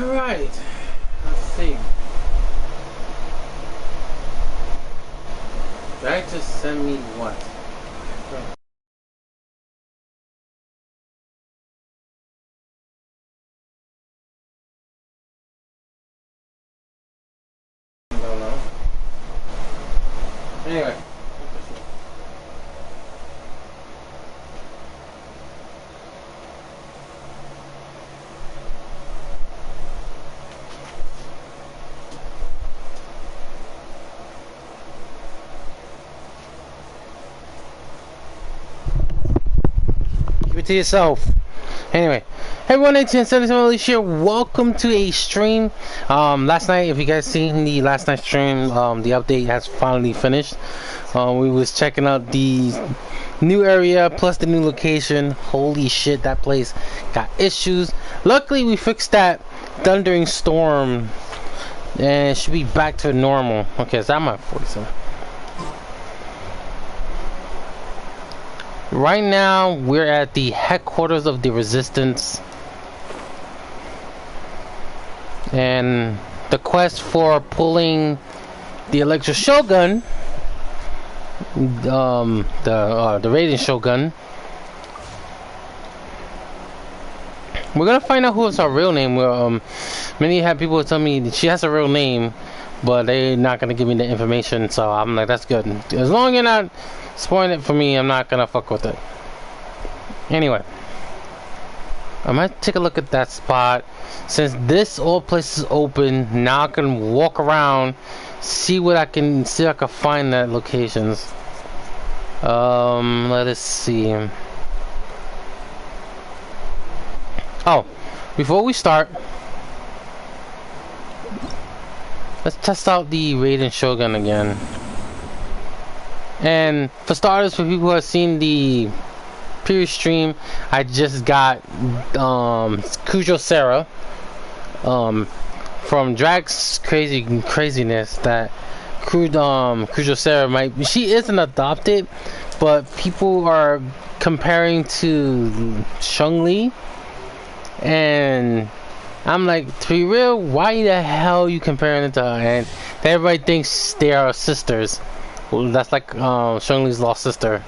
Alright, let's see. Did I just send me what? I don't know. Anyway. To yourself. Anyway, hey everyone, it's ATM here. Welcome to a stream. Last night, if you guys seen the last night stream, the update has finally finished. We was checking out the new area plus the new location. Holy shit, that place got issues. Luckily, we fixed that thundering storm, and it should be back to normal. Okay, so I'm at 47. Right now, we're at the headquarters of the Resistance, and the quest for pulling the Electric Shogun, the Raiden Shogun. We're gonna find out who's her real name. Many have people tell me that she has a real name, but they're not gonna give me the information. So I'm like, that's good. As long as you're not spoiling it for me, I'm not gonna fuck with it. Anyway, I might take a look at that spot. Since this old place is open, now I can walk around, see what I can see. I can find that locations. Let us see. Oh, before we start, let's test out the Raiden Shogun again. And for starters, for people who have seen the previous stream, I just got Kujo Sarah from Drag's craziness. That Kujo Sarah she isn't adopted, but people are comparing to Shang-Li, and I'm like, to be real, why the hell are you comparing it to her? And everybody thinks they are sisters. Well, that's like Shang-Li's lost sister.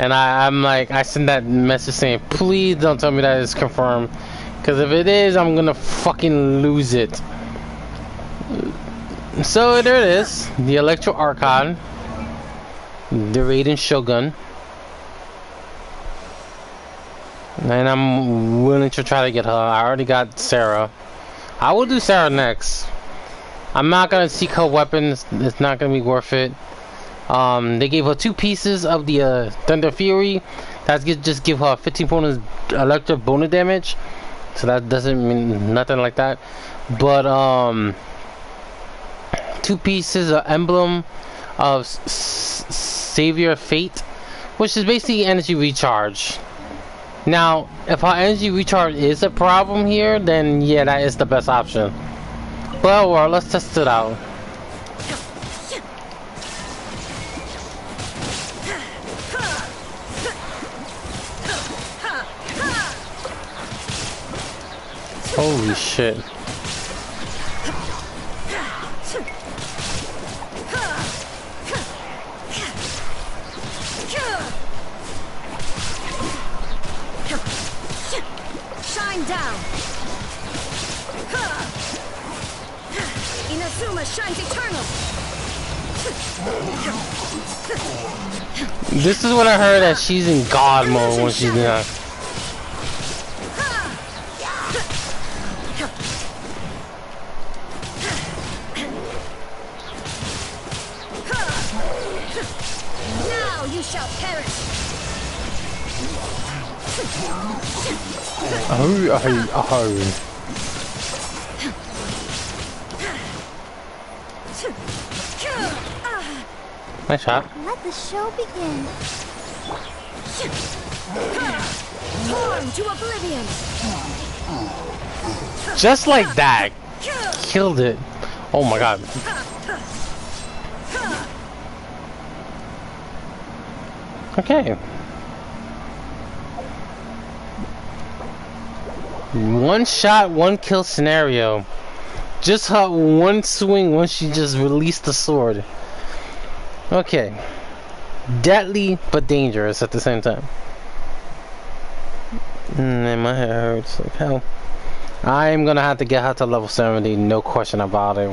And I'm like, I sent that message saying, please don't tell me that it's confirmed, because if it is, I'm gonna fucking lose it. So there it is, the Electro Archon, the Raiden Shogun, and I'm willing to try to get her. I already got Sarah. I will do Sarah next. I'm not gonna seek her weapons. It's not gonna be worth it. They gave her 2 pieces of the Thunder Fury. That's just give her 15 bonus electric bonus damage. So that doesn't mean nothing like that. But 2 pieces of Emblem of Savior Fate, which is basically energy recharge. Now, if our energy recharge is a problem here, then yeah, that is the best option. Well, let's test it out. Holy shit. Shine down. Inazuma shines eternal. This is what I heard, that she's in God mode when she's not. Now you shall perish. Nice shot. Let the show begin. Torn to oblivion. Just like that. Killed it. Oh my god. Okay. One shot, one kill scenario. Just her one swing once she just released the sword. Okay. Deadly but dangerous at the same time. And my head hurts like hell. I'm gonna have to get her to level 70, no question about it.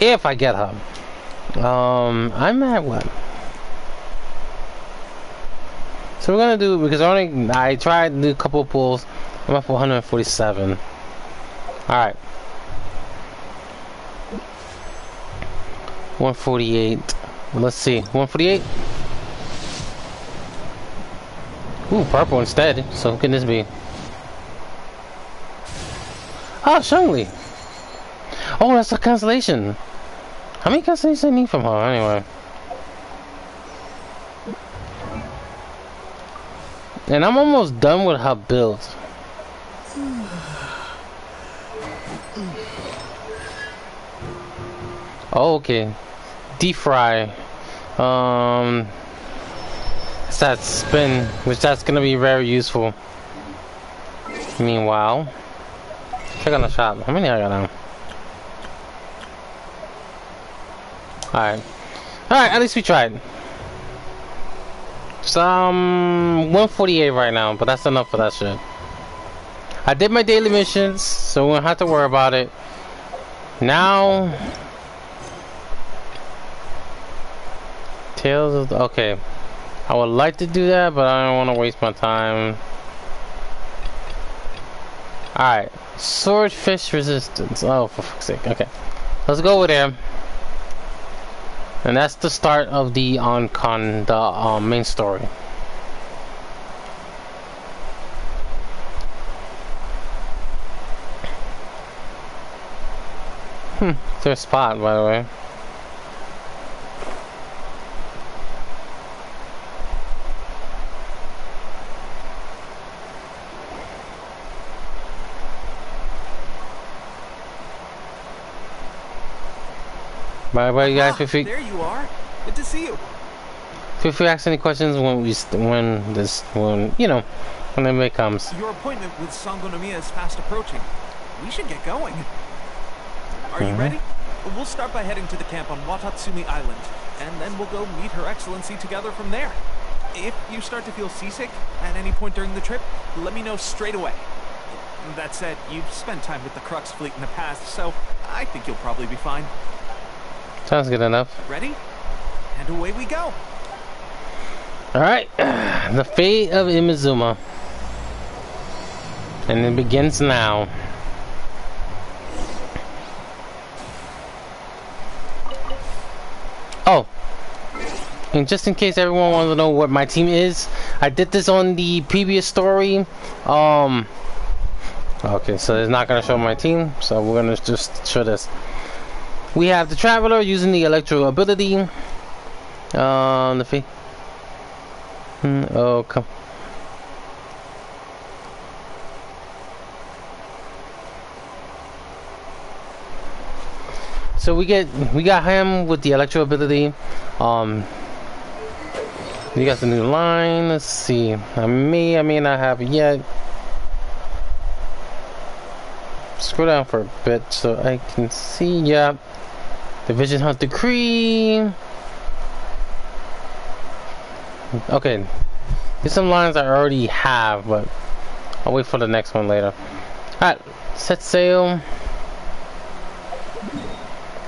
If I get her. I'm at what? So we're gonna do, because I tried to do a couple of pulls. I'm at 447. Alright. 148. Let's see. 148? Ooh, purple instead. So who can this be? Oh, Shungli. Oh, that's a cancellation. How many cancellations I need from her anyway? And I'm almost done with her build. Oh, okay. Deep fry. It's that spin, which that's gonna be very useful. Meanwhile, check on the shop. How many I got now? Alright. Alright, at least we tried. Some 148 right now, but that's enough for that shit. I did my daily missions, so we don't have to worry about it. Now, Tales of the, okay. I would like to do that, but I don't want to waste my time. Alright. Swordfish resistance. Oh, for fuck's sake. Okay. Let's go over there. And that's the start of the main story. It's their spot, by the way. By the way, guys, there you are. Good to see you. Feel free to ask any questions when the day comes. Your appointment with Sangonomiya is fast approaching. We should get going. Are you ready? We'll start by heading to the camp on Watatsumi Island, and then we'll go meet Her Excellency together from there. If you start to feel seasick at any point during the trip, let me know straight away. That said, you've spent time with the Crux fleet in the past, so I think you'll probably be fine. Sounds good enough. Ready? And away we go. Alright. The fate of Inazuma. And it begins now. Oh. And just in case everyone wants to know what my team is, I did this on the previous story. Okay, so it's not gonna show my team, so we're gonna just show this. We have the Traveler using the Electro ability. The fee. Oh, come. So we got him with the Electro ability. We got the new line. Let's see. I may not have it yet. Scroll down for a bit so I can see. Yeah. Division Hunt Decree. Okay. There's some lines I already have, but I'll wait for the next one later. Alright, set sail.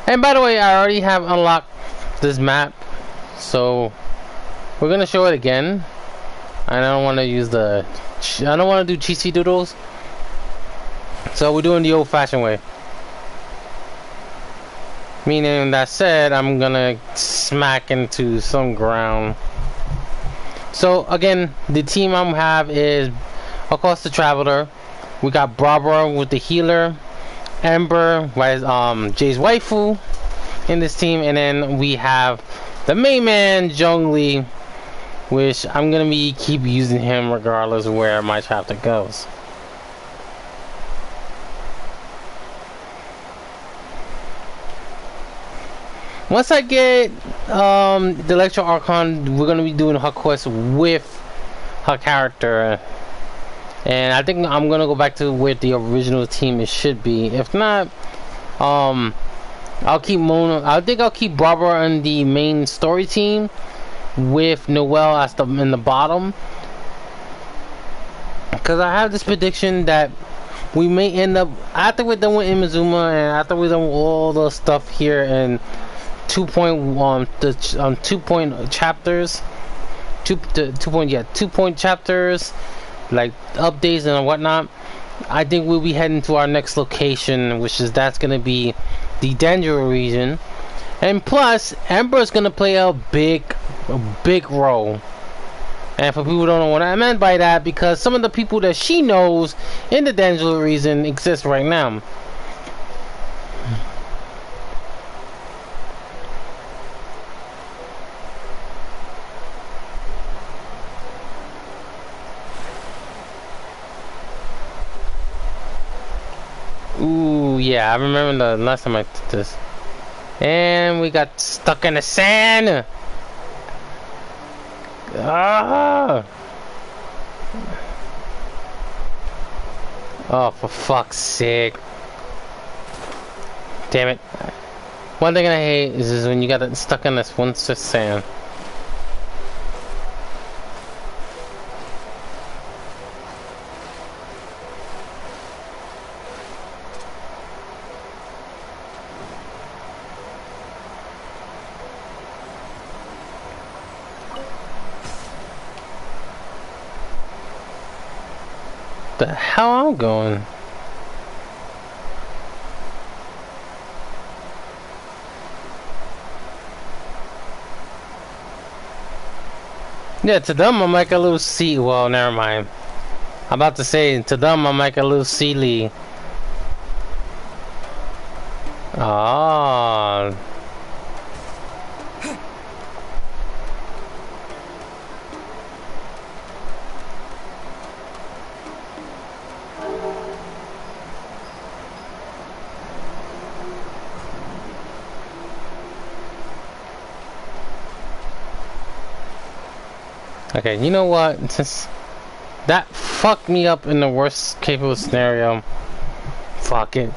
And by the way, I already have unlocked this map, so we're gonna show it again. I don't want to use I don't want to do cheesy doodles, so we're doing the old-fashioned way. Meaning that said, I'm gonna smack into some ground. So again, the team I have is, of course, the Traveler. We got Barbara with the healer, Ember, Jay's waifu in this team, and then we have the main man, Zhongli, which I'm gonna keep using him regardless of where my chapter goes. Once I get the Electro Archon, we're gonna be doing her quest with her character. And I think I'm gonna go back to where the original team it should be. If not, I'll keep Mona. I think I'll keep Barbara on the main story team with Noelle as in the bottom. Because I have this prediction that we may end up, after we're done with Inazuma and after we're done with all the stuff here in 2 point chapters, 2 point chapters, like updates and whatnot. I think we'll be heading to our next location, which is that's gonna be the Danger region, and plus Ember's gonna play a big role. And for people who don't know what I meant by that, because some of the people that she knows in the Danger region exist right now. Ooh, yeah, I remember the last time I did this. And we got stuck in the sand! Ah! Oh, for fuck's sake. Damn it. One thing I hate is when you got it stuck in this one sand. The hell I'm going? Yeah, to them I'm like a little sea. Well, never mind. I'm about to say to them I'm like a little silly. Ah. Okay, you know what? Since that fucked me up in the worst capable scenario, fuck it.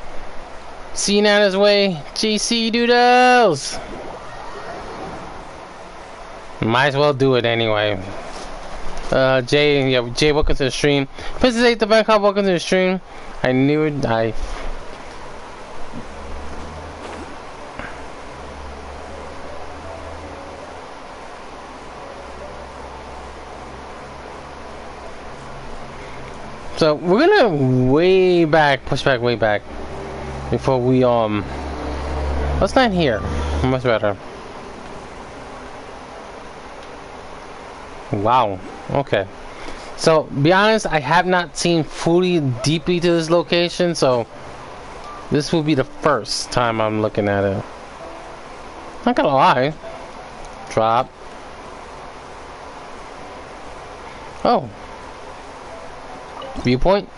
See Nana's way, GC Doodles! Might as well do it anyway. Jay, welcome to the stream. Princess 8 the Bangkok, welcome to the stream. I knew it, So we're gonna push back way back before we let's land here. Much better. Wow. Okay. So be honest, I have not seen fully deeply to this location, so this will be the first time I'm looking at it. Not gonna lie. Drop. Oh. Viewpoint?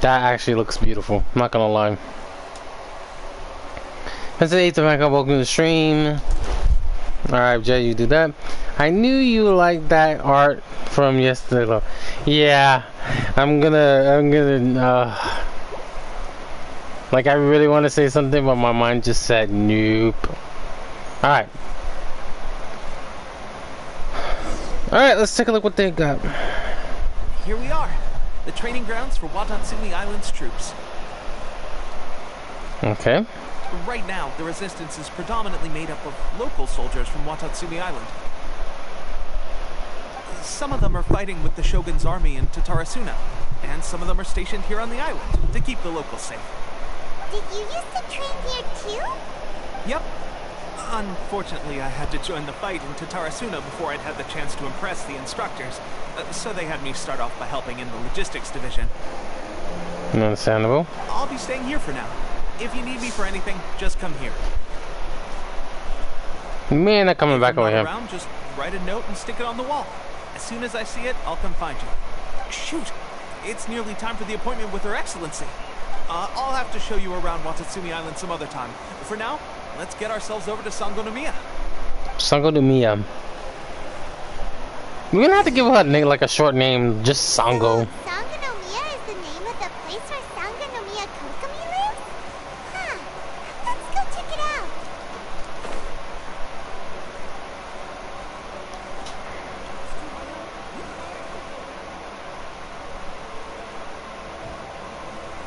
That actually looks beautiful, I'm not gonna lie. Let's say to back up, welcome to the stream. Alright, Jay, you do that. I knew you liked that art from yesterday though. Yeah, I'm gonna like I really want to say something, but my mind just said nope. Alright. Alright, let's take a look what they got. Here we are, the training grounds for Watatsumi Island's troops. Okay. Right now, the resistance is predominantly made up of local soldiers from Watatsumi Island. Some of them are fighting with the Shogun's army in Tatarasuna, and some of them are stationed here on the island to keep the locals safe. Did you used to train here too? Yep. Unfortunately, I had to join the fight in Tatarasuna before I'd had the chance to impress the instructors, so they had me start off by helping in the logistics division. Understandable. I'll be staying here for now. If you need me for anything, just come here. Man, not coming back over here. Around, just write a note and stick it on the wall. As soon as I see it, I'll come find you. Shoot! It's nearly time for the appointment with Her Excellency. I'll have to show you around Watatsumi Island some other time. For now, let's get ourselves over to Sangonomiya. Sangonomiya. We're gonna have to give her a name, like a short name, just Sango. Sangonomiya is the name of the place where Sangonomiya Kokomi lives? Huh. Let's go check it out.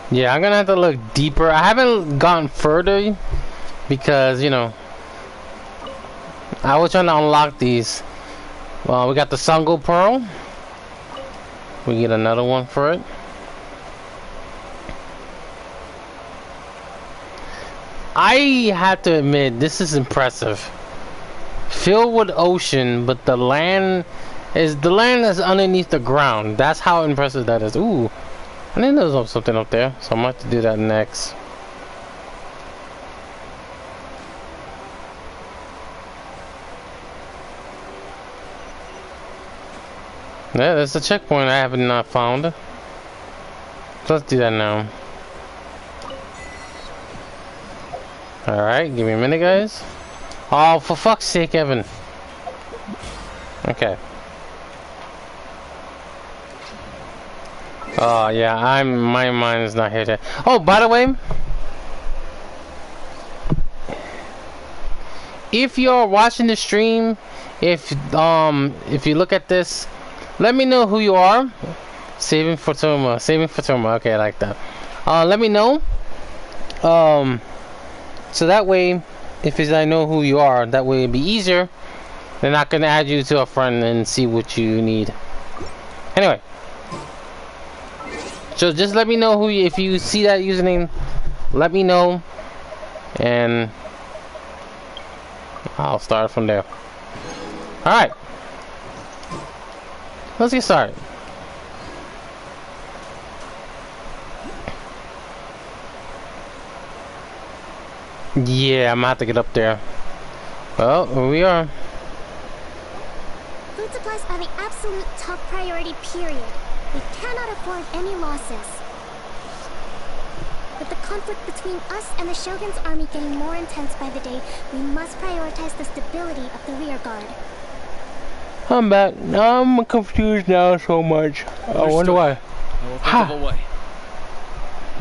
Yeah, I'm gonna have to look deeper. I haven't gone further because, you know, I was trying to unlock these. Well, we got the Sango Pearl. We get another one for it. I have to admit, this is impressive. Filled with ocean, but the land is underneath the ground. That's how impressive that is. Ooh, I think there's something up there, so I'm gonna have to do that next. Yeah, there's a checkpoint I have not found. So let's do that now. Alright, give me a minute, guys. Oh, for fuck's sake, Evan. Okay. Oh, yeah, my mind is not here yet. Oh, by the way, if you're watching the stream, if you look at this, let me know who you are. Saving for tomorrow. Okay, I like that. Let me know. So that way, I know who you are, that way it'd be easier. Then I can add you to a friend and see what you need. Anyway, so just let me know if you see that username, let me know, and I'll start from there. All right. Let's get started. Yeah, I'm gonna have to get up there. Well, here we are. Food supplies are the absolute top priority, period. We cannot afford any losses. With the conflict between us and the Shogun's army getting more intense by the day, we must prioritize the stability of the rear guard. I'm back. I'm confused now so much. I wonder why.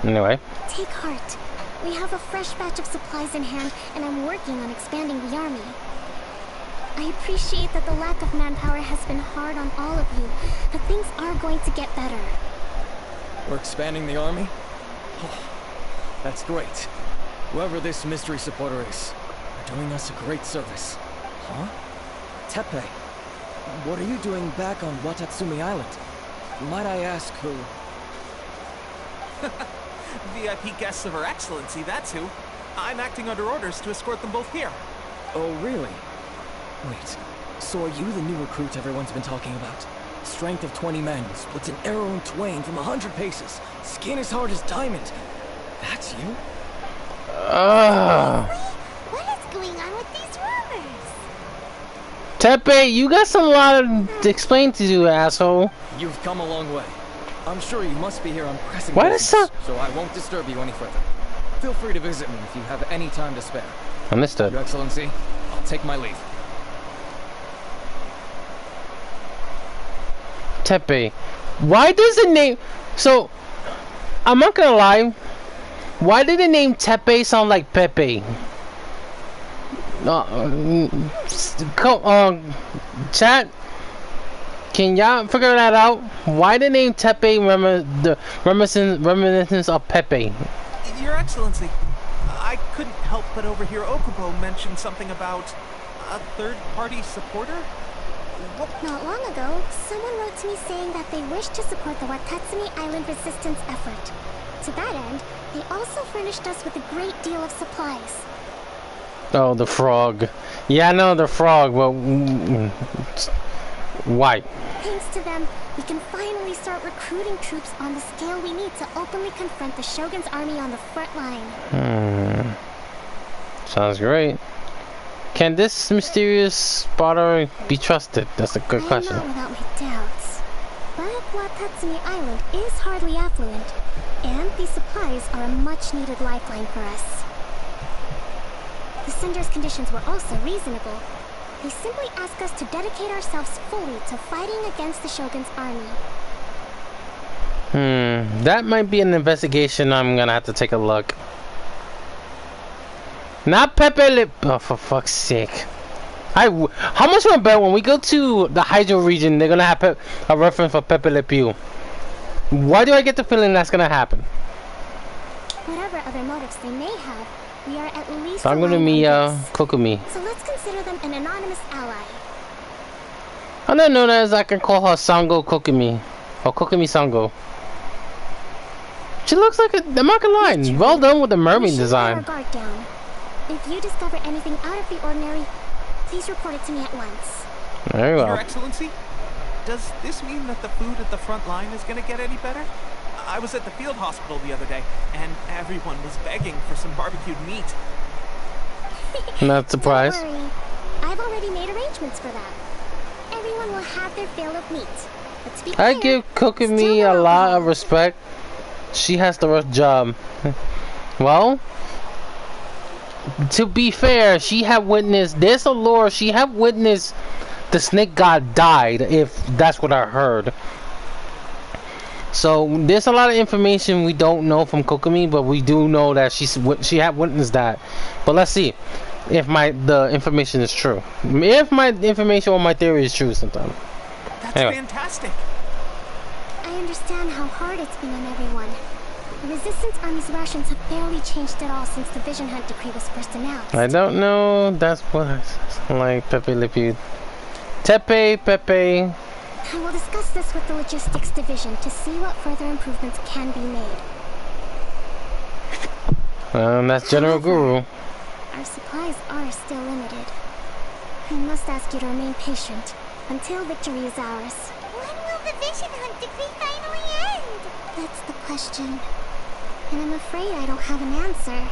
Anyway. Take heart. We have a fresh batch of supplies in hand, and I'm working on expanding the army. I appreciate that the lack of manpower has been hard on all of you, but things are going to get better. We're expanding the army? Oh, that's great. Whoever this mystery supporter is, they're doing us a great service. Huh? Teppei, what are you doing back on Watatsumi Island? Might I ask who? VIP guests of Her Excellency, that's who. I'm acting under orders to escort them both here. Oh, really? Wait, so are you the new recruit everyone's been talking about? Strength of 20 men, splits an arrow in twain from 100 paces, skin as hard as diamond. That's you? What is going on with these rumors? Teppei, you got some lot to explain to you, asshole. You've come a long way. I'm sure you must be here on pressing Why business, so I won't disturb you any further. Feel free to visit me if you have any time to spare. Understood. Your Excellency, I'll take my leave. Teppei, why does the name... So, I'm not gonna lie. Why did the name Teppei sound like Pepe? Chat, can y'all figure that out? Why the name Teppei reminiscence of Pepe? Your Excellency, I couldn't help but overhear Okubo mention something about a third-party supporter? What? Not long ago, someone wrote to me saying that they wish to support the Watatsumi Island resistance effort. To that end, they also furnished us with a great deal of supplies. Oh, the frog. Yeah, I know the frog, but why? Thanks to them, we can finally start recruiting troops on the scale we need to openly confront the Shogun's army on the front line. Sounds great. Can this mysterious spotter be trusted? That's a good question. I'm not without my doubts. But Watatsumi Island is hardly affluent, and these supplies are a much-needed lifeline for us. The sender's conditions were also reasonable. They simply ask us to dedicate ourselves fully to fighting against the Shogun's army. That might be an investigation I'm gonna have to take a look. Not Pepe Le... Oh, for fuck's sake. How much you wanna bet when we go to the Hydro region, they're gonna have a reference for Pepe Le Pew? Why do I get the feeling that's gonna happen? Whatever other motives they may have, we are at least Sango no Miya, Kokumi. So let's consider them an anonymous ally. I don't know that as I can call her Sango Kokumi. Or Kokumi Sango. She looks like a... I'm not gonna lie. Well done with the mermaid design. Our guard down. If you discover anything out of the ordinary, please report it to me at once. Very well. Your Excellency, does this mean that the food at the front line is going to get any better? I was at the field hospital the other day, and everyone was begging for some barbecued meat. Not surprised. Don't worry. I've already made arrangements for that. Everyone will have their fill of meat. But to be I clear, give Kokumi a lot of respect. She has the rough job. Well, to be fair, she have witnessed, there's a lore, she have witnessed the snake god died, if that's what I heard. So there's a lot of information we don't know from Kokumi, but we do know that she had witnessed that. But let's see if the information is true. If my information or my theory is true sometime. That's fantastic. I understand how hard it's been on everyone. The Resistance Army's rations have barely changed at all since the Vision Hunt Decree was first announced. I don't know. That's what I sound like. Pepe Le Pew. Pepe. I will discuss this with the Logistics Division to see what further improvements can be made. That's General Guru. Our supplies are still limited. I must ask you to remain patient until victory is ours. When will the Vision Hunt Decree finally end? That's the question. And I'm afraid I don't have an answer.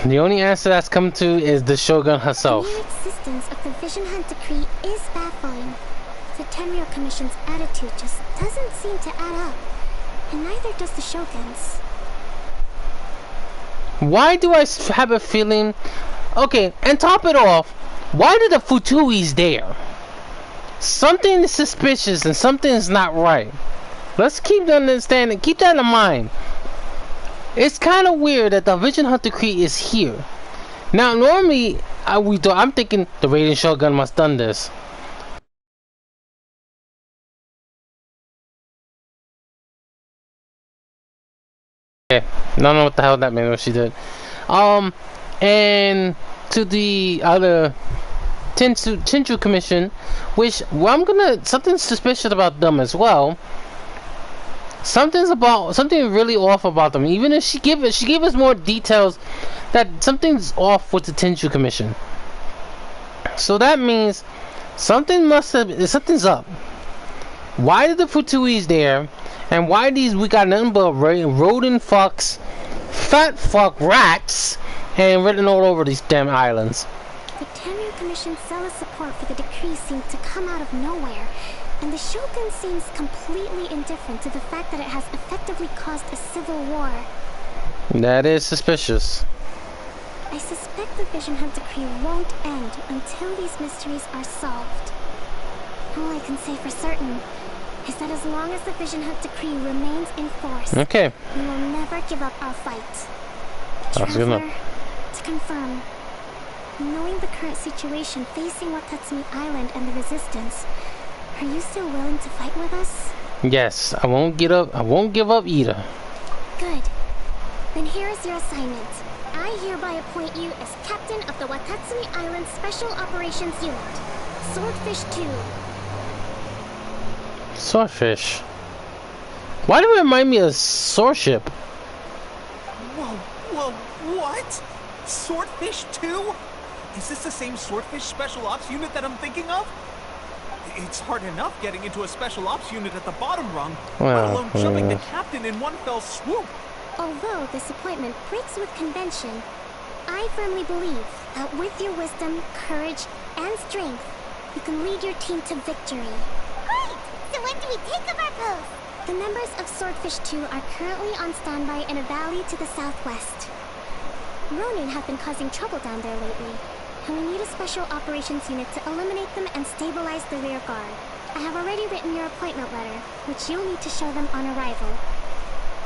The only answer that's come to is the Shogun herself. The mere existence of the Vision Hunt Decree is baffling. The Tenryou Commission's attitude just doesn't seem to add up. And neither does the Shogun's. Why do I have a feeling... Okay, and top it off, why did the Futui's there? Something is suspicious and something is not right. Let's keep that understanding. Keep that in mind. It's kind of weird that the Vision Hunt Decree is here. Now, normally, I'm thinking the Raiden Shogun must done this. Okay, I don't know what the hell that meant. What she did. And to the other Tenchu Commission, which something suspicious about them as well. Something really off about them. Even if she gave us more details that something's off with the Tenchu Commission. So that means something's up. Why did the Futui's there? And why we got nothing but rodent fucks, fat fuck rats, and written all over these damn islands. The Tenryou Commission's zealous support for the decree seemed to come out of nowhere. And the Shogun seems completely indifferent to the fact that it has effectively caused a civil war. That is suspicious. I suspect the Vision Hunt Decree won't end until these mysteries are solved. All I can say for certain is that as long as the Vision Hunt Decree remains in force, okay, we will never give up our fight. That's good enough. To confirm, knowing the current situation facing Watatsumi Island and the Resistance, are you still willing to fight with us? Yes, I won't give up either. Good. Then here is your assignment. I hereby appoint you as Captain of the Watatsumi Island Special Operations Unit, Swordfish 2. Swordfish? Why do it remind me of Swordship? Whoa, what? Swordfish 2? Is this the same Swordfish Special Ops unit that I'm thinking of? It's hard enough getting into a Special Ops unit at the bottom rung, let alone jumping the captain in one fell swoop. Although this appointment breaks with convention, I firmly believe that with your wisdom, courage, and strength, you can lead your team to victory. Great! So when do we take up our post? The members of Swordfish 2 are currently on standby in a valley to the southwest. Ronin have been causing trouble down there lately. and we need a special operations unit to eliminate them and stabilize the rear guard. I have already written your appointment letter, which you'll need to show them on arrival.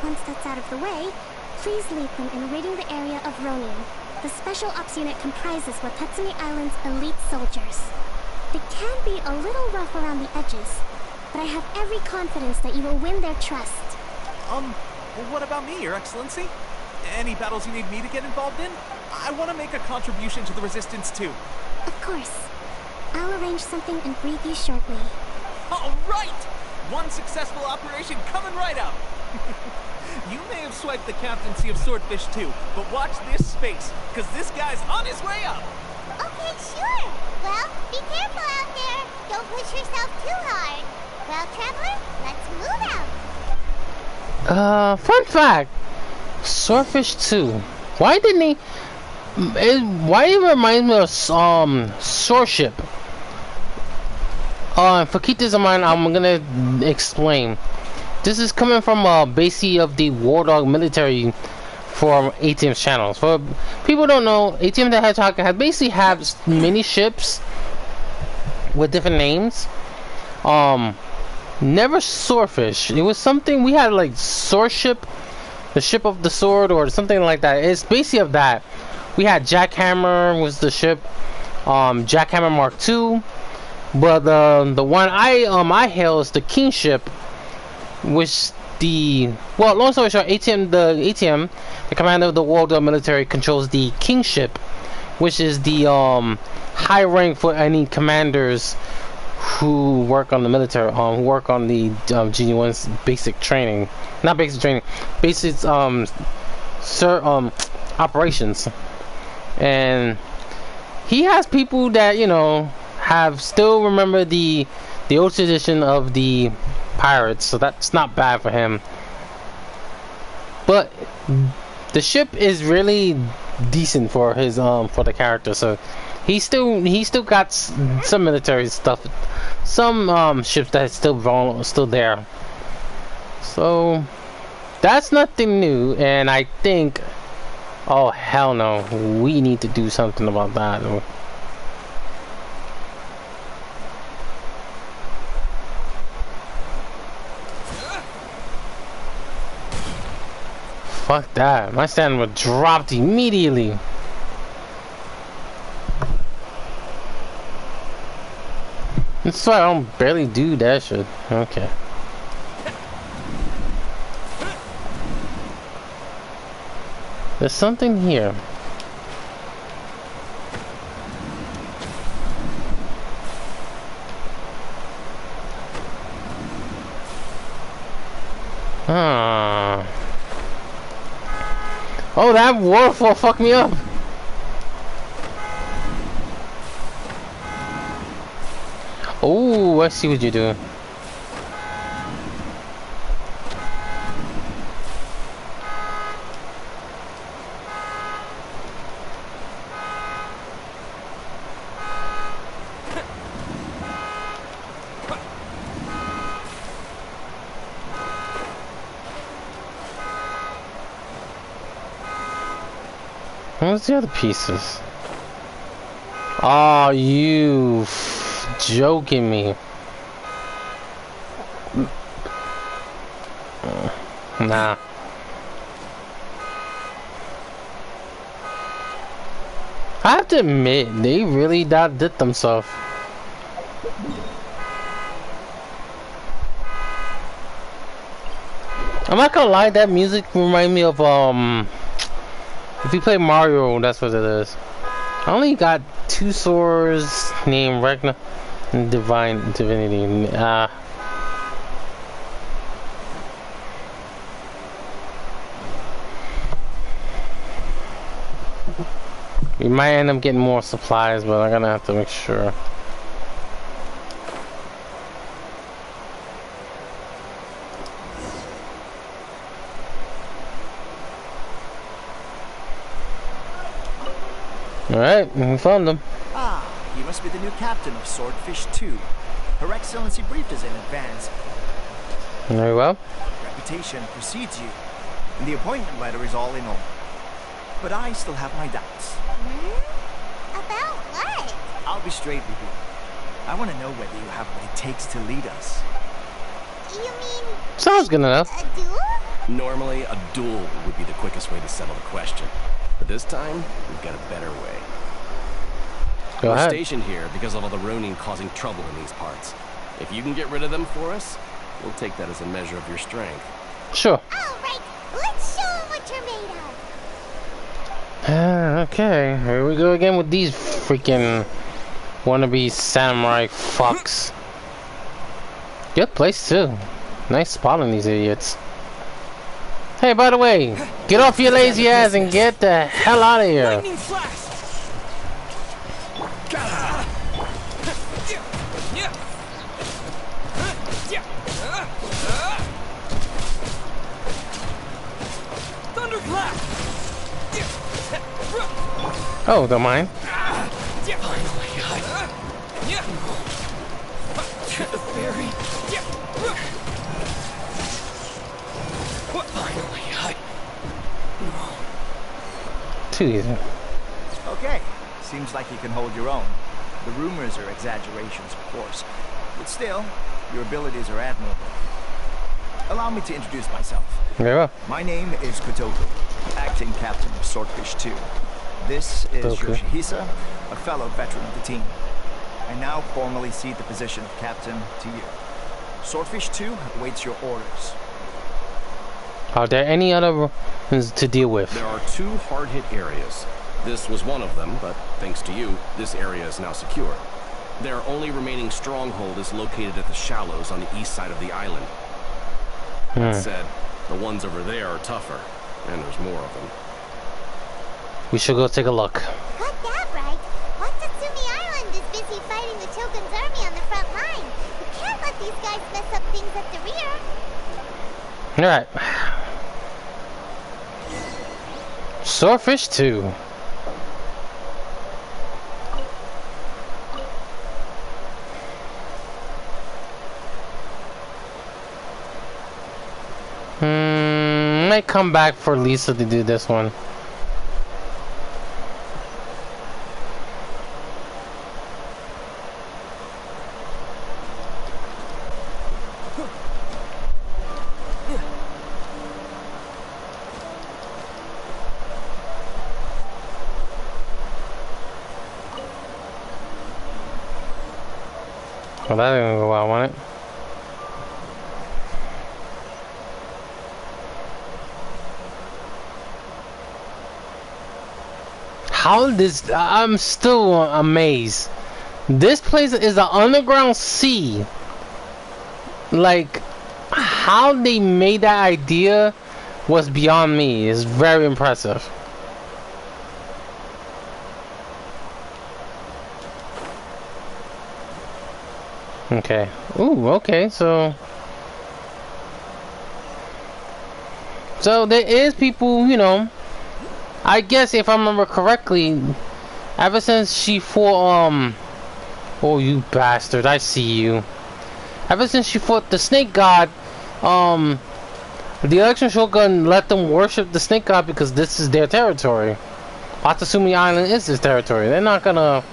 Once that's out of the way, please lead them in ridding the area of Ronin. The Special Ops unit comprises Watatsumi Island's elite soldiers. They can be a little rough around the edges, but I have every confidence that you will win their trust. What about me, Your Excellency? Any battles you need me to get involved in? I want to make a contribution to the Resistance too. Of course. I'll arrange something and brief you shortly. All right! One successful operation coming right up! You may have swiped the captaincy of Swordfish too, but watch this space, because this guy's on his way up! Okay, sure. Well, be careful out there. Don't push yourself too hard. Well, Traveler, let's move out. Fun fact. Swordfish 2. Why didn't he... why it reminds me of, Swordship. For keep this in mind, I'm gonna explain. This is coming from basically of the War Dog military for ATM's channels. For people who don't know, ATM the Hedgehog has basically have many ships with different names. Never Swordfish. It was something we had like Swordship, the ship of the sword, or something like that. It's basically of that. We had Jackhammer was the ship, Jackhammer Mark II. But the one I hail is the King ship, which long story short, ATM, the commander of the world military, controls the King ship, which is the high rank for any commanders who work on the military, who work on the G1's basic training, not basic training, basic operations, and he has people that have still remember the old tradition of the pirates, so that's not bad for him. But the ship is really decent for his for the character, so he still got some military stuff, some ships that is still there. So that's nothing new, and I think, oh hell no, we need to do something about that. Fuck that. My stamina dropped immediately. That's why I don't barely do that shit. Okay. There's something here. Oh, that waterfall fucked me up. Oh, I see what you're doing. Where's the other pieces? Oh, you joking me. Nah. I have to admit, they really outdid themselves. I'm not gonna lie, that music reminds me of if you play Mario, that's what it is. I only got 2 swords named Regna and Divinity. We might end up getting more supplies, but I'm gonna have to make sure. Alright, we found them. Ah, you must be the new captain of Swordfish 2. Her Excellency briefed us in advance. Very well. Reputation precedes you, and the appointment letter is all in all. But I still have my doubts. About be straight with you. I want to know whether you have what it takes to lead us. You mean Sounds good enough. a duel? Normally, a duel would be the quickest way to settle the question. But this time, we've got a better way. Go We're ahead. stationed here because of all the Ronin causing trouble in these parts. If you can get rid of them for us, we'll take that as a measure of your strength. Sure. All right, let's show 'em what you're made of. Okay, here we go again with these freaking wannabe samurai fucks. Good place too. Nice spot on these idiots. Hey, by the way, get off your lazy ass and get the hell out of here. Lightning flash! Thunderclap! Oh, don't mind. The fairy. Finally, Too easy. Okay, seems like you can hold your own. The rumors are exaggerations, of course. But still, your abilities are admirable. Allow me to introduce myself. There you go. My name is Kotoku, acting captain of Swordfish 2. This is Okay. Yoshihisa, a fellow veteran of the team. I now formally cede the position of captain to you. Swordfish 2 awaits your orders. Are there any other ones to deal with? There are 2 hard-hit areas. This was one of them, but thanks to you, this area is now secure. Their only remaining stronghold is located at the shallows on the east side of the island. That said, the ones over there are tougher, and there's more of them. We should go take a look. Got that right. Watatsumi Island is busy fighting the Shogun's army on the front line. We can't let these guys mess up things at the rear. Alright. Swordfish 2. Might come back for Lisa to do this one. Well, that didn't go well, I want it. How this? I'm still amazed. This place is an underground sea. Like, how they made that idea was beyond me. It's very impressive. Okay. Ooh, okay, so there is people, you know, I guess if I remember correctly, ever since she fought, oh, you bastard, I see you. Ever since she fought the snake god, the election shogun let them worship the snake god because this is their territory. Watatsumi Island is his territory. They're not gonna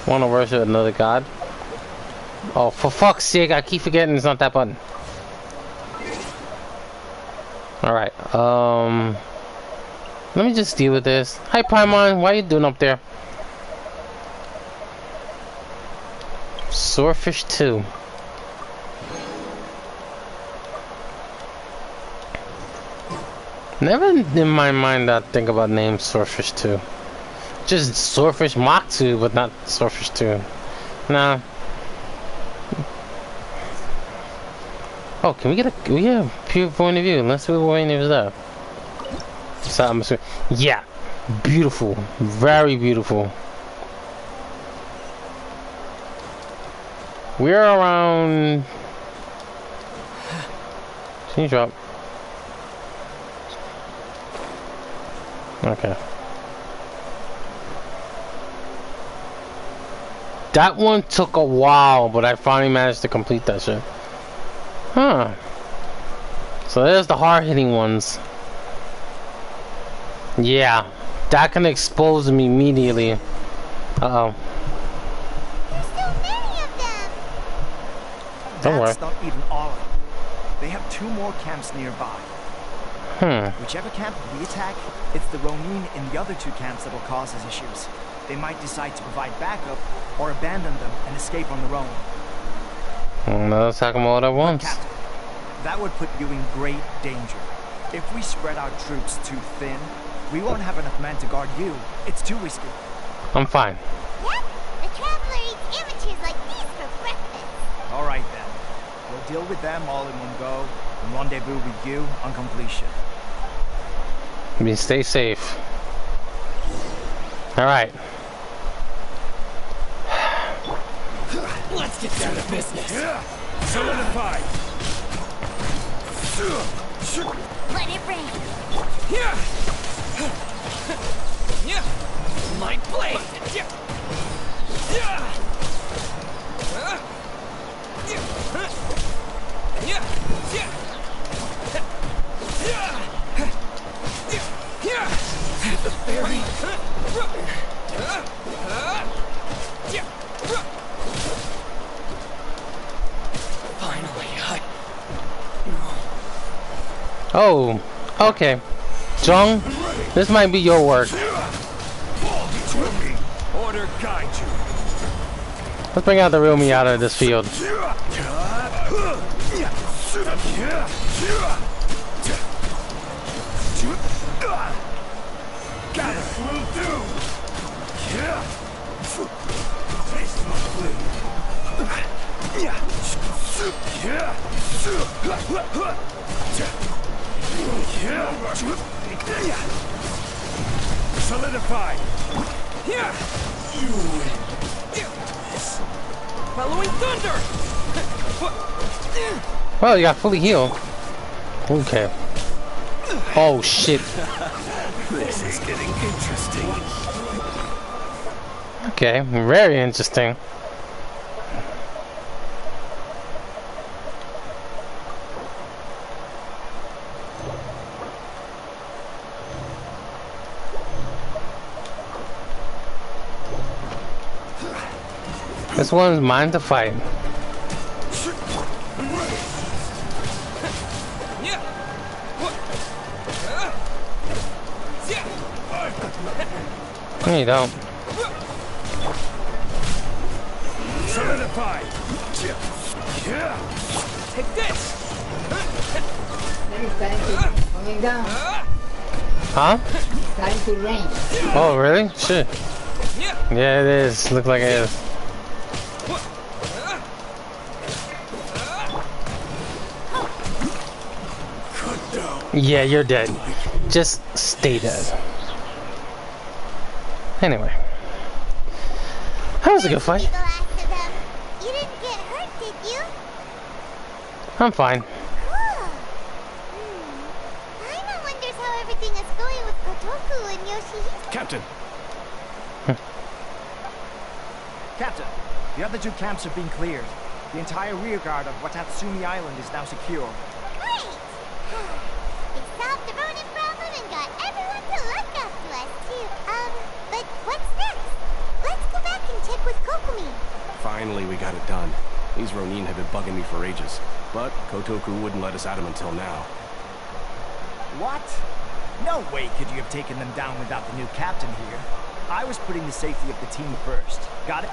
want to worship another god. Oh, for fuck's sake, I keep forgetting it's not that button. Alright, let me just deal with this. Hi, Paimon, what are you doing up there? Swordfish 2. Never in my mind I think about name Swordfish 2. Just Swordfish Mach 2, but not Swordfish 2. Nah. Oh, can we get a pure point of view? Let's see what point of view is that. So I'm assuming, yeah, beautiful, very beautiful. We're around. Can you drop? Okay. That one took a while, but I finally managed to complete that shit. Huh. So there's the hard-hitting ones. Yeah, that can expose me immediately. Uh-oh. Don't worry. That's not even all of them. They have 2 more camps nearby. Whichever camp we attack, it's the Ronin in the other 2 camps that'll cause us issues. They might decide to provide backup or abandon them and escape on their own. Well, let's attack them all at once. Captain, that would put you in great danger. If we spread our troops too thin, we won't have enough men to guard you. It's too risky. I'm fine. Yep, the Traveler eats amateurs like these for breakfast. All right then. We'll deal with them all in one go and rendezvous with you on completion. I mean, stay safe. All right. Let's get down to business. Solidified. Let it rain. My blade. Finally, Oh, okay. Jung, this might be your work. Order guide you. Let's bring out the real me out of this field. Got it. Will do. Solidified. Following thunder. Well, you got fully healed. Okay. Oh shit. This is getting interesting. Okay, very interesting. This one's mine to fight. No, you don't. Solidified. Take this. Coming down. Huh? Time to rain. Oh, really? Shit. Yeah, it is. Look like it is. Yeah, you're dead. Just stay dead. Anyway. That was a good fight. The last of them. You didn't get hurt, did you? I'm fine. Cool. Aina wonders how everything is going with Kotoku and Yoshihisa. Captain! Captain, the other 2 camps have been cleared. The entire rear guard of Watatsumi Island is now secure. Great! We solved the Ronin problem and got everyone to look up to us, too. But what's next? Let's go back and check with Kokumi. Finally, we got it done. These Ronin have been bugging me for ages, but Kotoku wouldn't let us at him until now. What? No way could you have taken them down without the new captain here. I was putting the safety of the team first. Got it?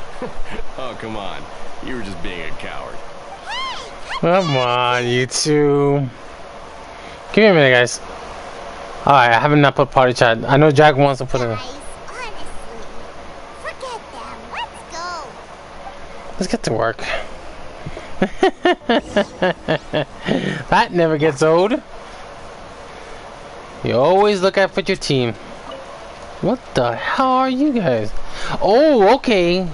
Oh, come on. You were just being a coward. Hey! Come on, you two. Give me a minute, guys. Alright, I haven't not put party chat. I know Jack wants to put it in. Guys, honestly, forget them. Let's go. Let's get to work. That never gets old. You always look out for your team. What the hell are you guys? Oh, okay.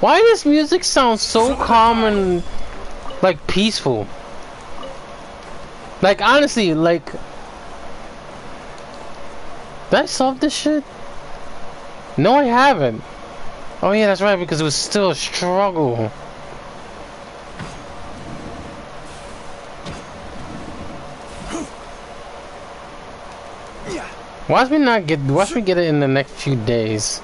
Why does music sound so calm and like peaceful? Like honestly, like did I solve this shit? No, I haven't. Oh yeah, that's right, because it was still a struggle. Watch me get it in the next few days.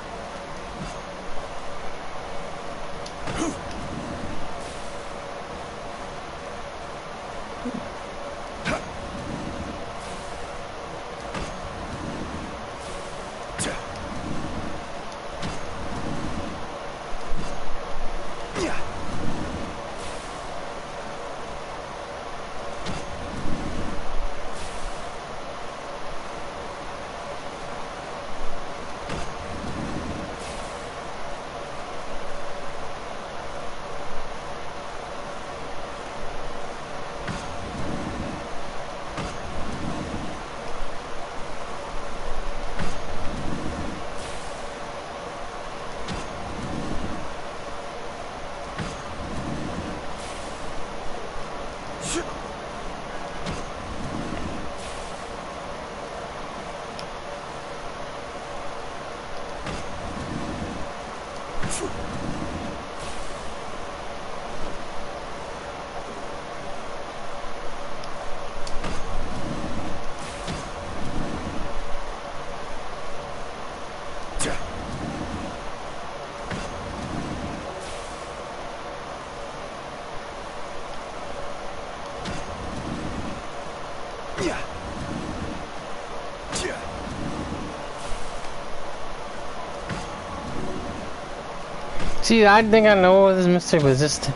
See, I think I know what this mystery was just.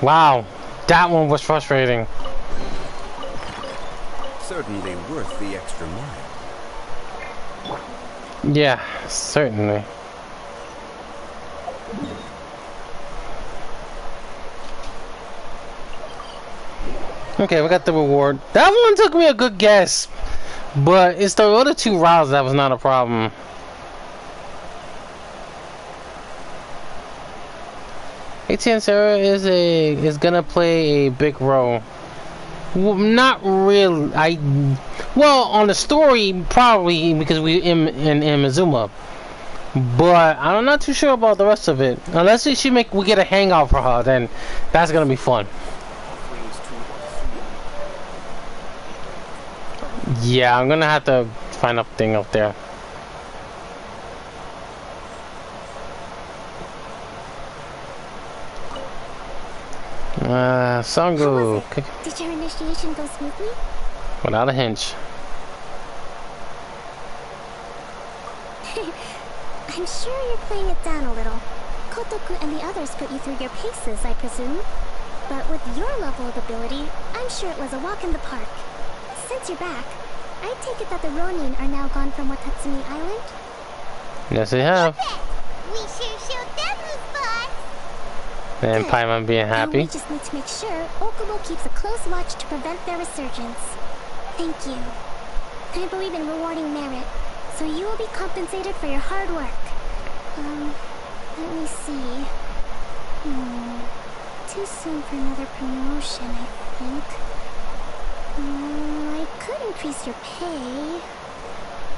Wow, that one was frustrating. Certainly worth the extra mile. Yeah, certainly. Okay, we got the reward. That one took me a good guess, but it's the other two routes that was not a problem. ATM Sarah is gonna play a big role. Well, not real. Well, on the story probably because we in Inazuma, but I'm not too sure about the rest of it. Unless we get a hangout for her, then that's gonna be fun. Yeah, I'm gonna have to find a thing up there. Sangu. Did your initiation go smoothly? Without a hinge. I'm sure you're playing it down a little. Kotoku and the others put you through your paces, I presume. But with your level of ability, I'm sure it was a walk in the park. Since you're back, I take it that the Ronin are now gone from Watatsumi Island? Yes, they have. We sure showed them who's boss. And Paimon being happy. And we just need to make sure Okubo keeps a close watch to prevent their resurgence. Thank you. I believe in rewarding merit, so you will be compensated for your hard work. Let me see. Too soon for another promotion, I think. I could increase your pay.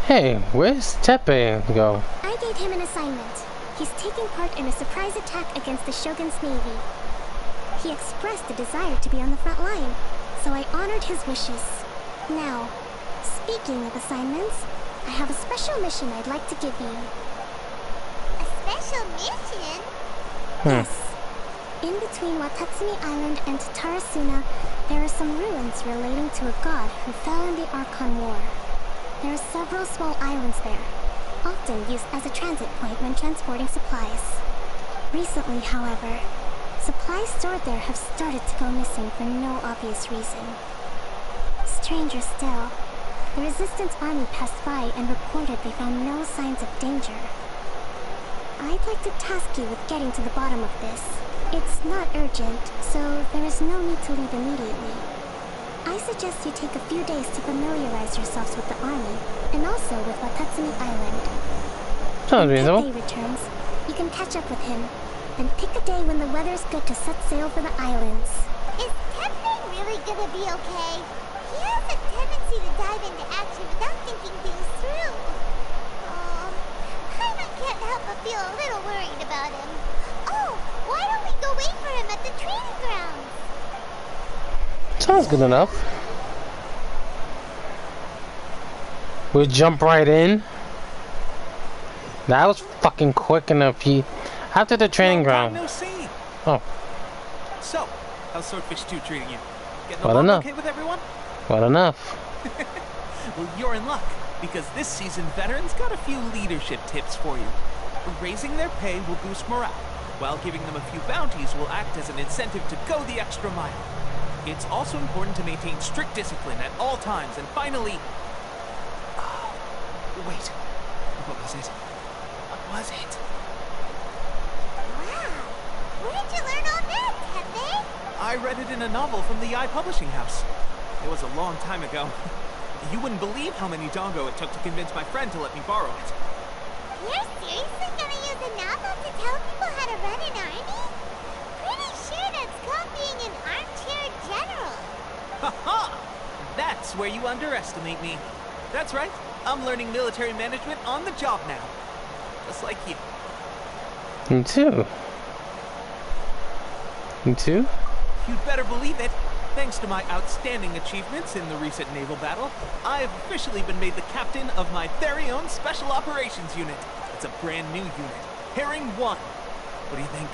Hey, where's Tepe go? I gave him an assignment. He's taking part in a surprise attack against the Shogun's navy. He expressed a desire to be on the front line, so I honored his wishes. Now, speaking of assignments, I have a special mission I'd like to give you. A special mission? Yes. In between Watatsumi Island and Tatarasuna, there are some ruins relating to a god who fell in the Archon War. There are several small islands there, often used as a transit point when transporting supplies. Recently, however, supplies stored there have started to go missing for no obvious reason. Stranger still, the Resistance Army passed by and reported they found no signs of danger. I'd like to task you with getting to the bottom of this. It's not urgent, so there is no need to leave immediately. I suggest you take a few days to familiarize yourselves with the army, and also with Watatsumi Island. Sounds reasonable. When Teppei returns, you can catch up with him, and pick a day when the weather's good to set sail for the islands. Is Teppei really gonna be okay? He has a tendency to dive into action without thinking things through. I can't help but feel a little worried about him. Oh, why don't we go wait for him at the training grounds? Sounds good enough. We'll jump right in. That was fucking quick enough. After the training ground. No see. Oh. So, how's Swordfish 2 treating you? Getting Well along enough. okay with everyone? Well enough. Well, you're in luck, because this season veterans got a few leadership tips for you. Raising their pay will boost morale, while giving them a few bounties will act as an incentive to go the extra mile. It's also important to maintain strict discipline at all times, and finally... wait. What was it? What was it? Wow, where'd you learn all that, Teppei? I read it in a novel from the Publishing House. It was a long time ago. You wouldn't believe how many dongo it took to convince my friend to let me borrow it. You're seriously gonna use a novel to tell people how to run an army? Pretty sure that's called being an armchair general. Ha-ha! That's where you underestimate me. That's right. I'm learning military management on the job now. just like you. Me too. Me too? You'd better believe it. Thanks to my outstanding achievements in the recent naval battle, I have officially been made the captain of my very own Special Operations Unit. It's a brand new unit, Herring 1. What do you think?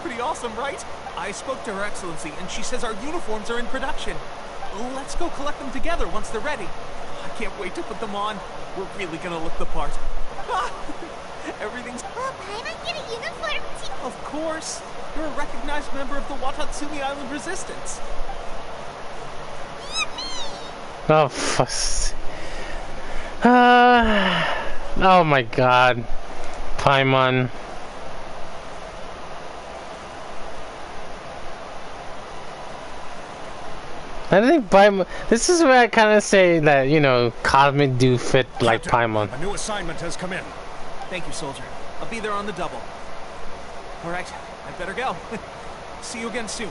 Pretty awesome, right? I spoke to Her Excellency, and she says our uniforms are in production. Let's go collect them together once they're ready. I can't wait to put them on. We're really gonna look the part. Everything's... Will Paimon get a uniform too? Of course. You're a recognized member of the Watatsumi Island Resistance. Oh, fuss. Oh my god. Paimon. I think Paimon... This is where I kind of say that, you know, Cosmic do fit like Paimon. A new assignment has come in. Thank you, soldier. I'll be there on the double. Alright, I better go. See you again soon.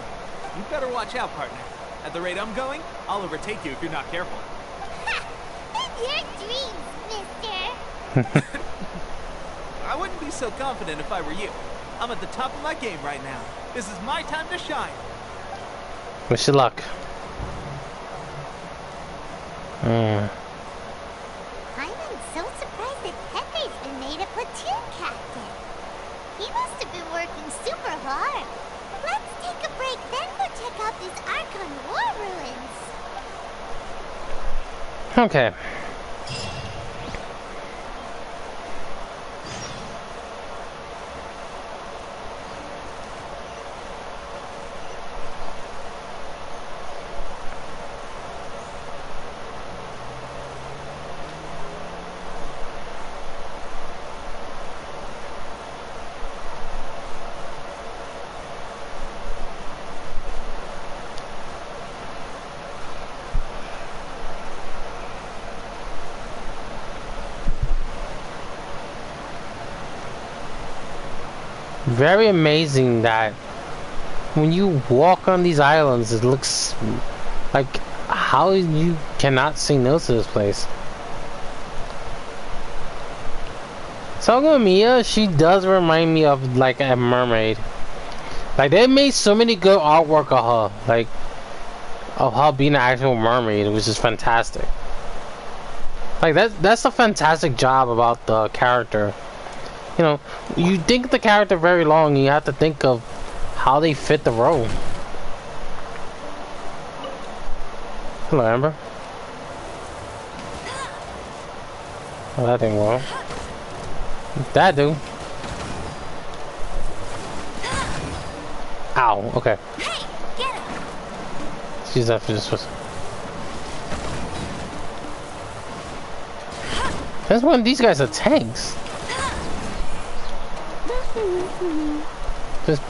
You better watch out, partner. At the rate I'm going, I'll overtake you if you're not careful. Your dreams, mister. I wouldn't be so confident if I were you. I'm at the top of my game right now. This is my time to shine. Wish you luck. I'm so surprised that Pepe's been made a platoon captain. He must have been working super hard. Let's take a break, then go check out these Archon War ruins. Okay. Very amazing that when you walk on these islands, it looks like how you cannot say no to this place. Sogamiya, she does remind me of like a mermaid. Like they made so many good artwork of her, like of her being an actual mermaid, which is fantastic. Like that's a fantastic job about the character. You know, you think the character very long, and you have to think of how they fit the role. Hello, Amber. Oh, that didn't work. That do. Ow. Okay. Hey, get him! She's after this was. That's one of these guys are tanks. Just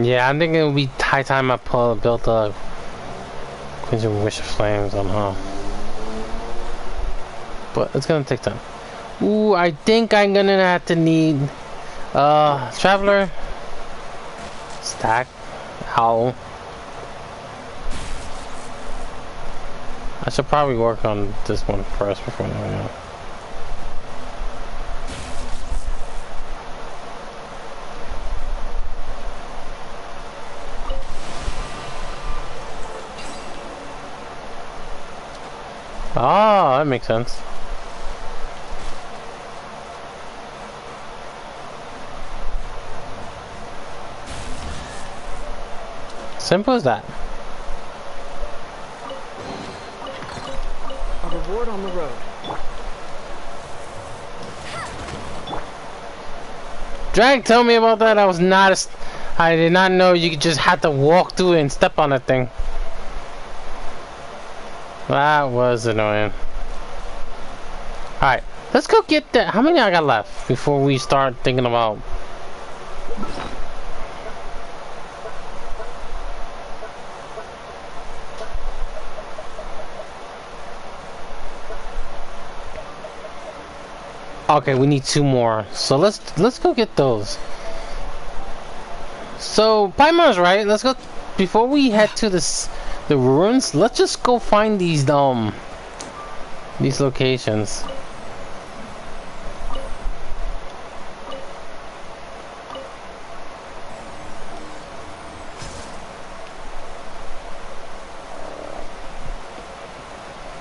yeah, I'm thinking it would be high time I built a Crimson Wish of Flames on her. But it's gonna take time. Ooh, I think I'm gonna have to need Traveler. Stack. Owl. I should probably work on this one first before I know. Oh, that makes sense. Simple as that. A reward on the road. Drag, tell me about that. I did not know you just had to walk through it and step on that thing. That was annoying. Alright, let's go get that. How many I got left before we start thinking about Okay, we need 2 more. So let's go get those. So Paimon's right. Let's go before we head to the ruins. Let's just go find these locations.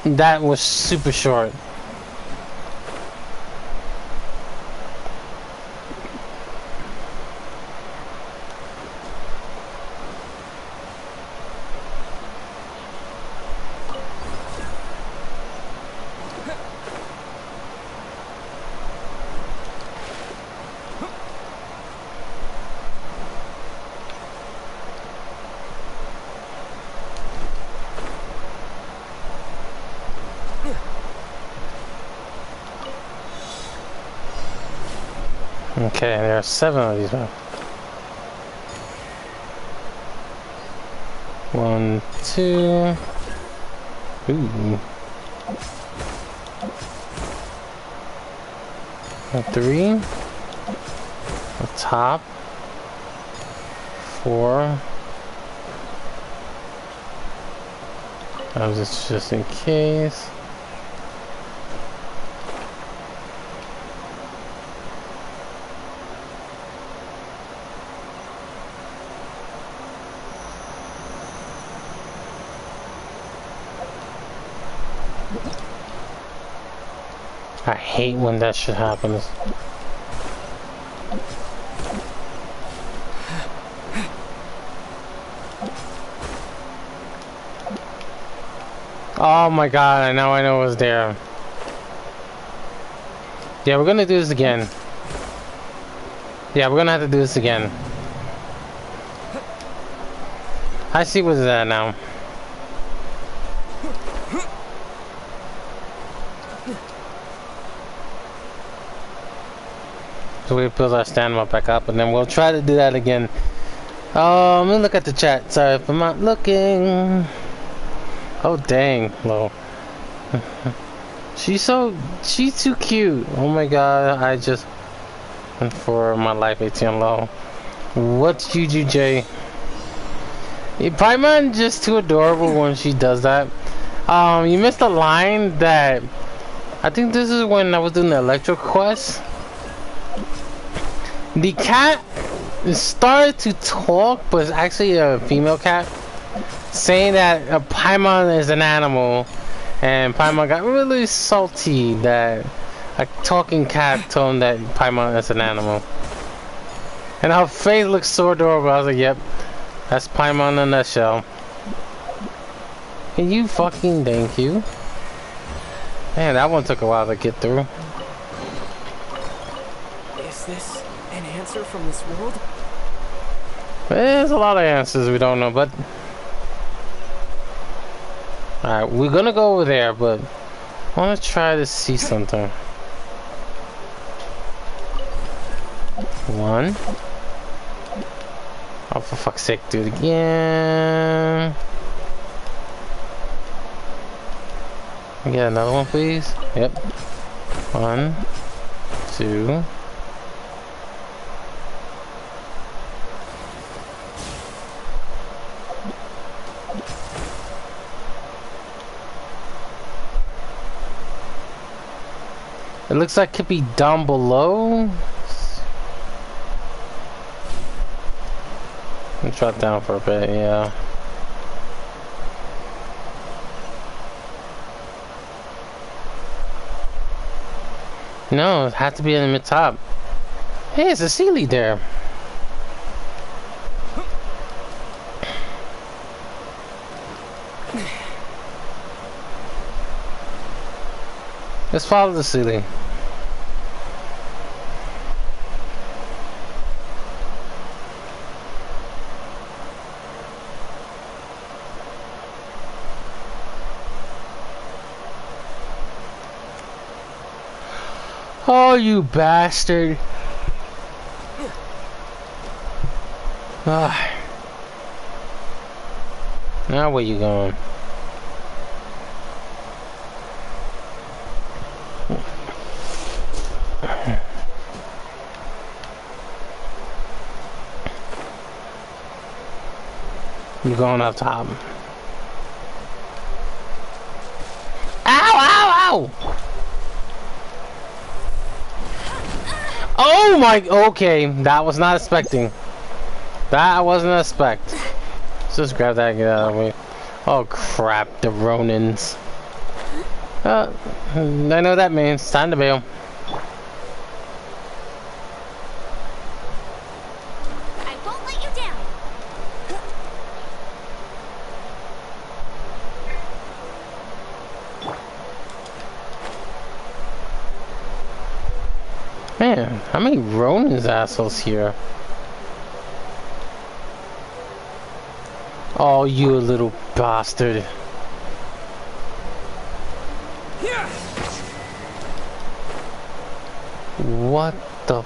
That was super short. Okay, there are 7 of these left. 1, 2. Ooh. 3. The top. 4. That was just in case. I hate when that shit happens. Oh my god, now I know it was there. Yeah, we're gonna do this again. Yeah, we're gonna have to do this again. I see what's that now. So we build our stamina back up, and then we'll try to do that again. Let me look at the chat. Sorry if I'm not looking. Oh dang, Lo. She's too cute. Oh my god, I just went for my life, ATM Lo. What's UGJ? Paimon just too adorable when she does that. You missed a line that I think this is when I was doing the electro quest. The cat started to talk, but it's actually a female cat, saying that a Paimon is an animal, and Paimon got really salty that a talking cat told him that Paimon is an animal. And her face looks so adorable. I was like, yep, that's Paimon in a nutshell. Can you fucking thank you? Man, that one took a while to get through. Is this an answer from this world? There's a lot of answers we don't know, but... Alright, we're gonna go over there, but... I wanna try to see something. 1. Oh, for fuck's sake, do it again. Can I get another one, please? Yep. 1, 2. It looks like it could be down below. I'll drop down for a bit, yeah. No, it had to be in the mid-top. Hey, it's a Sealy there. Let's follow the Sealy. Oh, you bastard. Ah. Now where you going? You're going up top. Ow! Ow! Ow! Oh my! Okay, that was not expecting. That I wasn't expect. Let's just grab that and get out of the way. Oh crap! The Ronins. I know what that means. Time to bail. I won't let you down. Man, how many Ronins assholes here? Oh, you little bastard. What the f...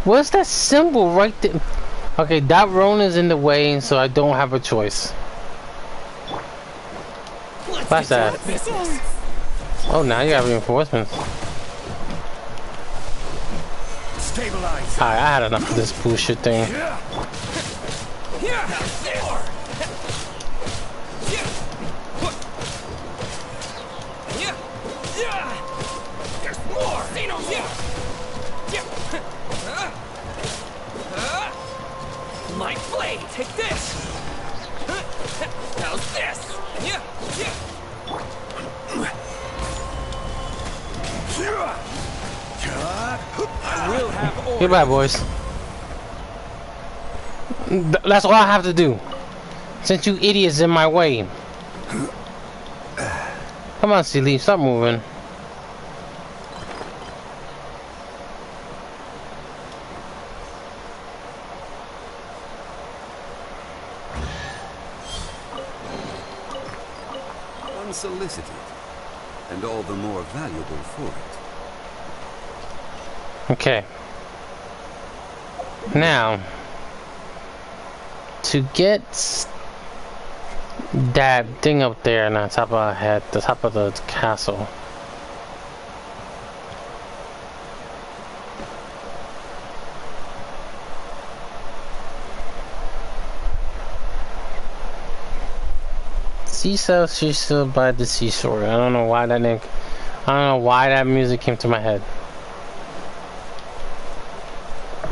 What's that symbol right there? Okay, that Ronin is in the way, so I don't have a choice. What's that? Oh, now you have reinforcements. Stabilize. Alright, I had enough of this bullshit thing. There's more. Light blade, take this. How's this? I will have order. Goodbye, boys. That's all I have to do. Since you idiots in my way. Come on, Silly, stop moving. Unsolicited, and all the more valuable for it. Okay. Now, to get that thing up there on the top of our head, the top of the castle. Seashell, she's still by the seashore. I don't know why that name. I don't know why that music came to my head.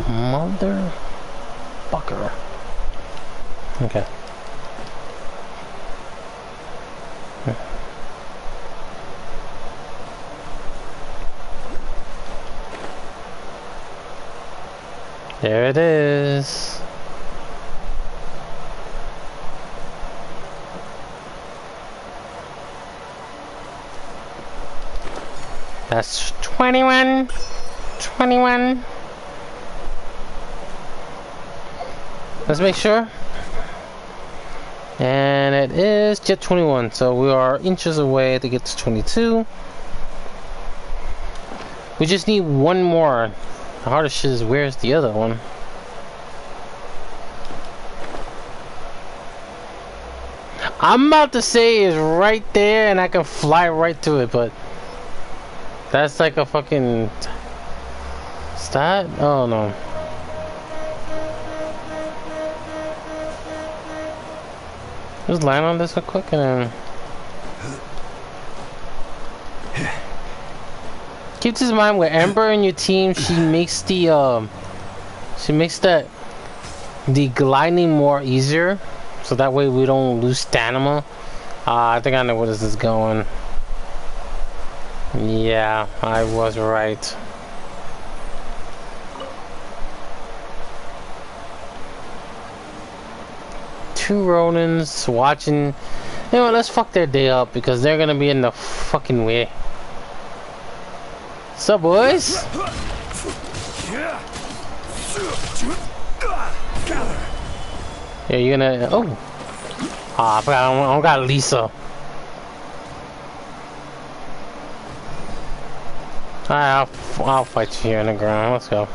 Motherfucker. Okay. There it is. That's 21. 21. Let's make sure. And it is just 21. So we are inches away to get to 22. We just need one more. The hardest shit is where's the other one? I'm about to say it's right there and I can fly right to it, but that's like a fucking stat? Oh no. Just land on this real quick and then keep this in mind with Ember and your team. She makes the gliding more easier, so that way we don't lose stamina. I think I know where this is going. Yeah, I was right. Two Ronins watching. You know what, let's fuck their day up because they're gonna be in the fucking way. What's up, boys? Yeah, you're gonna. Oh! Ah, I forgot. I don't got Lisa. Alright, I'll fight you here on the ground. Let's go.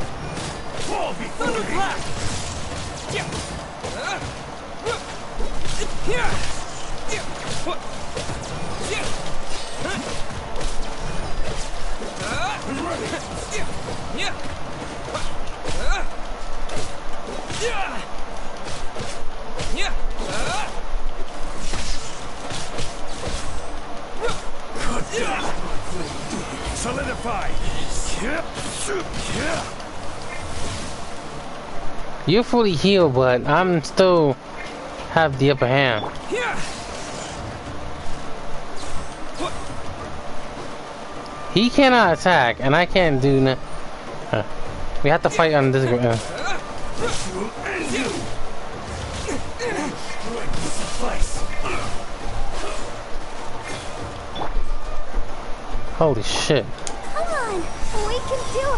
Solidify. You're fully healed, but I'm still have the upper hand. He cannot attack, and I can't do nothing. We have to fight on this. Holy shit. Come on, we can do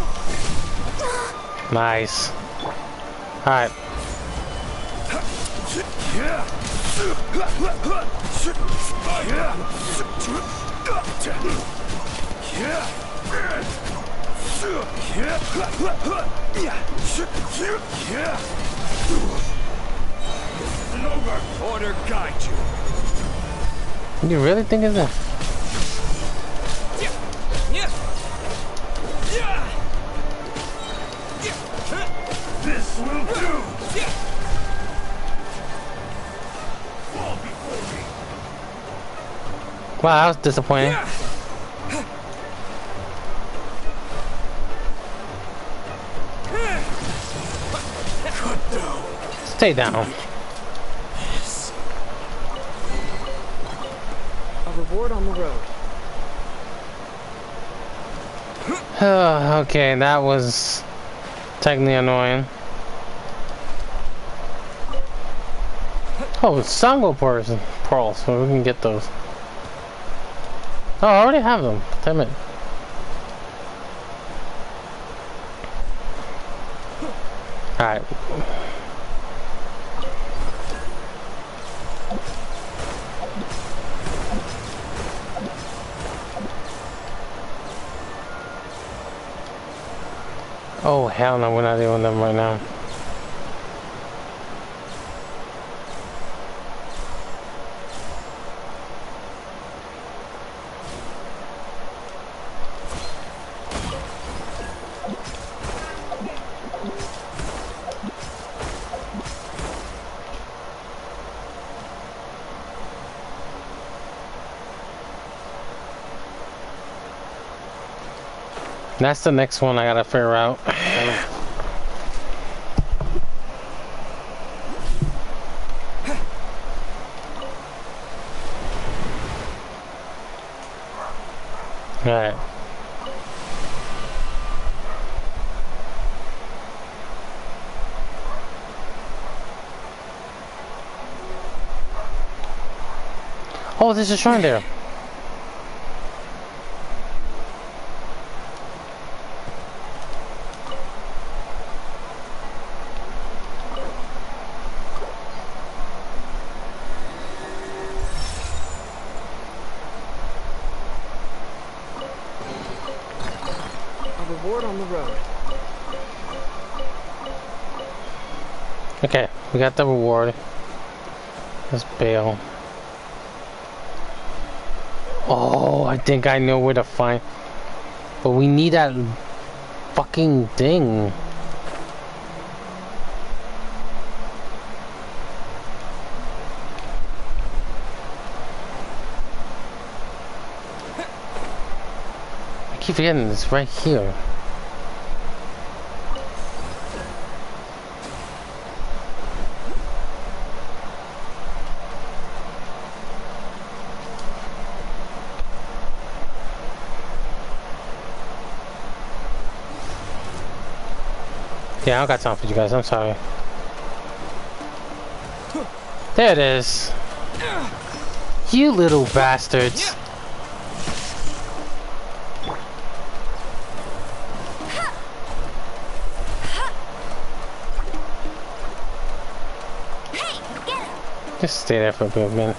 it. Nice. Alright. Order guide you. You really think it's that? This will do. Fall before me. Wow, that was disappointing. Cut down. Stay down. A reward on the road. Okay, that was technically annoying. Oh, Sango pearls, so we can get those. Oh, I already have them. Damn it. Alright. Oh, hell no, we're not doing them right now. That's the next one I gotta figure out. Alright. Oh, there's a shrine there. Reward on the road. Okay, we got the reward. Let's bail. Oh, I think I know where to find. But we need that fucking thing. I keep forgetting it's right here. Yeah, I don't got time for you guys, I'm sorry. There it is. You little bastards. Just stay there for a good minute.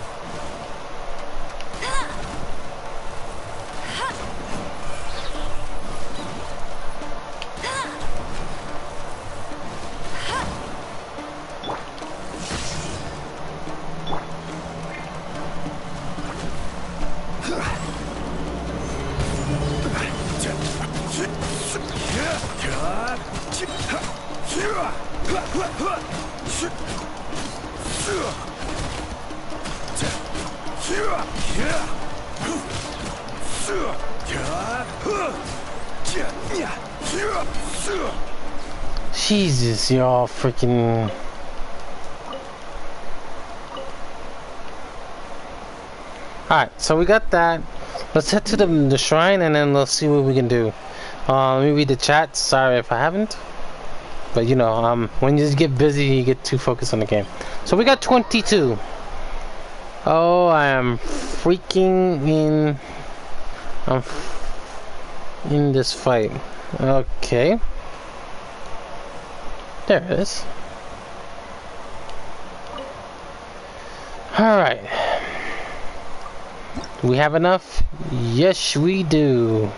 Jesus, y'all freaking. Alright, so we got that. Let's head to the shrine and then let's see what we can do. Let me read the chat. Sorry if I haven't. But you know, when you just get busy, you get too focused on the game. So we got 22. Oh, I am freaking in. I'm in this fight. Okay. There it is. Alright. Do we have enough? Yes, we do.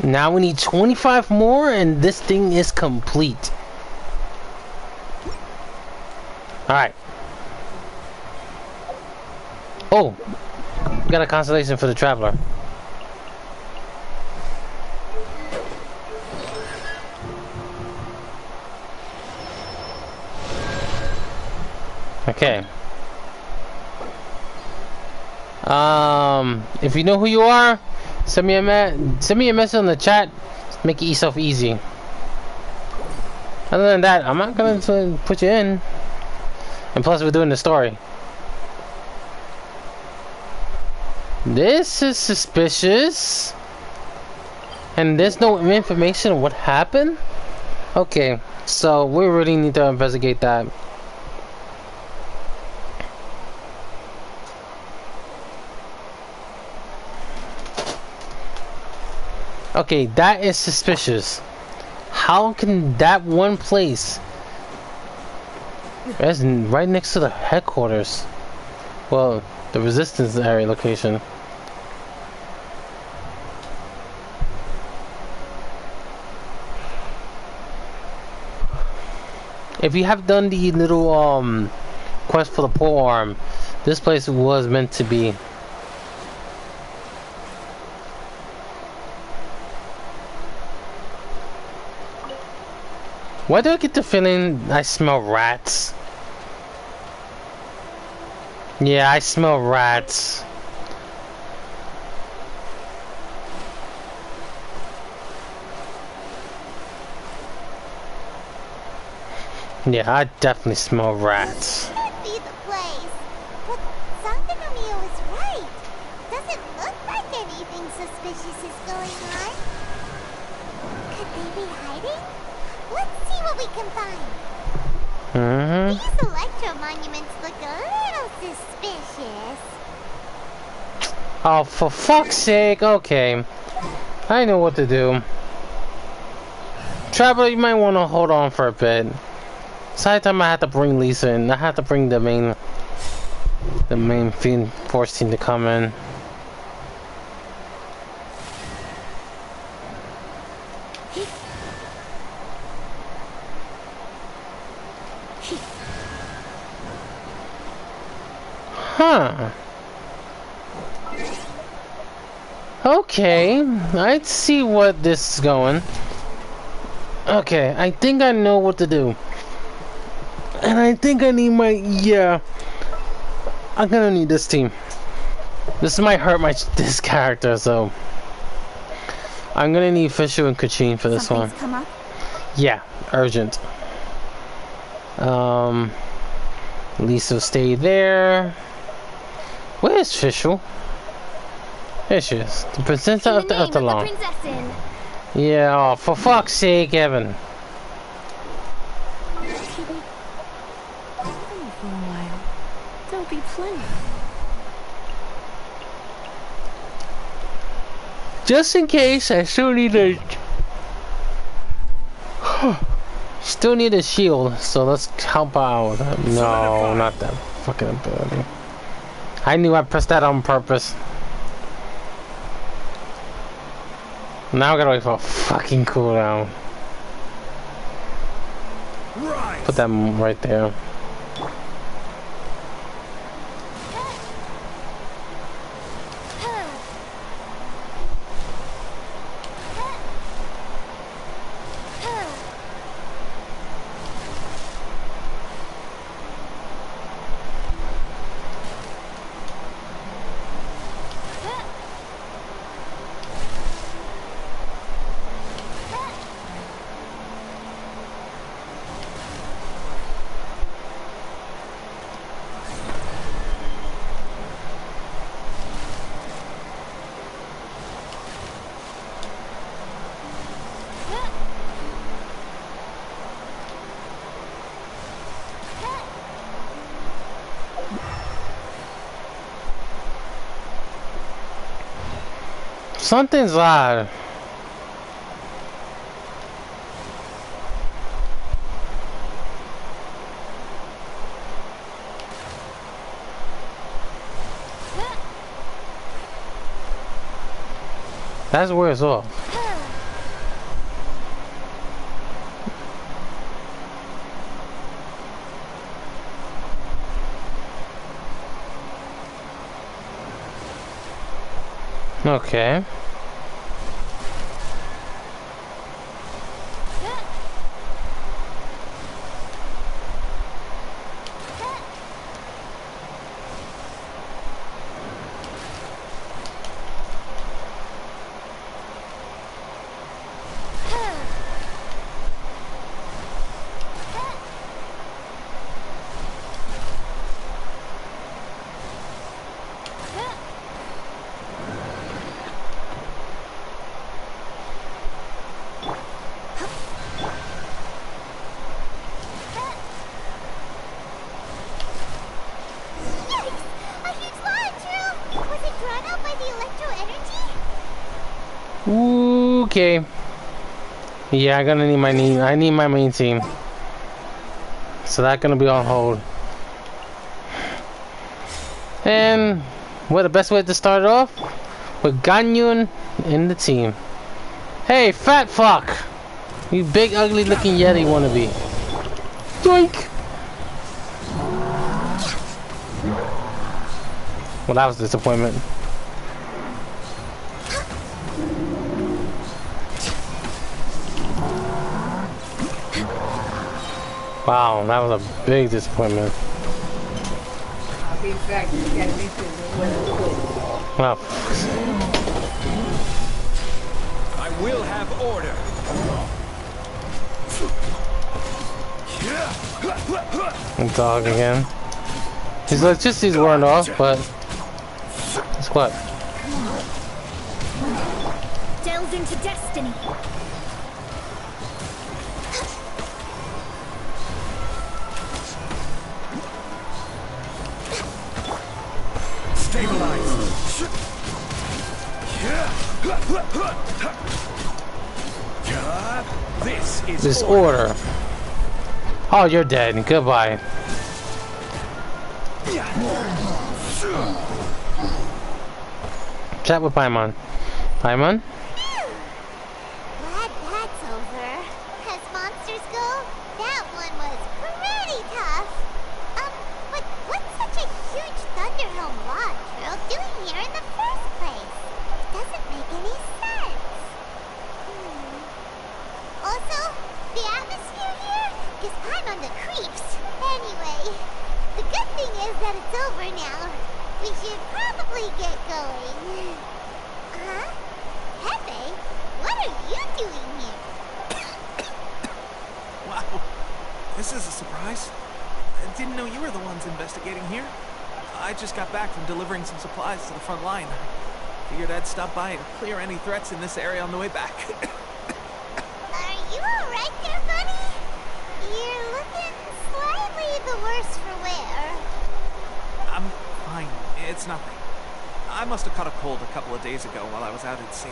Now we need 25 more and this thing is complete. Alright. Oh! We got a constellation for the traveler. Okay. If you know who you are, send me a message in the chat. Make it yourself easy. Other than that, I'm not gonna put you in. And plus, we're doing the story. This is suspicious. And there's no information on what happened? Okay, so we really need to investigate that. Okay, that is suspicious. How can that one place... That's right next to the headquarters. Well, the resistance area location. If you have done the little quest for the pole arm, this place was meant to be. Why do I get the feeling I smell rats? Yeah, I smell rats. Yeah, I definitely smell rats. This should be the place. But Santanomio is right. Doesn't look like anything suspicious is going on. Could they be hiding? Let's see what we can find. These electro monuments look a little suspicious. Oh, for fuck's sake, okay. I know what to do. Traveler, you might want to hold on for a bit. Side time I have to bring Lisa in. I have to bring the main force team to come in. Huh. Okay, I see what this is going. Okay, I think I know what to do. And I think I need my... Yeah. I'm gonna need this team. This might hurt this character, so... I'm gonna need Fisher and Kachin for this one. Come up? Yeah, urgent. Lisa stay there. Where's Fisher? There she is. The princess of the lawn. Yeah, oh, for fuck's sake, Evan. Don't be playing. Just in case, I still need a... Still need a shield, so let's help out. No, not that fucking ability. I knew I pressed that on purpose. Now I gotta wait for a fucking cooldown. Put that right there. Something's odd. That's where it's off. Okay. Okay. Yeah, I'm gonna need I need my main team. So that's gonna be on hold. And what the best way to start off? With Ganyun in the team. Hey, fat fuck! You big ugly looking Yeti wannabe. Doink! Well, that was a disappointment. Wow, that was a big disappointment. I'll be back. You gotta make sure the weather's cool. Wow. I will have order. Dog again. His electricity's worn off, but it's what? Delve into destiny. Stabilize. This is This order. Oh, you're dead. Goodbye. Chat with Paimon. Paimon? Glad that's over. As monsters go, that one was pretty tough. But what's such a huge Thunderhelm lodge drill doing here in the first place? It doesn't make any sense. Also, the atmosphere here gives Paimon the creeps. Anyway, the good thing is that it's over now. We should probably get going. Huh? Pepe, what are you doing here? Wow, this is a surprise. I didn't know you were the ones investigating here. I just got back from delivering some supplies to the front line. Figured I'd stop by and clear any threats in this area on the way back. Are you alright there, buddy? You're looking slightly the worse for wear. I'm fine. It's nothing. I must have caught a cold a couple of days ago while I was out at sea.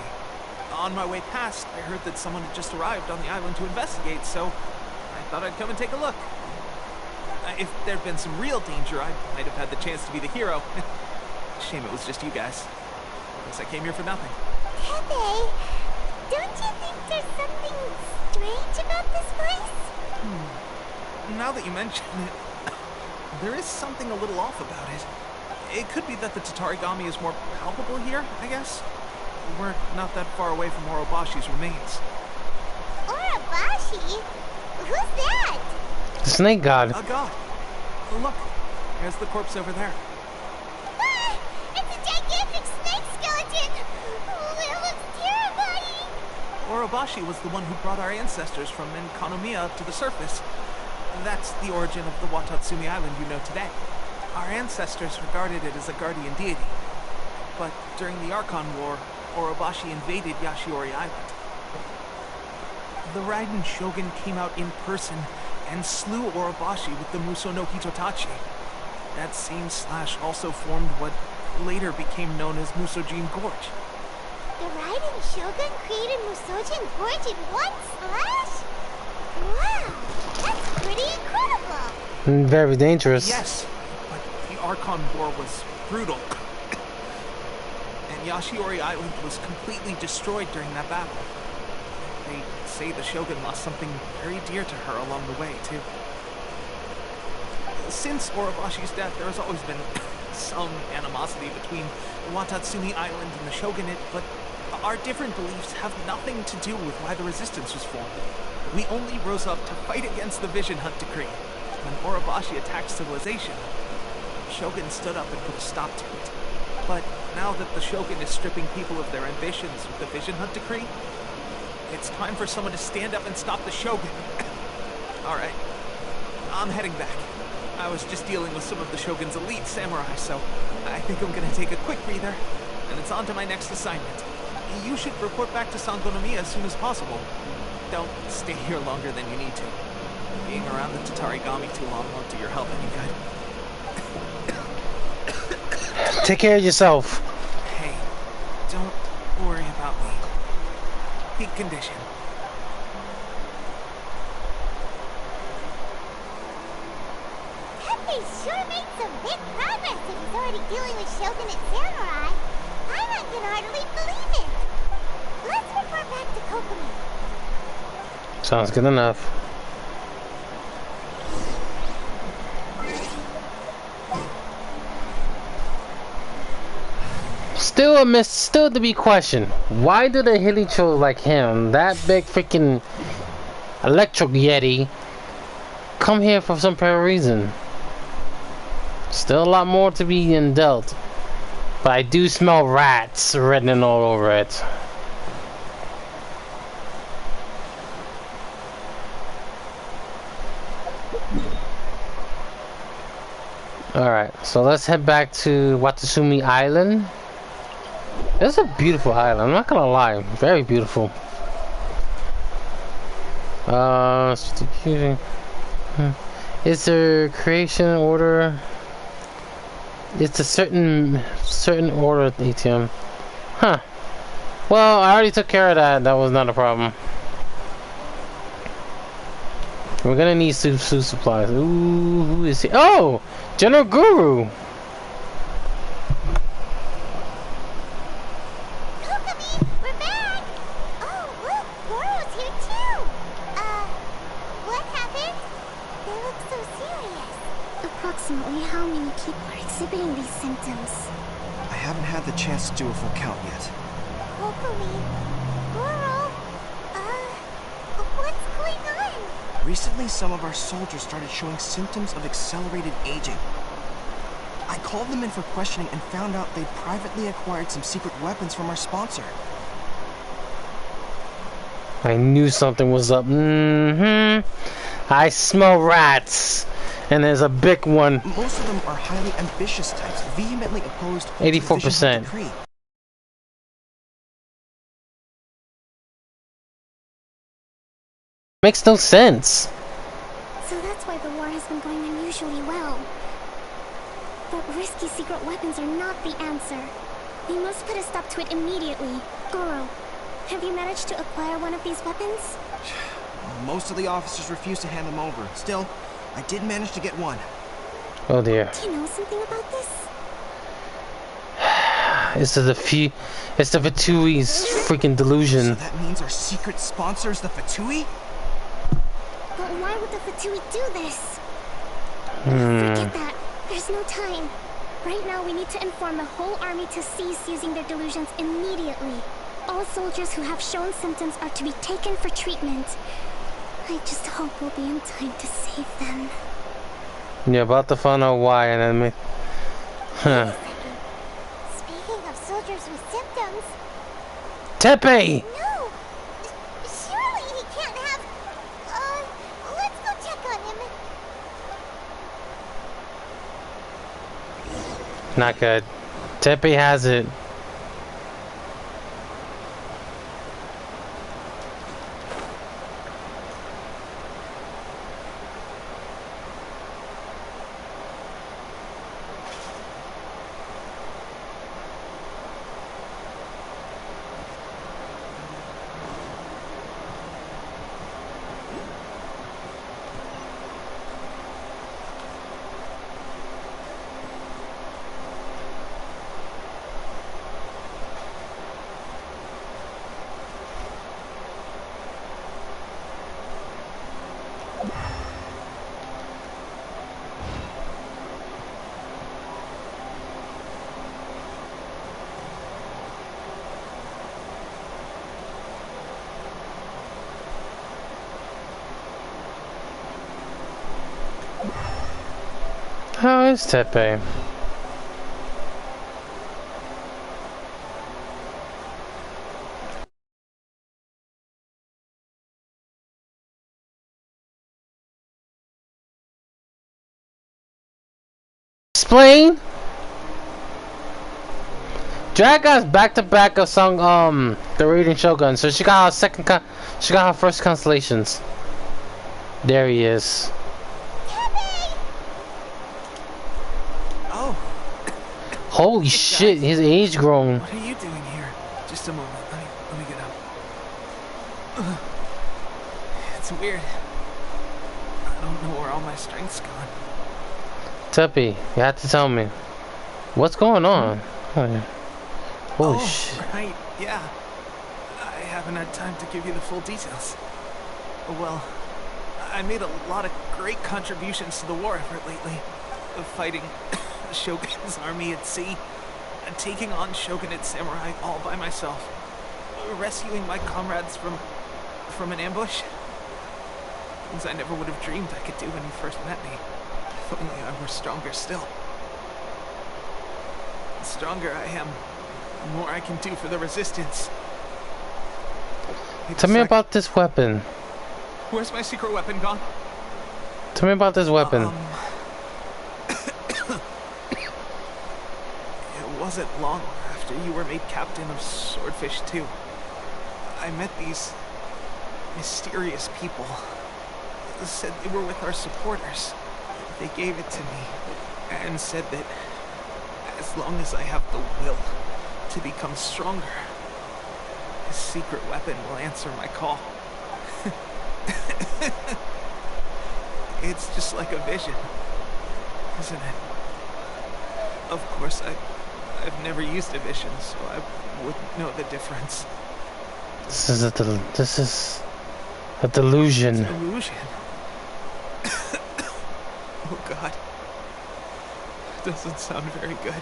On my way past, I heard that someone had just arrived on the island to investigate, so I thought I'd come and take a look. If there'd been some real danger, I might have had the chance to be the hero. Shame it was just you guys. Guess I came here for nothing. Pepe, don't you think there's something strange about this place? Now that you mention it, there is something a little off about it. It could be that the Tatarigami is more palpable here, I guess. We're not that far away from Orobashi's remains. Orobashi? Who's that? The snake god. A god. Look, there's the corpse over there. Ah, it's a gigantic snake skeleton! Oh, it looks terrifying! Orobashi was the one who brought our ancestors from Enkanomiya up to the surface. That's the origin of the Watatsumi Island you know today. Our ancestors regarded it as a guardian deity. But during the Archon War, Orobashi invaded Yashiori Island. The Raiden Shogun came out in person and slew Orobashi with the Muso no Hitotachi. That same slash also formed what later became known as Musojin Gorge. The Raiden hiding shogun created Musojin Gorge in one splash? Wow, that's pretty incredible. Very dangerous. Yes, but the Archon War was brutal. And Yashiori Island was completely destroyed during that battle. They say the Shogun lost something very dear to her along the way, too. Since Orobashi's death, there has always been some animosity between Watatsumi Island and the Shogunate, but our different beliefs have nothing to do with why the resistance was formed. We only rose up to fight against the Vision Hunt Decree. When Orobashi attacked civilization, the Shogun stood up and put a stop to it. But now that the Shogun is stripping people of their ambitions with the Vision Hunt Decree, it's time for someone to stand up and stop the Shogun. Alright, I'm heading back. I was just dealing with some of the Shogun's elite samurai, so I think I'm gonna take a quick breather, and it's on to my next assignment. You should report back to Sangonomiya as soon as possible. Don't stay here longer than you need to. Being around the Tatarigami too long won't do your health any good. Take care of yourself. Hey, don't worry about me. Peak condition. Pepe sure made some big progress if he's already dealing with Shogunate samurai. I can hardly believe it. Let's report back to Kokomi. Sounds good enough. Still to be questioned. Why do the Hilichos like him, that big freaking electric yeti, come here for some pair of reason? Still a lot more to be dealt. But I do smell rats written all over it. Alright, so let's head back to Watatsumi Island. It's a beautiful island, I'm not gonna lie. Very beautiful. Is there creation order? It's a certain order at ATM. Huh. Well, I already took care of that. That was not a problem. We're gonna need soup supplies. Ooh, who is he? Oh! General Guru! Kokomi, we're back! Oh, look, Goro's here too! What happened? They look so serious. Approximately how many people are exhibiting these symptoms? I haven't had the chance to do a full count yet. Kokomi, Goro, what's going on? Recently, some of our soldiers started showing symptoms of accelerated aging. I called them in for questioning and found out they privately acquired some secret weapons from our sponsor. I knew something was up. I smell rats. And there's a big one. Most of them are highly ambitious types, vehemently opposed to 84%. the decree. Makes no sense. So that's why the war has been going unusually well. But risky secret weapons are not the answer. We must put a stop to it immediately. Goro, have you managed to acquire one of these weapons? Most of the officers refuse to hand them over. Still, I did manage to get one. Oh dear. Do you know something about this? It's the Fatui's freaking delusion. So that means our secret sponsor is the Fatui? But why would the Fatui do this? Forget that. There's no time. Right now we need to inform the whole army to cease using their delusions immediately. All soldiers who have shown symptoms are to be taken for treatment. I just hope we'll be in time to save them. You're about to find out why, and then me. Huh. Speaking of soldiers with symptoms... Tepe! No! Surely he can't have... let's go check on him. Not good. Tepe has it. How is Tepe? Explain. Dragon's back to back of song the Raiden Shogun, so she got her she got her first constellations. There he is. Oh. Holy shit, his age grown. What are you doing here? Just a moment. Let me get up. It's weird. I don't know where all my strength's gone. Tepe, you have to tell me. What's going on? Holy shit. Right, yeah. I haven't had time to give you the full details. Well, I made a lot of great contributions to the war effort lately. Fighting Shogun's army at sea, and taking on Shogunate samurai all by myself. Rescuing my comrades from an ambush. Things I never would have dreamed I could do when you first met me. If only I were stronger still. The stronger I am, the more I can do for the resistance. Tell me about this weapon. Where's my secret weapon gone? Tell me about this weapon. It wasn't long after you were made captain of Swordfish 2. I met these mysterious people. They said they were with our supporters. They gave it to me and said that as long as I have the will to become stronger, this secret weapon will answer my call. It's just like a vision, isn't it? Of course, I've never used a vision, so I wouldn't know the difference. This is a delusion. Delusion? Oh God. Doesn't sound very good.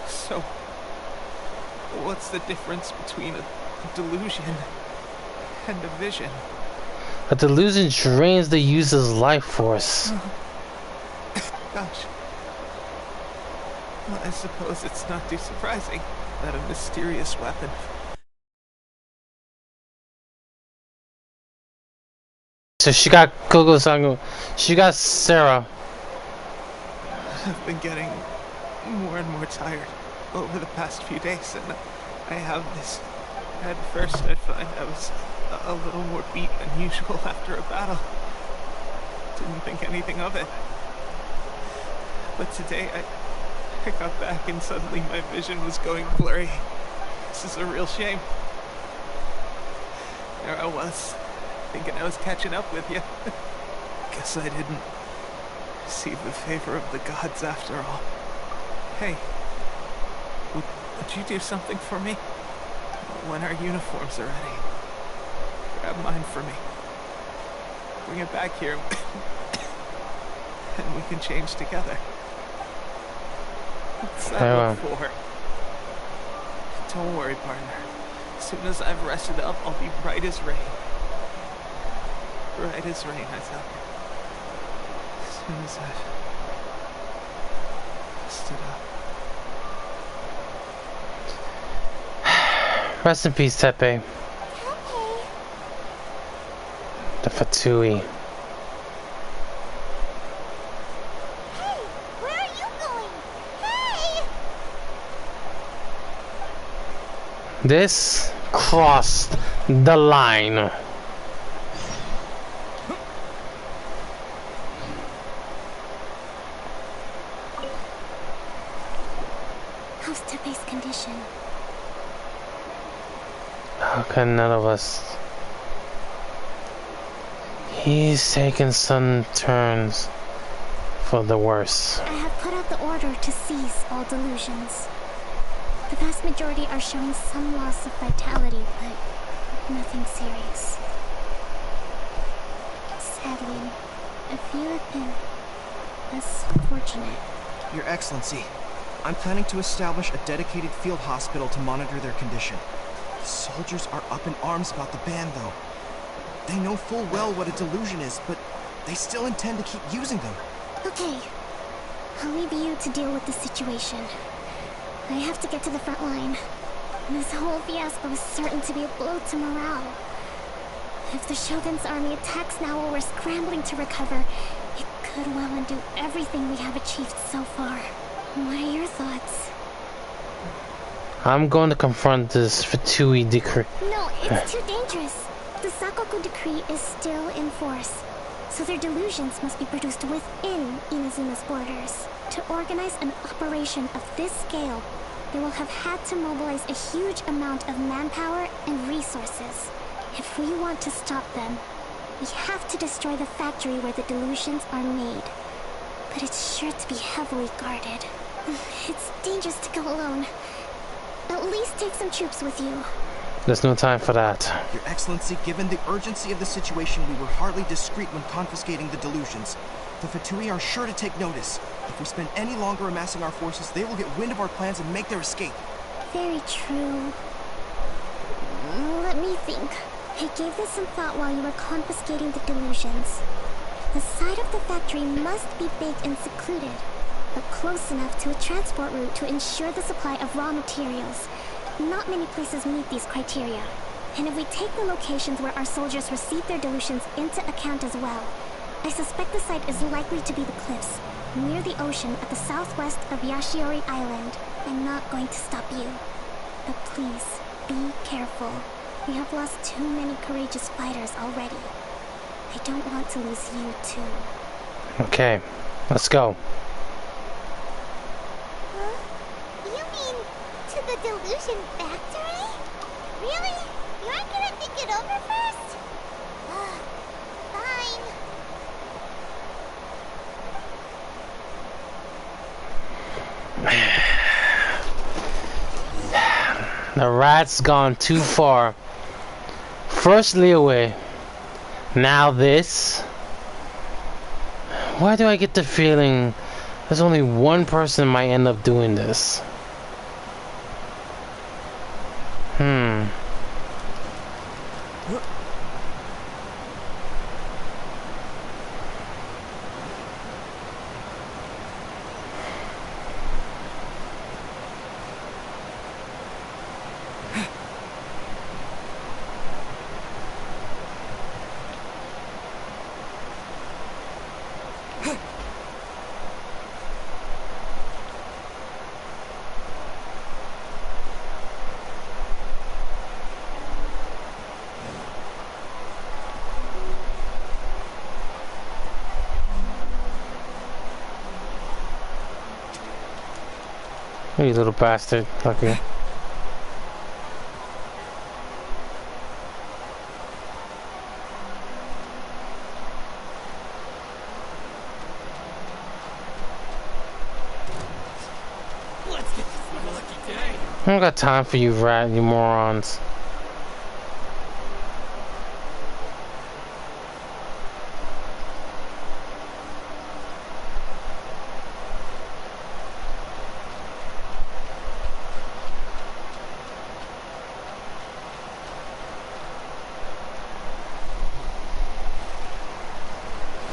So, what's the difference between a delusion and a vision? A delusion drains the user's life force. Gosh. Well, I suppose it's not too surprising that a mysterious weapon. So she got Gogo-san, she got Sarah. I've been getting more and more tired over the past few days, and I have this. At first, I'd find I was a little more beat than usual after a battle. Didn't think anything of it. But today, I got back and suddenly my vision was going blurry. This is a real shame. There I was, thinking I was catching up with you. Guess I didn't receive the favor of the gods after all. Hey, would you do something for me? When our uniforms are ready, grab mine for me. Bring it back here, and we can change together. What's that look for? Don't worry, partner. As soon as I've rested up, I'll be bright as rain. Bright as rain, I tell you. As soon as I've rested up. Rest in peace, Tepe. The Fatui. Hey, where are you going? Hey! This crossed the line. How's Tepe's condition? How can none of us? He's taken some turns for the worse. I have put out the order to cease all delusions. The vast majority are showing some loss of vitality, but nothing serious. Sadly, a few have been less fortunate. Your Excellency, I'm planning to establish a dedicated field hospital to monitor their condition. The soldiers are up in arms about the ban, though. They know full well what a delusion is, but they still intend to keep using them. Okay. I'll leave you to deal with the situation. I have to get to the front line. This whole fiasco is certain to be a blow to morale. If the Shogun's army attacks now while we're scrambling to recover, it could well undo everything we have achieved so far. What are your thoughts? I'm going to confront this Fatui decree. No, it's too dangerous. The Sakoku decree is still in force, so their delusions must be produced within Inazuma's borders. To organize an operation of this scale, they will have had to mobilize a huge amount of manpower and resources. If we want to stop them, we have to destroy the factory where the delusions are made. But it's sure to be heavily guarded. It's dangerous to go alone. At least take some troops with you. There's no time for that. Your Excellency, given the urgency of the situation, we were hardly discreet when confiscating the delusions. The Fatui are sure to take notice. If we spend any longer amassing our forces, they will get wind of our plans and make their escape. Very true. Let me think. I gave this some thought while you were confiscating the delusions. The side of the factory must be big and secluded, but close enough to a transport route to ensure the supply of raw materials. Not many places meet these criteria. And if we take the locations where our soldiers receive their delusions into account as well, I suspect the site is likely to be the cliffs, near the ocean at the southwest of Yashiori Island. I'm not going to stop you. But please, be careful. We have lost too many courageous fighters already. I don't want to lose you too. Okay, let's go. Huh? You mean to the delusion factory? Really? You aren't gonna think it over first? Fine. The rat's gone too far. First Liyue, now this. Why do I get the feeling there's only one person might end up doing this? You little bastard. Okay. Let's get this my lucky day. I don't got time for you, rat, you morons.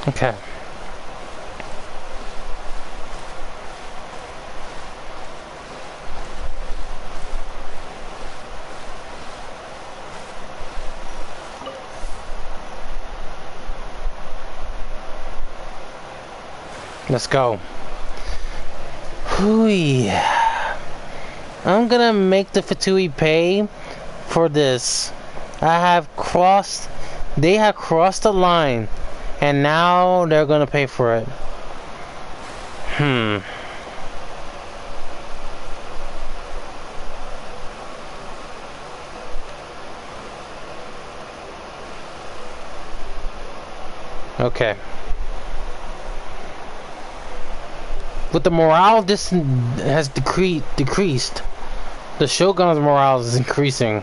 Okay. Let's go. Hooey. I'm gonna make the Fatui pay for this. They have crossed the line. And now they're gonna pay for it. Okay. But the morale has decreased. The Shogun's morale is increasing.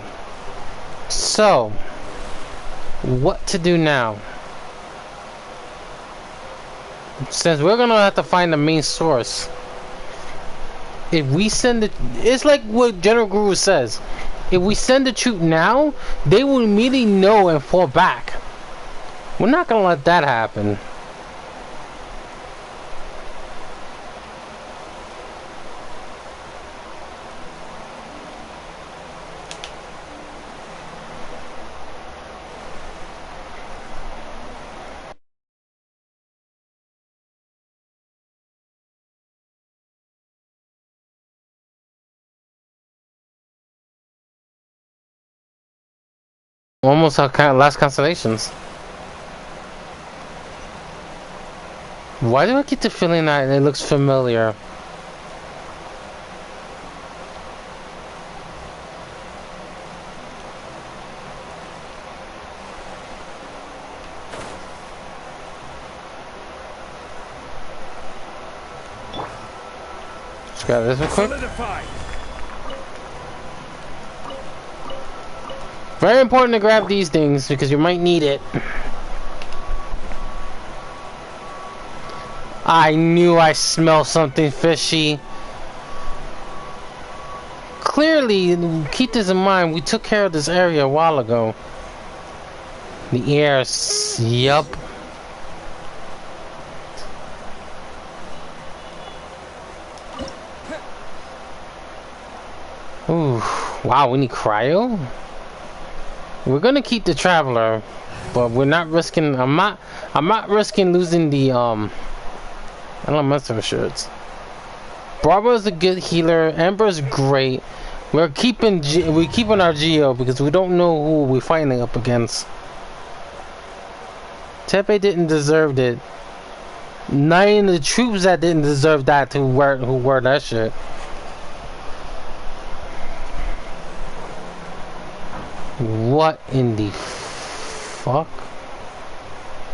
So, what to do now? Since we're gonna have to find the main source. If we send it's like what General Guru says. If we send the troop now, they will immediately know and fall back. We're not gonna let that happen. Almost our last constellations. Why do I get the feeling that it looks familiar? Let's grab this real quick. Very important to grab these things because you might need it. I knew I smelled something fishy. Clearly, keep this in mind, we took care of this area a while ago. The air, yup. Ooh, wow, we need cryo? We're gonna keep the traveler, but we're not risking. I'm not risking losing the elemental shirts. Barbara's a good healer. Amber's great. We're keeping our Geo because we don't know who we're fighting up against. Tepe didn't deserve it. None of the troops that didn't deserve that who wear that shit. What in the fuck?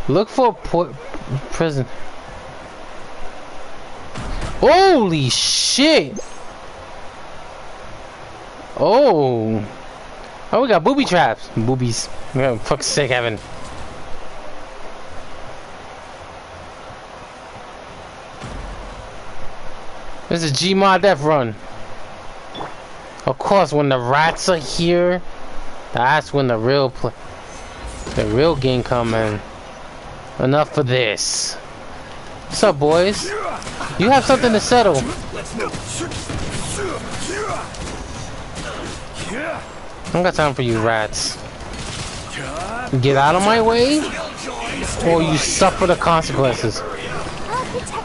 Look for a prison. Holy shit! Oh, we got booby traps. Boobies. Oh, fuck's sake, heaven. This is Gmod Death Run. Of course, when the rats are here, that's when the real game come in. Enough of this. What's up, boys? You have something to settle. I don't got time for you rats. Get out of my way, or you suffer the consequences. I'll protect us.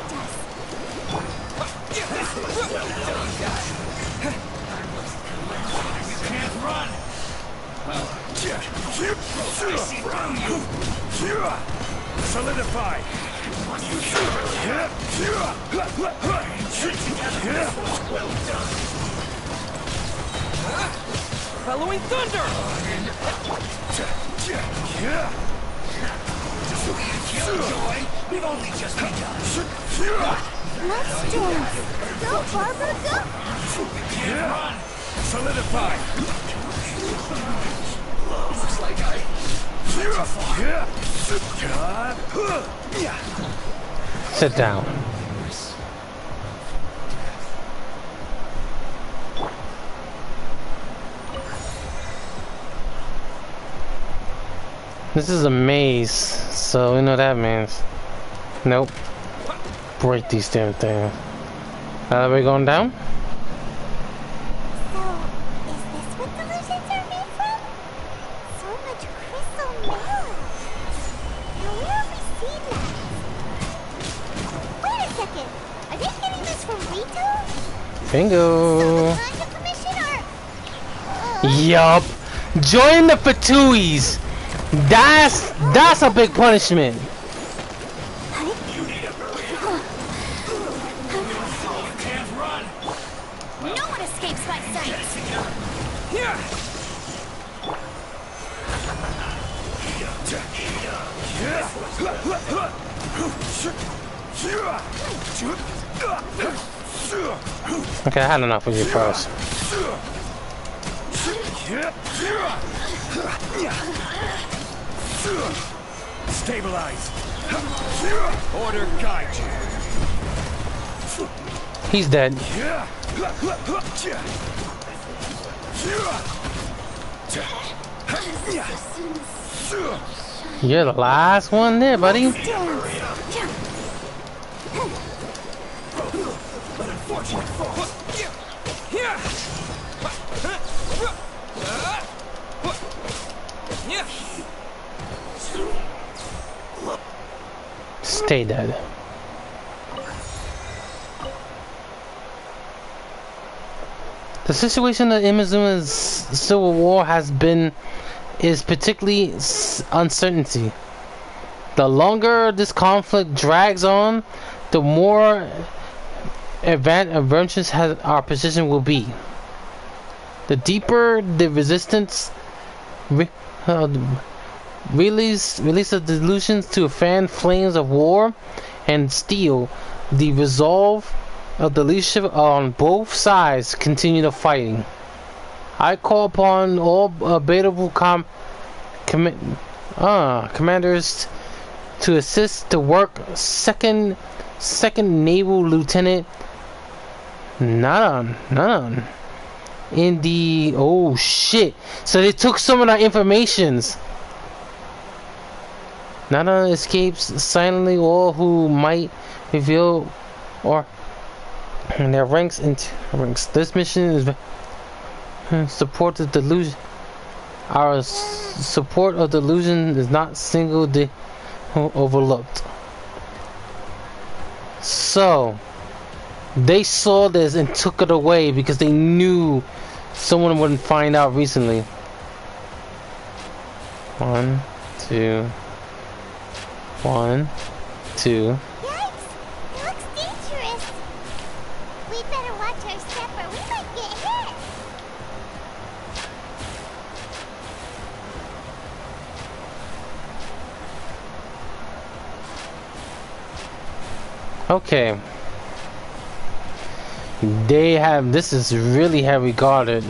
Solidify. Following thunder! We've only just begun. Let's dance. Go, Barbara, go. Solidify. Looks like Sit down. This is a maze, so we know what that means. Nope. Break these damn things. Are we going down? So, is this what delusions are made from? So much crystal metal. Now where have we seen that? Wait a second. Are they getting this from Rito? Bingo. So the commission or... Yup. Join the Fatuis. That's a big punishment. No one escapes my sight. Okay, I had enough of you first. Stabilize. Order guide you. He's dead. You're the last one there, buddy. Stay dead. The situation in Inazuma's Civil War has been is particularly uncertainty. The longer this conflict drags on, the more advantageous our position will be. The deeper the resistance release of delusions to fan flames of war and steel, the resolve of the leadership on both sides continue the fighting. I call upon all available commanders to assist the work. Second Naval Lieutenant None in the oh shit. So they took some of our informations. Nana escapes silently. All who might reveal or their ranks into ranks. This mission is support the delusion. Our support of delusion is not overlooked. So they saw this and took it away because they knew someone wouldn't find out recently. 1, 2, 1, 2. Yikes! It looks dangerous. We better watch our step or we might get hit. Okay. They have, this is really heavy guarded.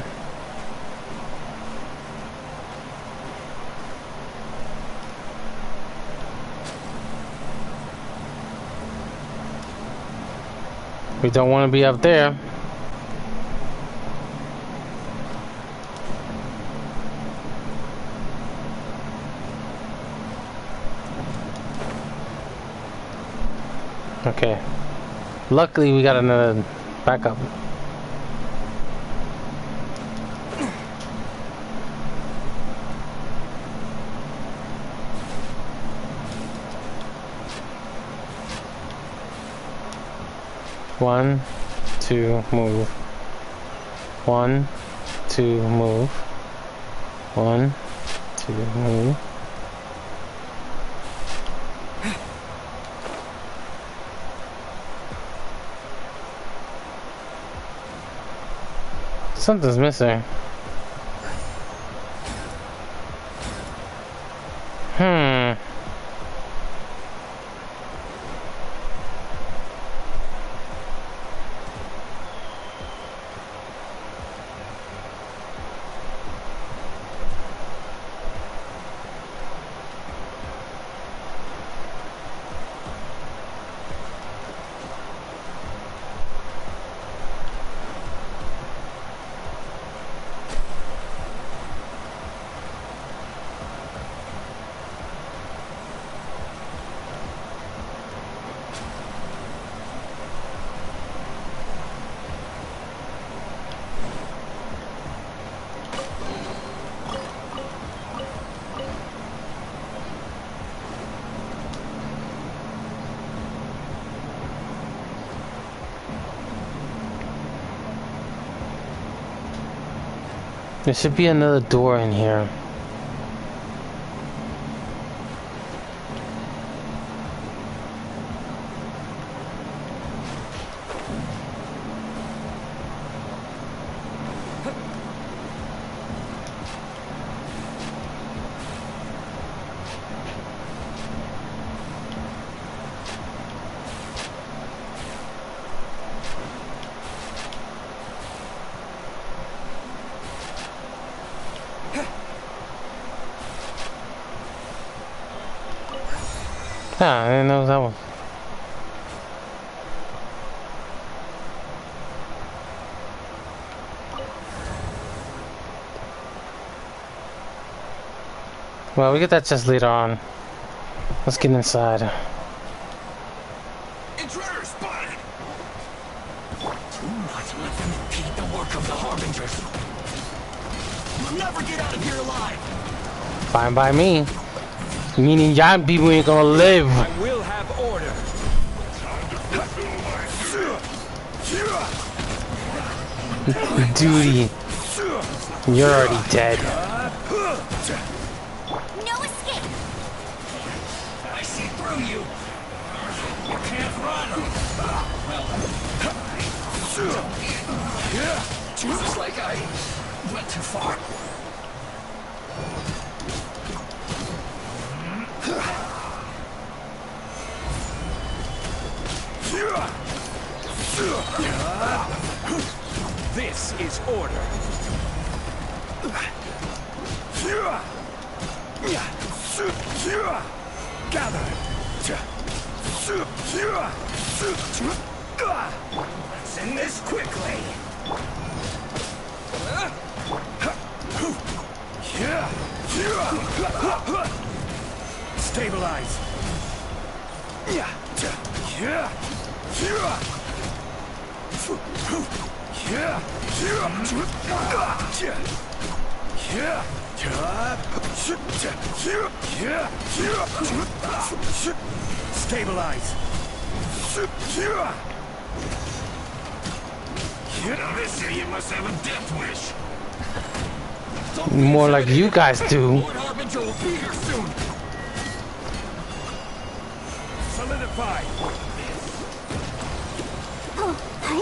We don't want to be up there. Okay. Luckily we got another backup. One, two, move. 1, 2, move. 1, 2, move. Something's missing. There should be another door in here. Ah, I didn't know that one. Well, we get that just later on. Let's get inside. Intruder spotted! Do not let them impede the work of the Harbingers. You'll never get out of here alive! Fine by me. Meaning y'all people ain't gonna live. I will have order. Duty. You're already dead. No escape! I see through you. You can't run. Well, seems like I went too far. This is order. Gather. Let's end this quickly. Stabilize. Stabilize. Now this here you must have a death wish. More like you guys do. Lord Harbinger will be here soon. Solidify. Oh, hi.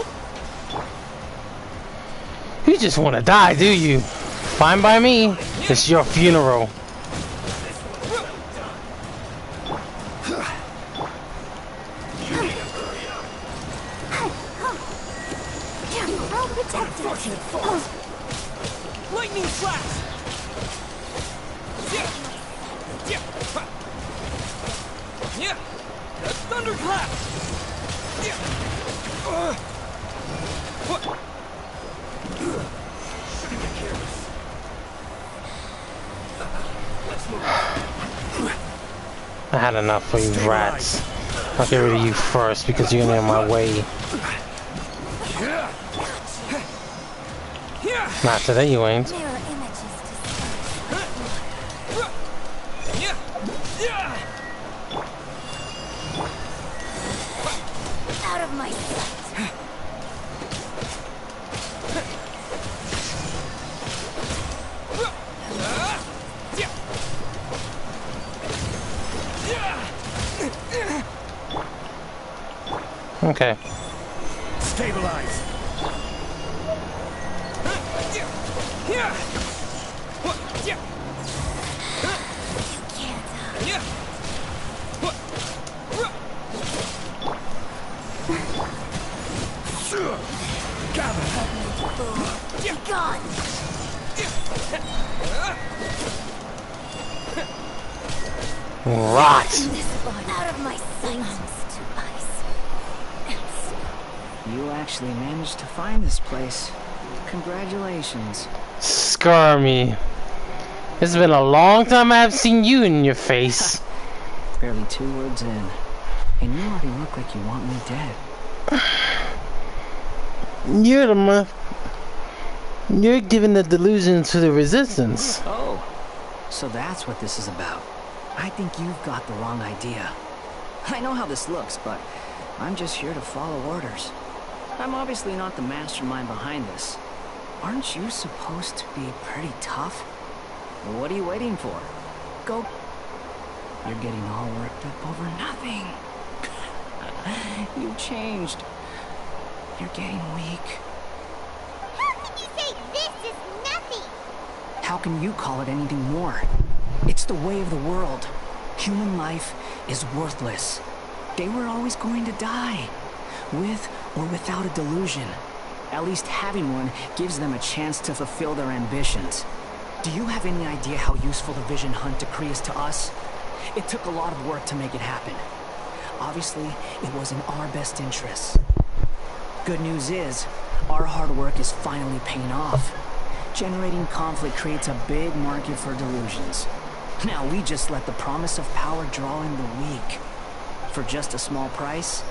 You just want to die, do you? Fine by me. It's your funeral. I'll protect you. Lightning flash! Yeah! Yeah! Ha! Yeah! That's thunderclap! Yeah! What? Shouldn't be careless. Let's move. I had enough of you rats. I'll get rid of you first because you're in my way. Not today, you ain't. Mirror images Yeah! Yeah! out of my sight. Okay. Stabilize. Yeah! What? Yeah! You can't. Yeah! What? Gather. Be gone. Rot. This body out of my sight. Belongs to ice. You actually managed to find this place. Congratulations. Skirmy. It's been a long time I have seen you in your face. Barely 2 words in. And you already look like you want me dead. You're giving the delusion to the resistance. Oh, so that's what this is about. I think you've got the wrong idea. I know how this looks, but I'm just here to follow orders. I'm obviously not the mastermind behind this. Aren't you supposed to be pretty tough? What are you waiting for? Go. You're getting all worked up over nothing. You changed. You're getting weak. How can you say this is nothing? How can you call it anything more? It's the way of the world. Human life is worthless. They were always going to die, with or without a delusion. At least having one gives them a chance to fulfill their ambitions. Do you have any idea how useful the Vision Hunt decree is to us? It took a lot of work to make it happen. Obviously, it was in our best interests. Good news is, our hard work is finally paying off. Generating conflict creates a big market for delusions. Now we just let the promise of power draw in the weak. For just a small price,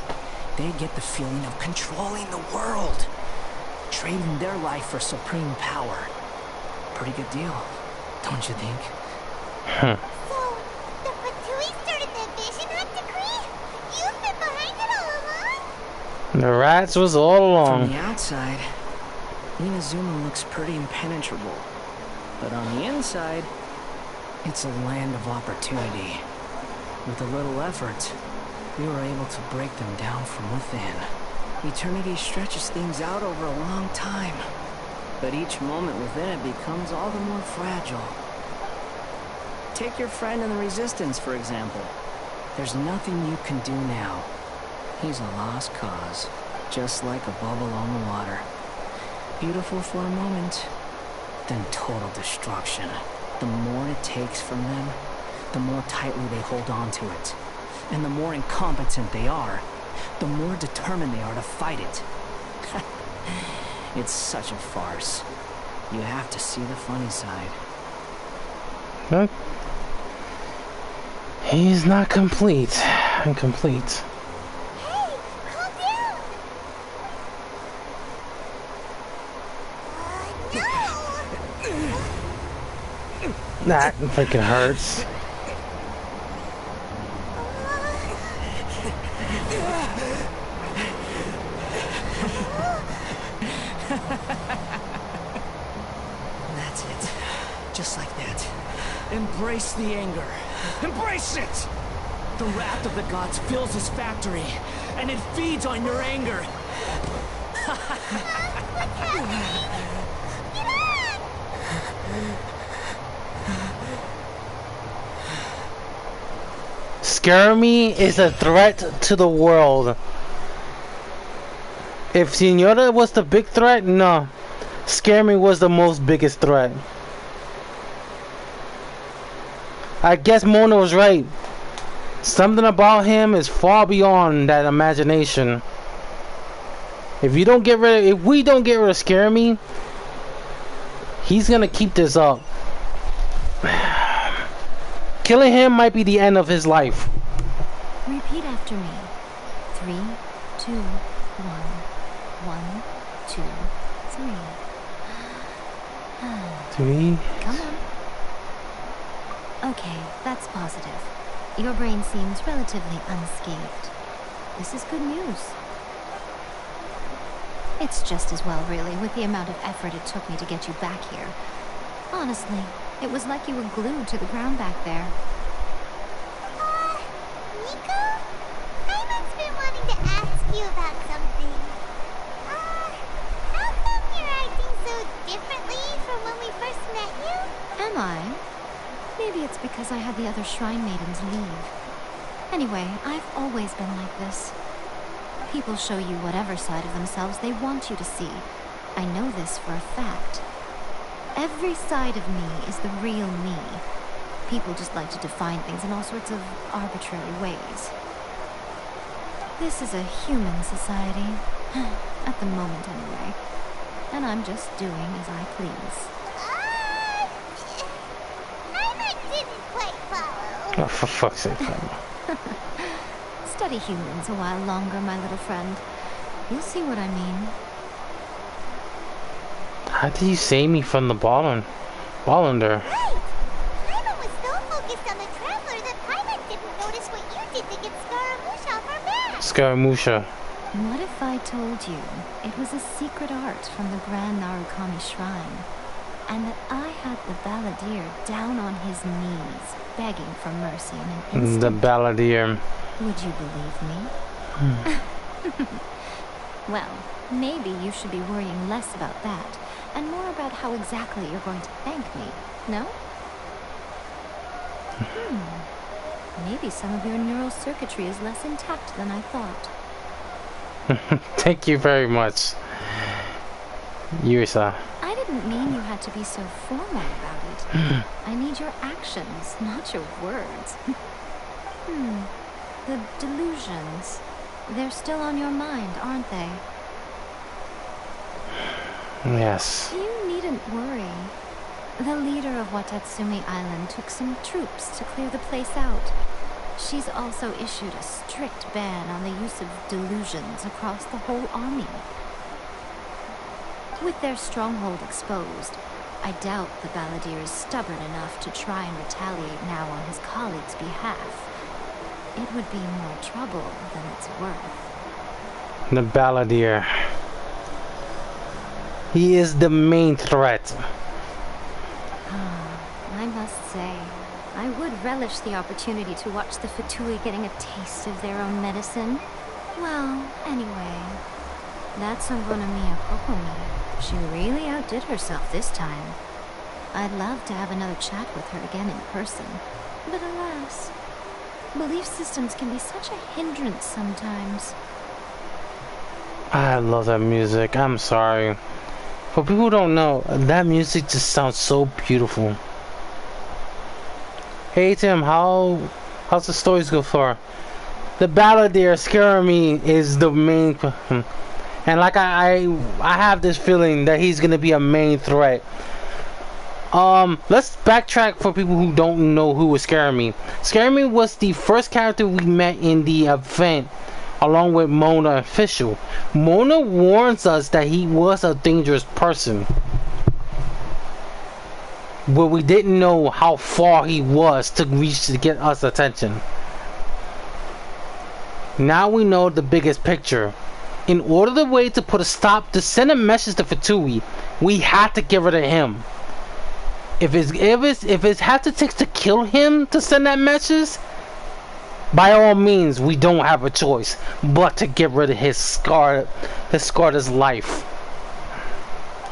they get the feeling of controlling the world. Trading their life for supreme power. Pretty good deal, don't you think? So, the Fatui started the Vision Hunt decree? You've been behind it all along? The rats was all along. From the outside, Inazuma looks pretty impenetrable. But on the inside, It's a land of opportunity. With a little effort, we were able to break them down from within. Eternity stretches things out over a long time, but each moment within it becomes all the more fragile. Take your friend in the Resistance, for example. There's nothing you can do now. He's a lost cause, just like a bubble on the water. Beautiful for a moment, then total destruction. The more it takes from them, the more tightly they hold on to it. And the more incompetent they are, the more determined they are to fight it. It's such a farce. You have to see the funny side. Huh? He's not complete. Incomplete. Hey, calm down! No! That freaking hurts. That's it. Just like that. Embrace the anger. Embrace it! The wrath of the gods fills his factory, and it feeds on your anger. Scare Me is a threat to the world. If Senora was the big threat, no. Scare Me was the most biggest threat. I guess Mona was right. Something about him is far beyond that imagination. If we don't get rid of Scare Me, he's gonna keep this up. Killing him might be the end of his life. Repeat after me. 3, 2, 1. 1, 2, 3. 3. Come on. Okay, that's positive. Your brain seems relatively unscathed. This is good news. It's just as well, really, with the amount of effort it took me to get you back here. Honestly, it was like you were glued to the ground back there. Nico? Ivan's been wanting to ask you about something. How come you're acting so differently from when we first met you? Am I? Maybe it's because I had the other shrine maidens leave. Anyway, I've always been like this. People show you whatever side of themselves they want you to see. I know this for a fact. Every side of me is the real me. People just like to define things in all sorts of arbitrary ways. This is a human society. At the moment, anyway. And I'm just doing as I please. Ivan didn't quite follow. Oh, for fuck's sake. Study humans a while longer, my little friend. You'll see what I mean. How did you save me from the Ballander? Right! Ivan was so focused on the Traveler that Ivan didn't notice what you did to get Scaramouche off our back. Scaramouche. What if I told you it was a secret art from the Grand Narukami Shrine, and that I had the Balladeer down on his knees, begging for mercy in an instant? The Balladeer. Would you believe me? Well, maybe you should be worrying less about that, and more about how exactly you're going to thank me, no? Maybe some of your neural circuitry is less intact than I thought. Thank you very much, Yurisa. I didn't mean you had to be so formal about it. I need your actions, not your words. The delusions. They're still on your mind, aren't they? Yes. You needn't worry. The leader of Watatsumi Island took some troops to clear the place out. She's also issued a strict ban on the use of delusions across the whole army. With their stronghold exposed, I doubt the Balladeer is stubborn enough to try and retaliate now on his colleagues' behalf. It would be more trouble than it's worth. The Balladeer. He is the main threat. I must say, I would relish the opportunity to watch the Fatui getting a taste of their own medicine. Well, anyway, that's Sangonomiya Kokomi. She really outdid herself this time. I'd love to have another chat with her again in person. But alas, belief systems can be such a hindrance sometimes. I love that music. I'm sorry. For people who don't know, that music just sounds so beautiful. Hey Tim, how's the stories go far? The balladeer scaring me is the main, and like I have this feeling that he's gonna be a main threat. Let's backtrack for people who don't know who was scaring me. Scaring me was the first character we met in the event, along with Mona and Fischl. Mona warns us that he was a dangerous person, but we didn't know how far he was to reach to get us attention. Now we know the biggest picture. In order to send a message to Fatui, we had to get rid of him. If it had to take to kill him to send that message, by all means, we don't have a choice but to get rid of his scarred life.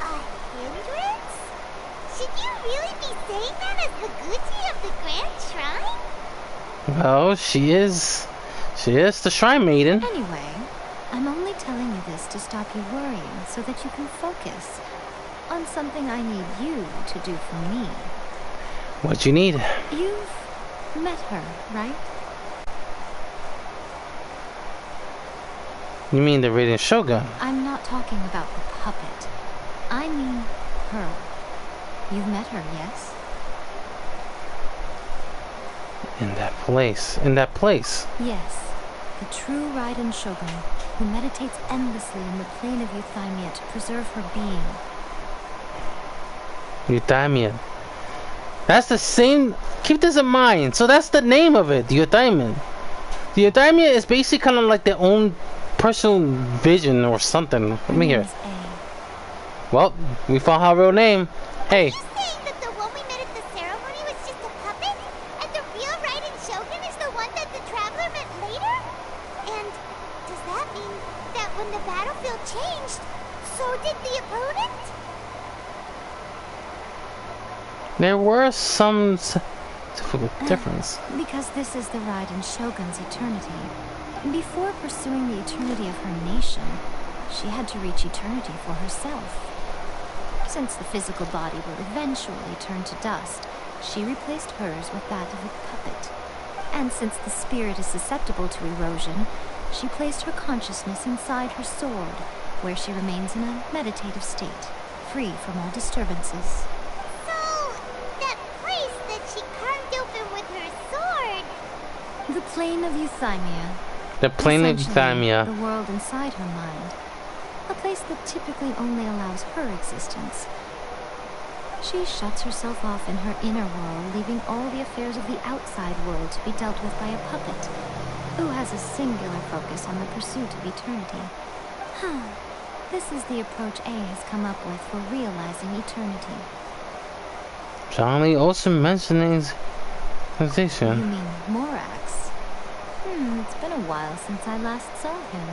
A hindrance? Should you really be saying that as the Gucci of the Grand Shrine? Well, she is the Shrine Maiden. Anyway, I'm only telling you this to stop you worrying so that you can focus on something I need you to do for me. What you need? You've met her, right? You mean the Radiant Shogun? I'm not talking about the puppet. I mean her. You've met her, yes? In that place. Yes. The true Raiden Shogun, who meditates endlessly in the plane of Euthymia to preserve her being. Euthymia. That's the same. Keep this in mind. So that's the name of it, the Euthymia. The Euthymia is basically kind of like their own personal vision or something. Let me hear. Well, we found her real name. Hey. Are you saying that the one we met at the ceremony was just a puppet? And the real Raiden Shogun is the one that the Traveler met later? And does that mean that when the battlefield changed, so did the opponent? There were some difference. Because this is the Raiden Shogun's eternity. Before pursuing the eternity of her nation, she had to reach eternity for herself. Since the physical body will eventually turn to dust, she replaced hers with that of a puppet. And since the spirit is susceptible to erosion, she placed her consciousness inside her sword, where she remains in a meditative state, free from all disturbances. So, that place that she carved open with her sword... The plane of Euthymia. The plane of Euthymia. The world inside her mind. A place that typically only allows her existence. She shuts herself off in her inner world, leaving all the affairs of the outside world to be dealt with by a puppet, who has a singular focus on the pursuit of eternity. This is the approach A has come up with for realizing eternity. Johnny also mentioning sensation. You mean Morax? It's been a while since I last saw him.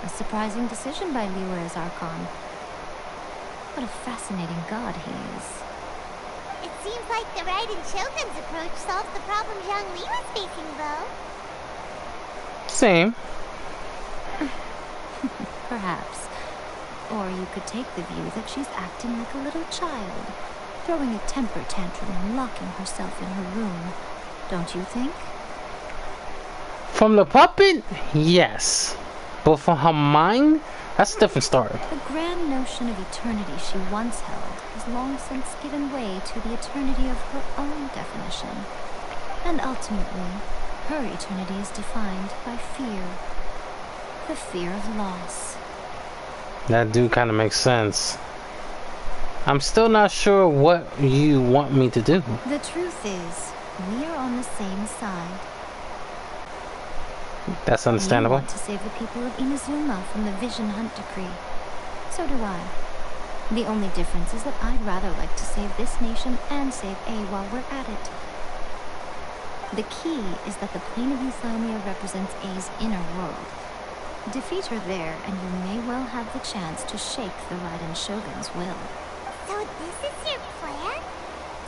A surprising decision by Liyue's Archon. What a fascinating god he is. It seems like the Raiden Shogun's approach solves the problem Zhongli was facing, though. Same. Perhaps. Or you could take the view that she's acting like a little child, throwing a temper tantrum and locking herself in her room. Don't you think? From the puppet, yes. But from her mind, that's a different story. The grand notion of eternity she once held has long since given way to the eternity of her own definition. And ultimately, her eternity is defined by fear. The fear of loss. That do kind of make sense. I'm still not sure what you want me to do. The truth is, we are on the same side. That's understandable. You want to save the people of Inazuma from the Vision Hunt decree. So do I. The only difference is that I'd rather like to save this nation and save A while we're at it. The key is that the plane of Euthymia represents A's inner world. Defeat her there, and you may well have the chance to shake the Raiden Shogun's will. So this is your plan?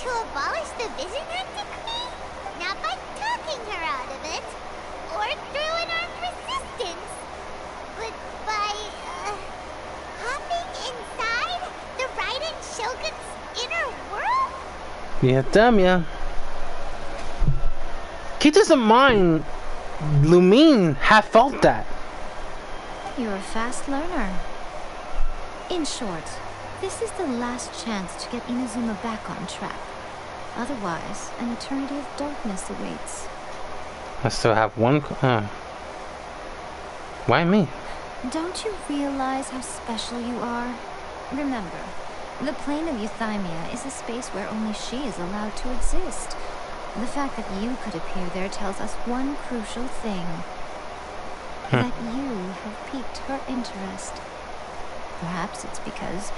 To abolish the Vision Act decree? Not by talking her out of it, or through an armed resistance, but by, hopping inside the Raiden Shogun's inner world? Yeah, damn ya. Keep this in mind, Lumine have felt that. You're a fast learner. In short, this is the last chance to get Inazuma back on track. Otherwise, an eternity of darkness awaits. I still have one. Why me? Don't you realize how special you are? Remember, the plane of Euthymia is a space where only she is allowed to exist. The fact that you could appear there tells us one crucial thing. That you have piqued her interest. Perhaps it's because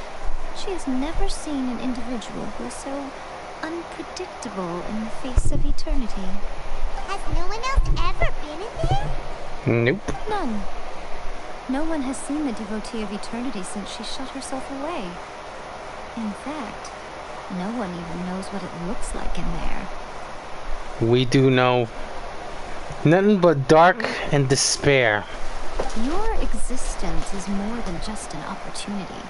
she has never seen an individual who is so unpredictable in the face of eternity. Has no one else ever been in there? Nope. None. No one has seen the devotee of eternity since she shut herself away. In fact, no one even knows what it looks like in there. We do know. Nothing but dark and despair. Your existence is more than just an opportunity.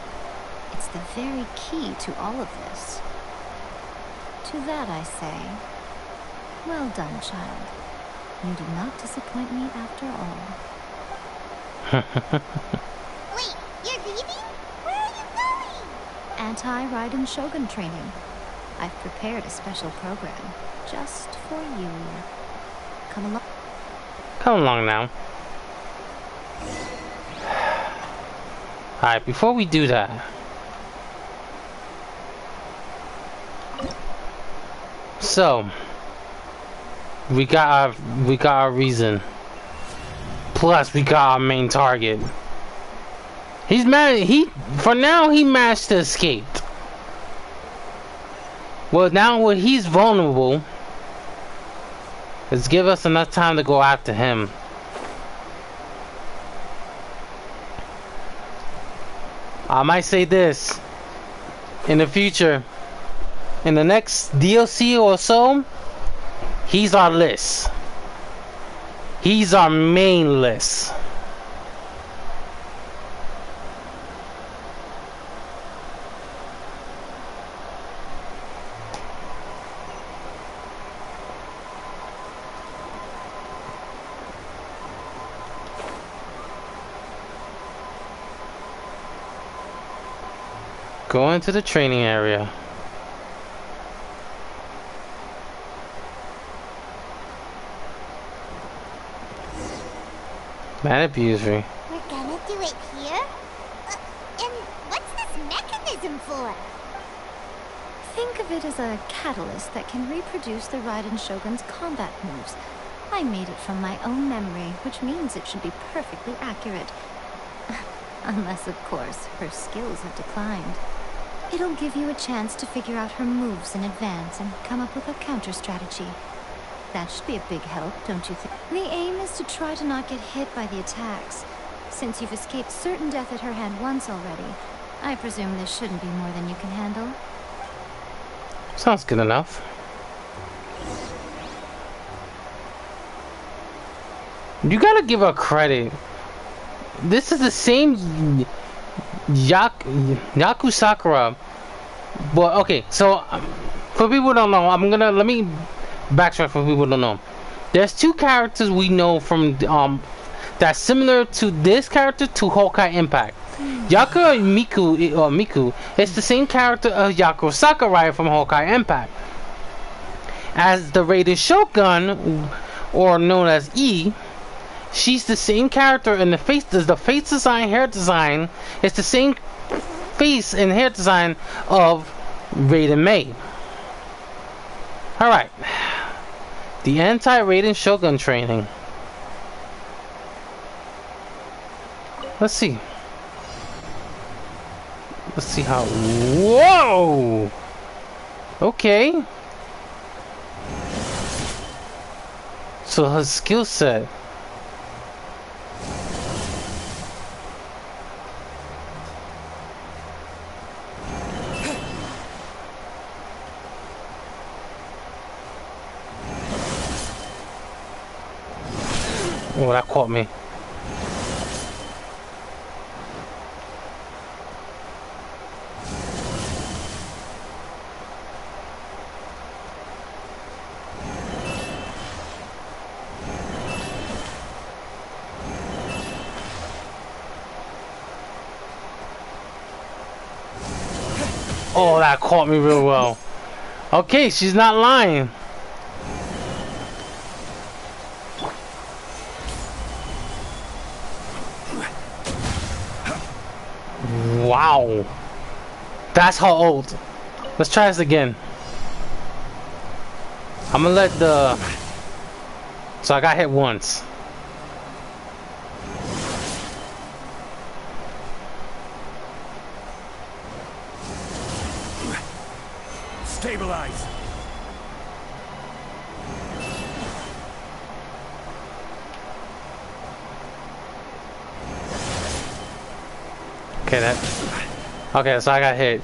It's the very key to all of this. To that I say, well done, child. You did not disappoint me after all. Wait, you're leaving? Where are you going? Anti-Raiden Shogun training. I've prepared a special program just for you. Come along. Come along now. Alright, before we do that, so we got our reason. Plus we got our main target. He's mad. For now he managed to escape. Well, now when he's vulnerable, let's give us enough time to go after him. I might say this in the future, in the next DLC or so, he's our list. He's our main list. Go into the training area. Man abuser. We're gonna do it here? And what's this mechanism for? Think of it as a catalyst that can reproduce the Raiden Shogun's combat moves. I made it from my own memory, which means it should be perfectly accurate. Unless, of course, her skills have declined. It'll give you a chance to figure out her moves in advance and come up with a counter-strategy. That should be a big help, don't you think? The aim is to try to not get hit by the attacks. Since you've escaped certain death at her hand once already, I presume this shouldn't be more than you can handle. Sounds good enough. You gotta give her credit. This is the same Yaku Sakura. But okay, so for people who don't know, let me backtrack for people who don't know. There's two characters we know from that's similar to this character to Honkai Impact. Yaku Miku is the same character as Yaku Sakurai from Honkai Impact. As the Raiden Shogun, or known as E, she's the same character, and the face design, hair design is the same face and hair design of Raiden Mei. Alright. The anti-Raiden Shogun training. Let's see. Let's see how... Whoa! Okay. So her skill set. Oh, that caught me. Oh, that caught me real well. Okay, she's not lying. Wow. That's how old. Let's try this again. I'm gonna let the... So I got hit once. Stabilize. Okay, okay, so I got hit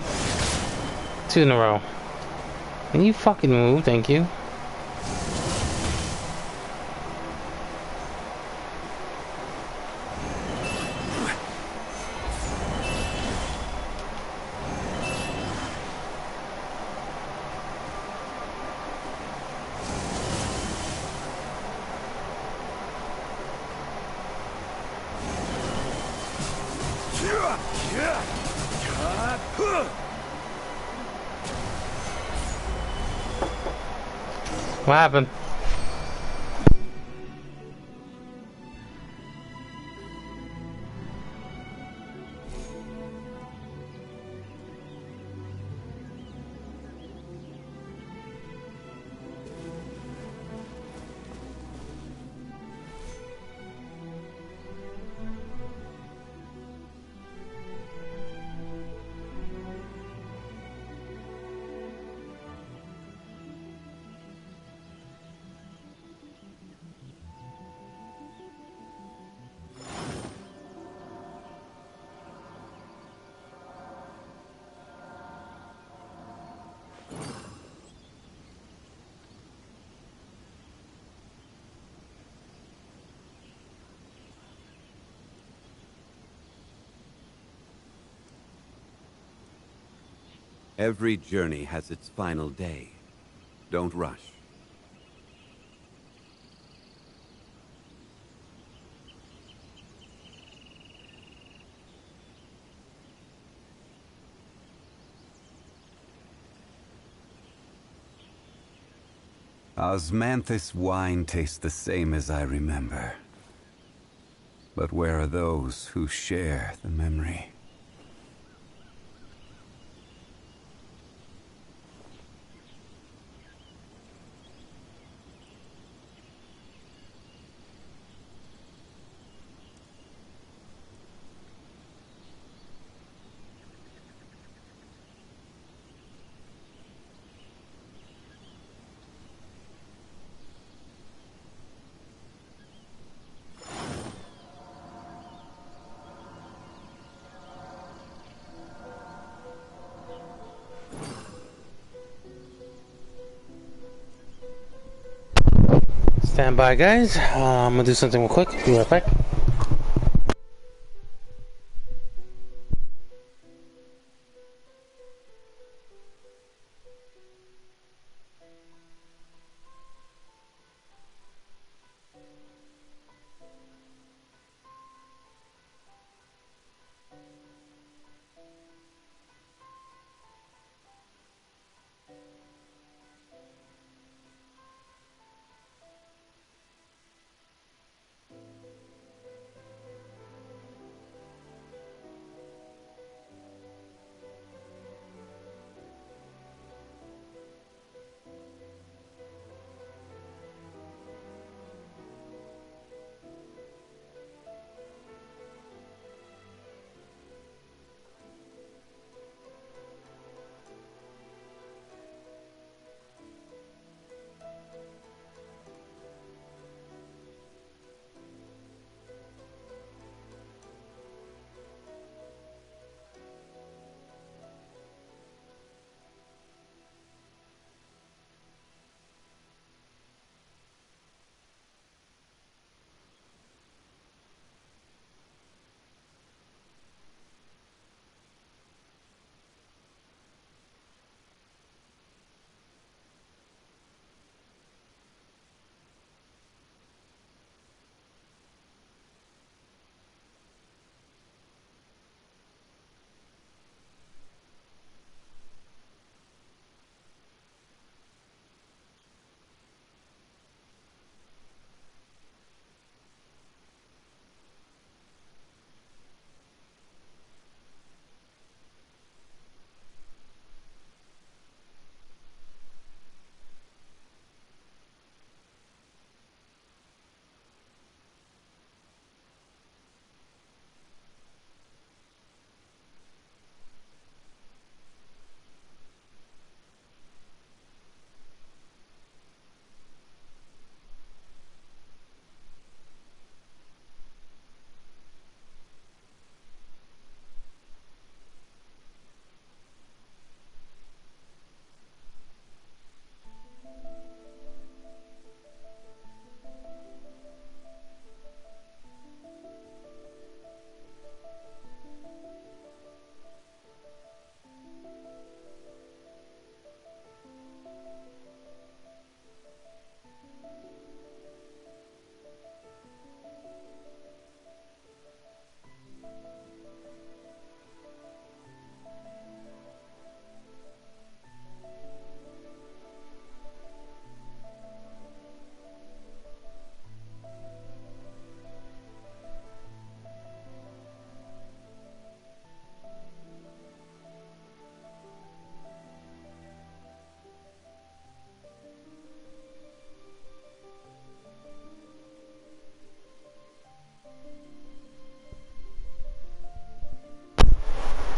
2 in a row. Can you fucking move? Thank you. What happened? Every journey has its final day. Don't rush. Osmanthus wine tastes the same as I remember. But where are those who share the memory? Stand by, guys. I'm gonna do something real quick. Be right back.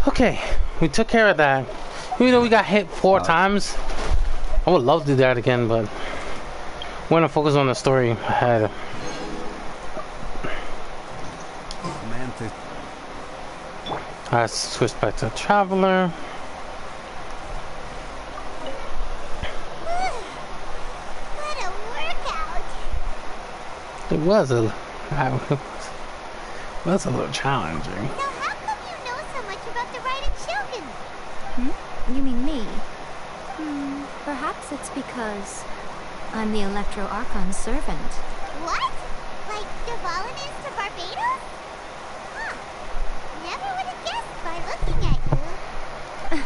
Okay, we took care of that. Even though we got hit 4 times, I would love to do that again, but we're gonna focus on the story ahead. Alright, switch back to Traveler. What a workout! It was a little challenging. Now how come you know so much about the Raiden Shogun? You mean me? Perhaps it's because I'm the Electro Archon's servant. What? Like Devalin is to Barbados? Huh. Never would have guessed by looking at you.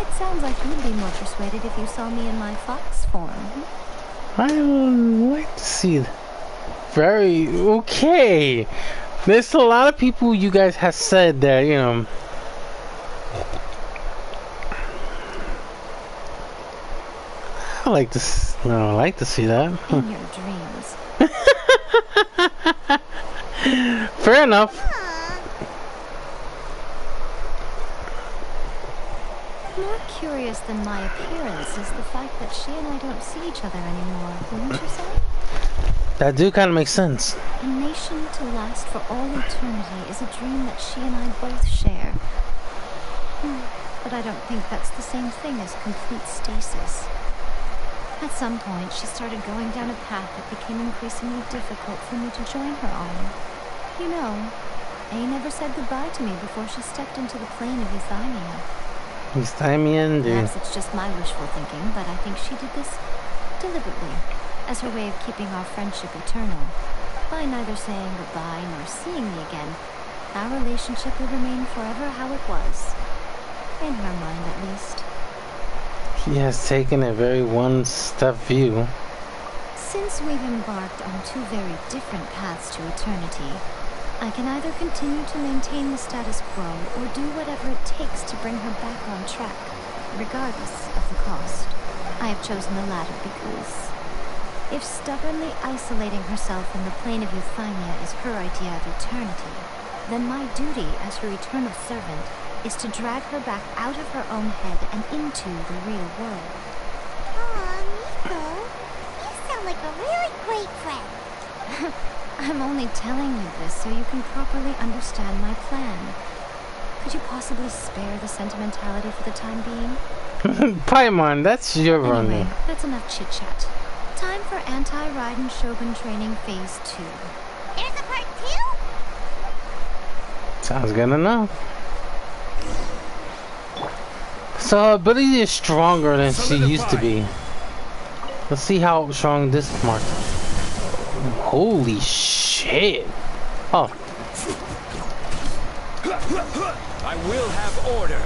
It sounds like you'd be more persuaded if you saw me in my fox form. I would like to see that. Very okay. There's a lot of people you guys have said that, you know. I like to see that. In your dreams. Fair enough. More curious than my appearance is the fact that she and I don't see each other anymore, wouldn't you say? That do kind of make sense. A nation to last for all eternity is a dream that she and I both share. But I don't think that's the same thing as complete stasis. At some point, she started going down a path that became increasingly difficult for me to join her on. You know, A never said goodbye to me before she stepped into the plane of Euthymia. Euthymia, perhaps it's just my wishful thinking, but I think she did this deliberately, as her way of keeping our friendship eternal. By neither saying goodbye nor seeing me again, our relationship will remain forever how it was. In her mind, at least. She has taken a very one-step view. Since we've embarked on 2 very different paths to eternity, I can either continue to maintain the status quo or do whatever it takes to bring her back on track, regardless of the cost. I have chosen the latter because if stubbornly isolating herself in the plane of Euthymia is her idea of eternity, then my duty as her eternal servant is to drag her back out of her own head and into the real world. Aw, Miko, you sound like a really great friend. I'm only telling you this so you can properly understand my plan. Could you possibly spare the sentimentality for the time being? Paimon, that's your run. Anyway, that's enough chit-chat. Time for anti-Raiden Shogun training phase 2. There's a part 2? Sounds good enough. So her ability is stronger than she used to be. Let's see how strong this mark. Holy shit! Oh. I will have order.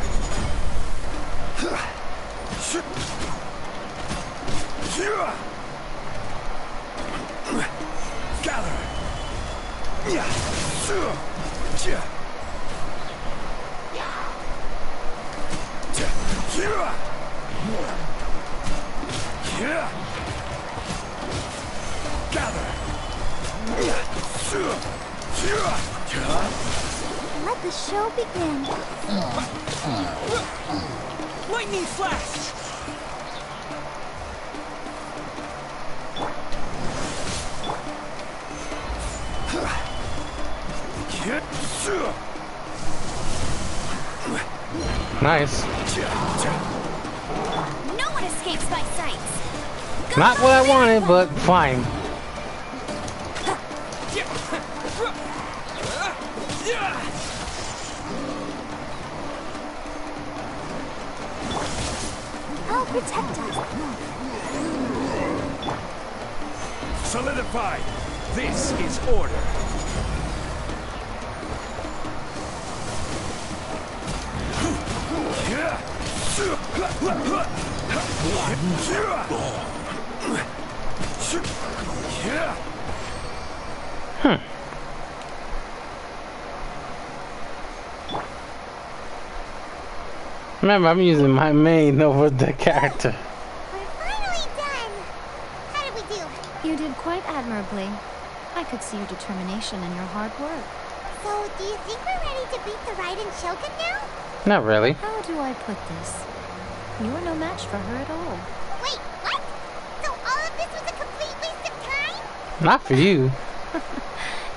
Gather. Let the show begin. Lightning flash! Nice. No one escapes my sights. Not what I wanted, but fine. I'll protect us. Solidified. This is order. Remember, I'm using my main over the character. We're finally done. How did we do? You did quite admirably. I could see your determination and your hard work. So, do you think we're ready to beat the Raiden Shogun now? Not really. How do I put this? You're no match for her at all. Wait, what? So all of this was a complete waste of time? Not for you.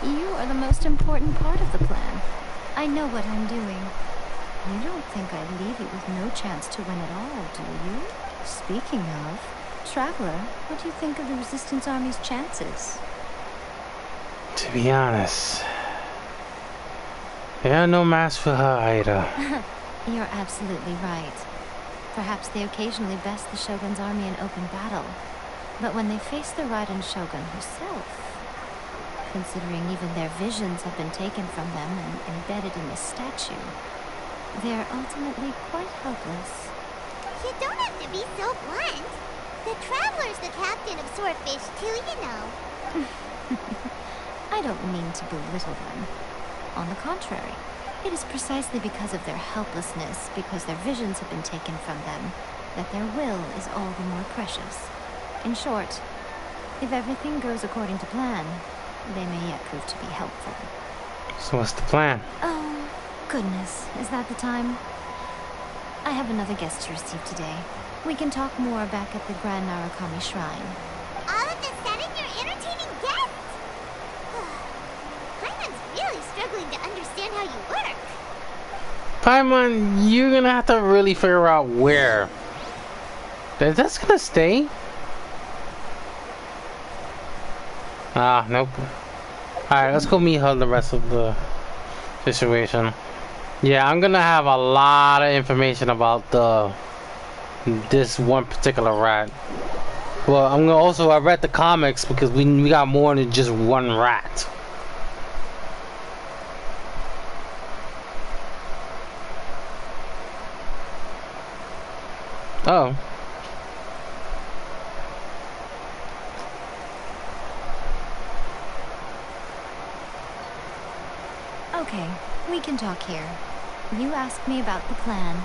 You are the most important part of the plan. I know what I'm doing. You don't think I'd leave you with no chance to win at all, do you? Speaking of, Traveler, what do you think of the Resistance Army's chances? To be honest, they are no match for her either. You're absolutely right. Perhaps they occasionally best the Shogun's army in open battle. But when they face the Raiden Shogun herself, considering even their visions have been taken from them and embedded in the statue, they're ultimately quite helpless. You don't have to be so blunt. The Traveler's the captain of Swordfish too, you know. I don't mean to belittle them. On the contrary, it is precisely because of their helplessness, because their visions have been taken from them, that their will is all the more precious. In short, if everything goes according to plan, they may yet prove to be helpful. So what's the plan? Oh, goodness. Is that the time? I have another guest to receive today. We can talk more back at the Grand Narukami Shrine. All of a sudden, you're entertaining guests! Paimon's really struggling to understand how you work. Paimon, you're gonna have to really figure out where. That's gonna stay? Ah, nope. Alright, let's go meet her the rest of the situation. Yeah, I'm gonna have a lot of information about this one particular rat. Well, I'm gonna also, I read the comics because we got more than just one rat. Oh. Okay, we can talk here. You asked me about the plan.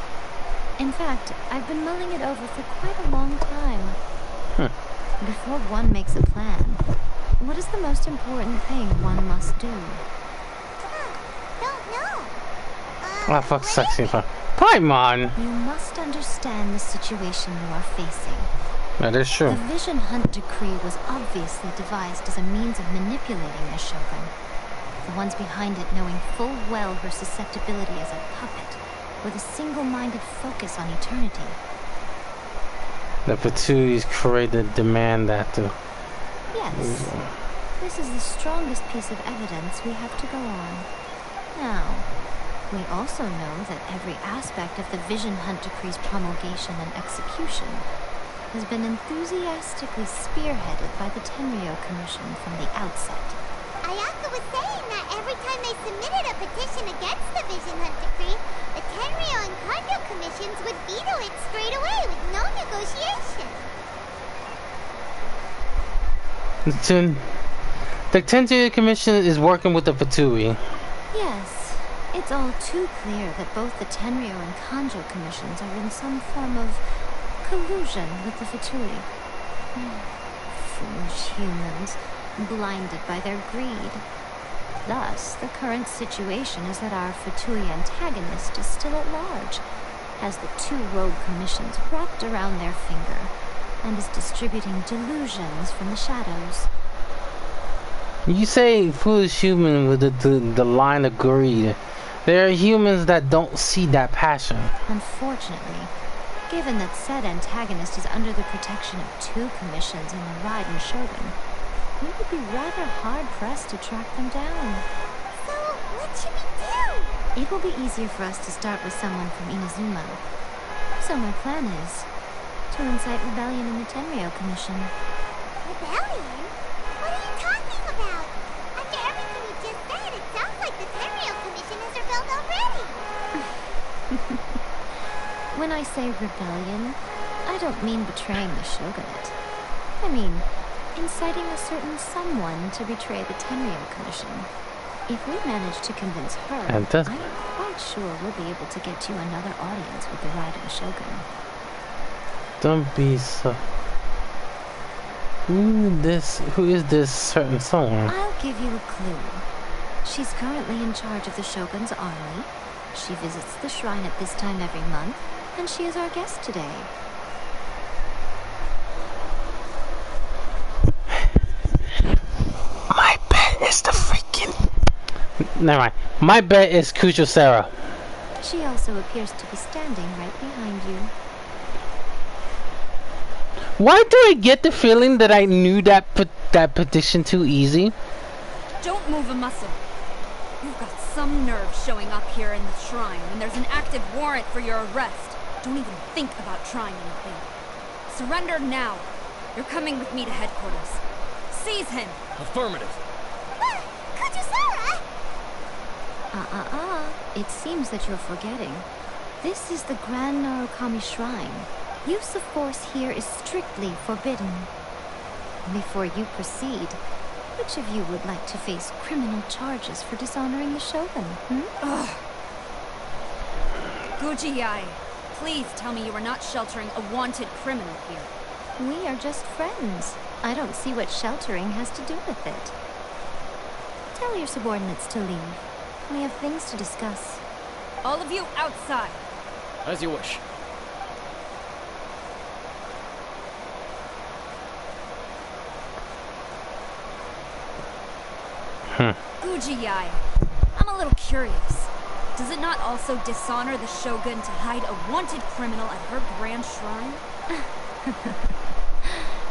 In fact, I've been mulling it over for quite a long time. Before one makes a plan, what is the most important thing one must do? Don't know. Oh, fuck, sexy. Paimon! You must understand the situation you are facing. That is true. The Vision Hunt Decree was obviously devised as a means of manipulating the Shogun. The ones behind it knowing full well her susceptibility as a puppet, with a single-minded focus on eternity. The Patuis created demand that the... Yes. This is the strongest piece of evidence we have to go on. Now, we also know that every aspect of the Vision Hunt Decree's promulgation and execution has been enthusiastically spearheaded by the Tenryo Commission from the outset. Ayaka was saying that every time they submitted a petition against the Vision Hunt Decree, the Tenryo and Kanjo commissions would veto it straight away with no negotiation. The Tenryo Commission is working with the Fatui. Yes, it's all too clear that both the Tenryo and Kanjo commissions are in some form of collusion with the Fatui. Foolish humans, blinded by their greed. Thus, the current situation is that our Fatui antagonist is still at large, has the two rogue commissions wrapped around their finger, and is distributing delusions from the shadows. You say foolish human with the line of greed. There are humans that don't see that passion. Unfortunately, given that said antagonist is under the protection of two commissions in the Raiden Shogun, we would be rather hard-pressed to track them down. So, what should we do? It will be easier for us to start with someone from Inazuma. So my plan is to incite rebellion in the Tenryo Commission. Rebellion? What are you talking about? After everything you just said, it sounds like the Tenryo Commission has rebelled already. When I say rebellion, I don't mean betraying the shogunate. I mean inciting a certain someone to betray the Tenryo Commission. If we manage to convince her, I'm quite sure we'll be able to get you another audience with the Raiden Shogun. Don't be so... Who is this certain someone? I'll give you a clue. She's currently in charge of the Shogun's army. She visits the shrine at this time every month, and she is our guest today. My bet is the freaking... Never mind. My bet is Kujo Sarah. She also appears to be standing right behind you. Why do I get the feeling that I knew that petition too easy? Don't move a muscle. You've got some nerve showing up here in the shrine when there's an active warrant for your arrest. Don't even think about trying anything. Surrender now. You're coming with me to headquarters. Seize him! Affirmative. Kujusara! It seems that you're forgetting. This is the Grand Narukami Shrine. Use of force here is strictly forbidden. Before you proceed, which of you would like to face criminal charges for dishonoring the Shogun, Ugh. Gujiyai, please tell me you are not sheltering a wanted criminal here. We are just friends. I don't see what sheltering has to do with it. Tell your subordinates to leave. We have things to discuss. All of you outside. As you wish. Gujiyai, I'm a little curious. Does it not also dishonor the Shogun to hide a wanted criminal at her grand shrine?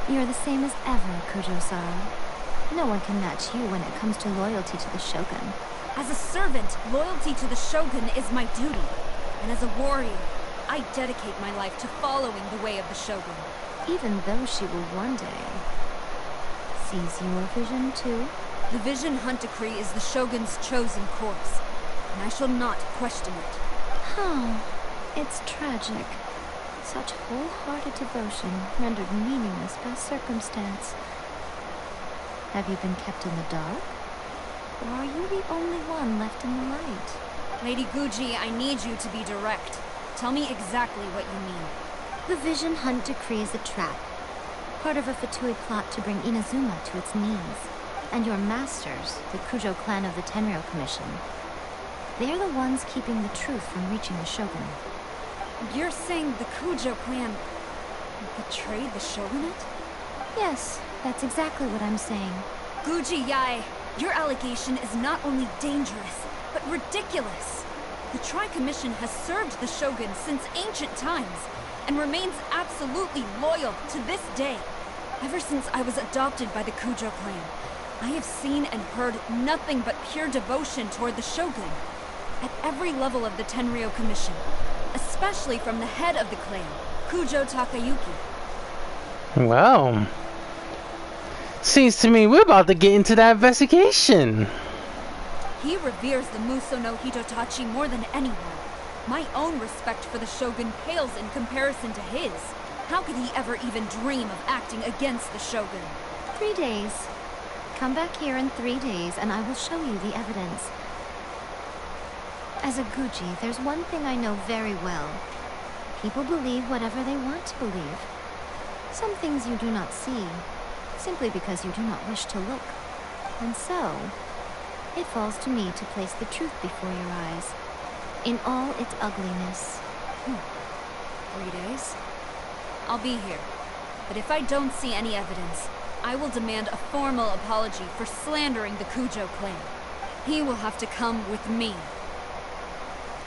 You're the same as ever, Kujo-san. No one can match you when it comes to loyalty to the Shogun. As a servant, loyalty to the Shogun is my duty. And as a warrior, I dedicate my life to following the way of the Shogun. Even though she will one day seize your vision too? The Vision Hunt Decree is the Shogun's chosen course, and I shall not question it. Oh, it's tragic. Such wholehearted devotion rendered meaningless by circumstance. Have you been kept in the dark? Or are you the only one left in the light? Lady Guji, I need you to be direct. Tell me exactly what you mean. The Vision Hunt Decree is a trap. Part of a Fatui plot to bring Inazuma to its knees. And your masters, the Kujo clan of the Tenryo Commission. They're the ones keeping the truth from reaching the Shogun. You're saying the Kujo clan betrayed the Shogunate? Yes, that's exactly what I'm saying. Gujiyai, your allegation is not only dangerous, but ridiculous. The Tri-Commission has served the Shogun since ancient times, and remains absolutely loyal to this day. Ever since I was adopted by the Kujo clan, I have seen and heard nothing but pure devotion toward the Shogun. At every level of the Tenryo Commission, especially from the head of the clan, Kujo Takayuki. Well, seems to me we're about to get into that investigation. He reveres the Muso no Hitotachi more than anyone. My own respect for the Shogun pales in comparison to his. How could he ever even dream of acting against the Shogun? 3 days. Come back here in 3 days and I will show you the evidence. As a Guji, there's one thing I know very well. People believe whatever they want to believe. Some things you do not see, simply because you do not wish to look. And so, it falls to me to place the truth before your eyes, in all its ugliness. 3 days? I'll be here. But if I don't see any evidence, I will demand a formal apology for slandering the Kujo clan. He will have to come with me.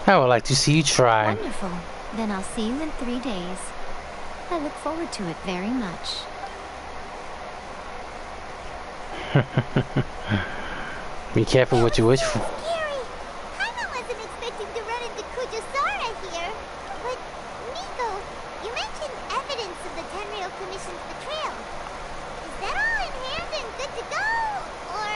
I would like to see you try. Wonderful. Then I'll see you in 3 days. I look forward to it very much. Be careful what you wish for. Scary. Paimon wasn't expecting to run into Kujusara here. But, Miko, you mentioned evidence of the Tenryo Commission's betrayal. Is that all in hand and good to go? Or...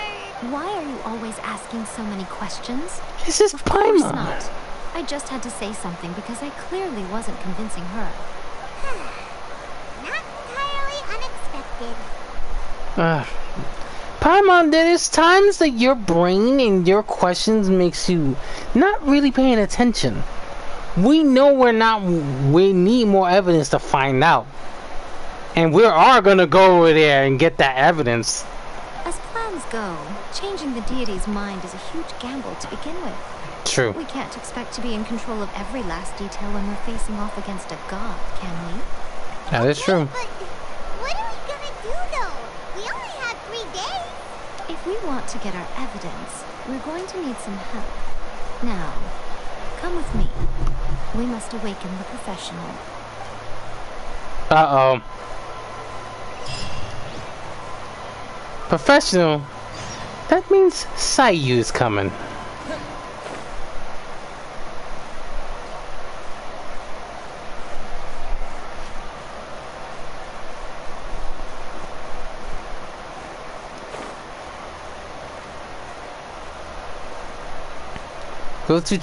Why are you always asking so many questions? This is Of course Paimon. not. I just had to say something because I clearly wasn't convincing her. Not entirely unexpected. Paimon, there is times that your brain and your questions makes you not really paying attention. We know we need more evidence to find out. And we are gonna go over there and get that evidence. As plans go, changing the deity's mind is a huge gamble to begin with. True. We can't expect to be in control of every last detail when we're facing off against a god, can we? That is true. But what are we gonna do though? We only have 3 days. If we want to get our evidence, we're going to need some help. Now, come with me. We must awaken the professional. Uh-oh. Professional? That means Sayu's coming. Go to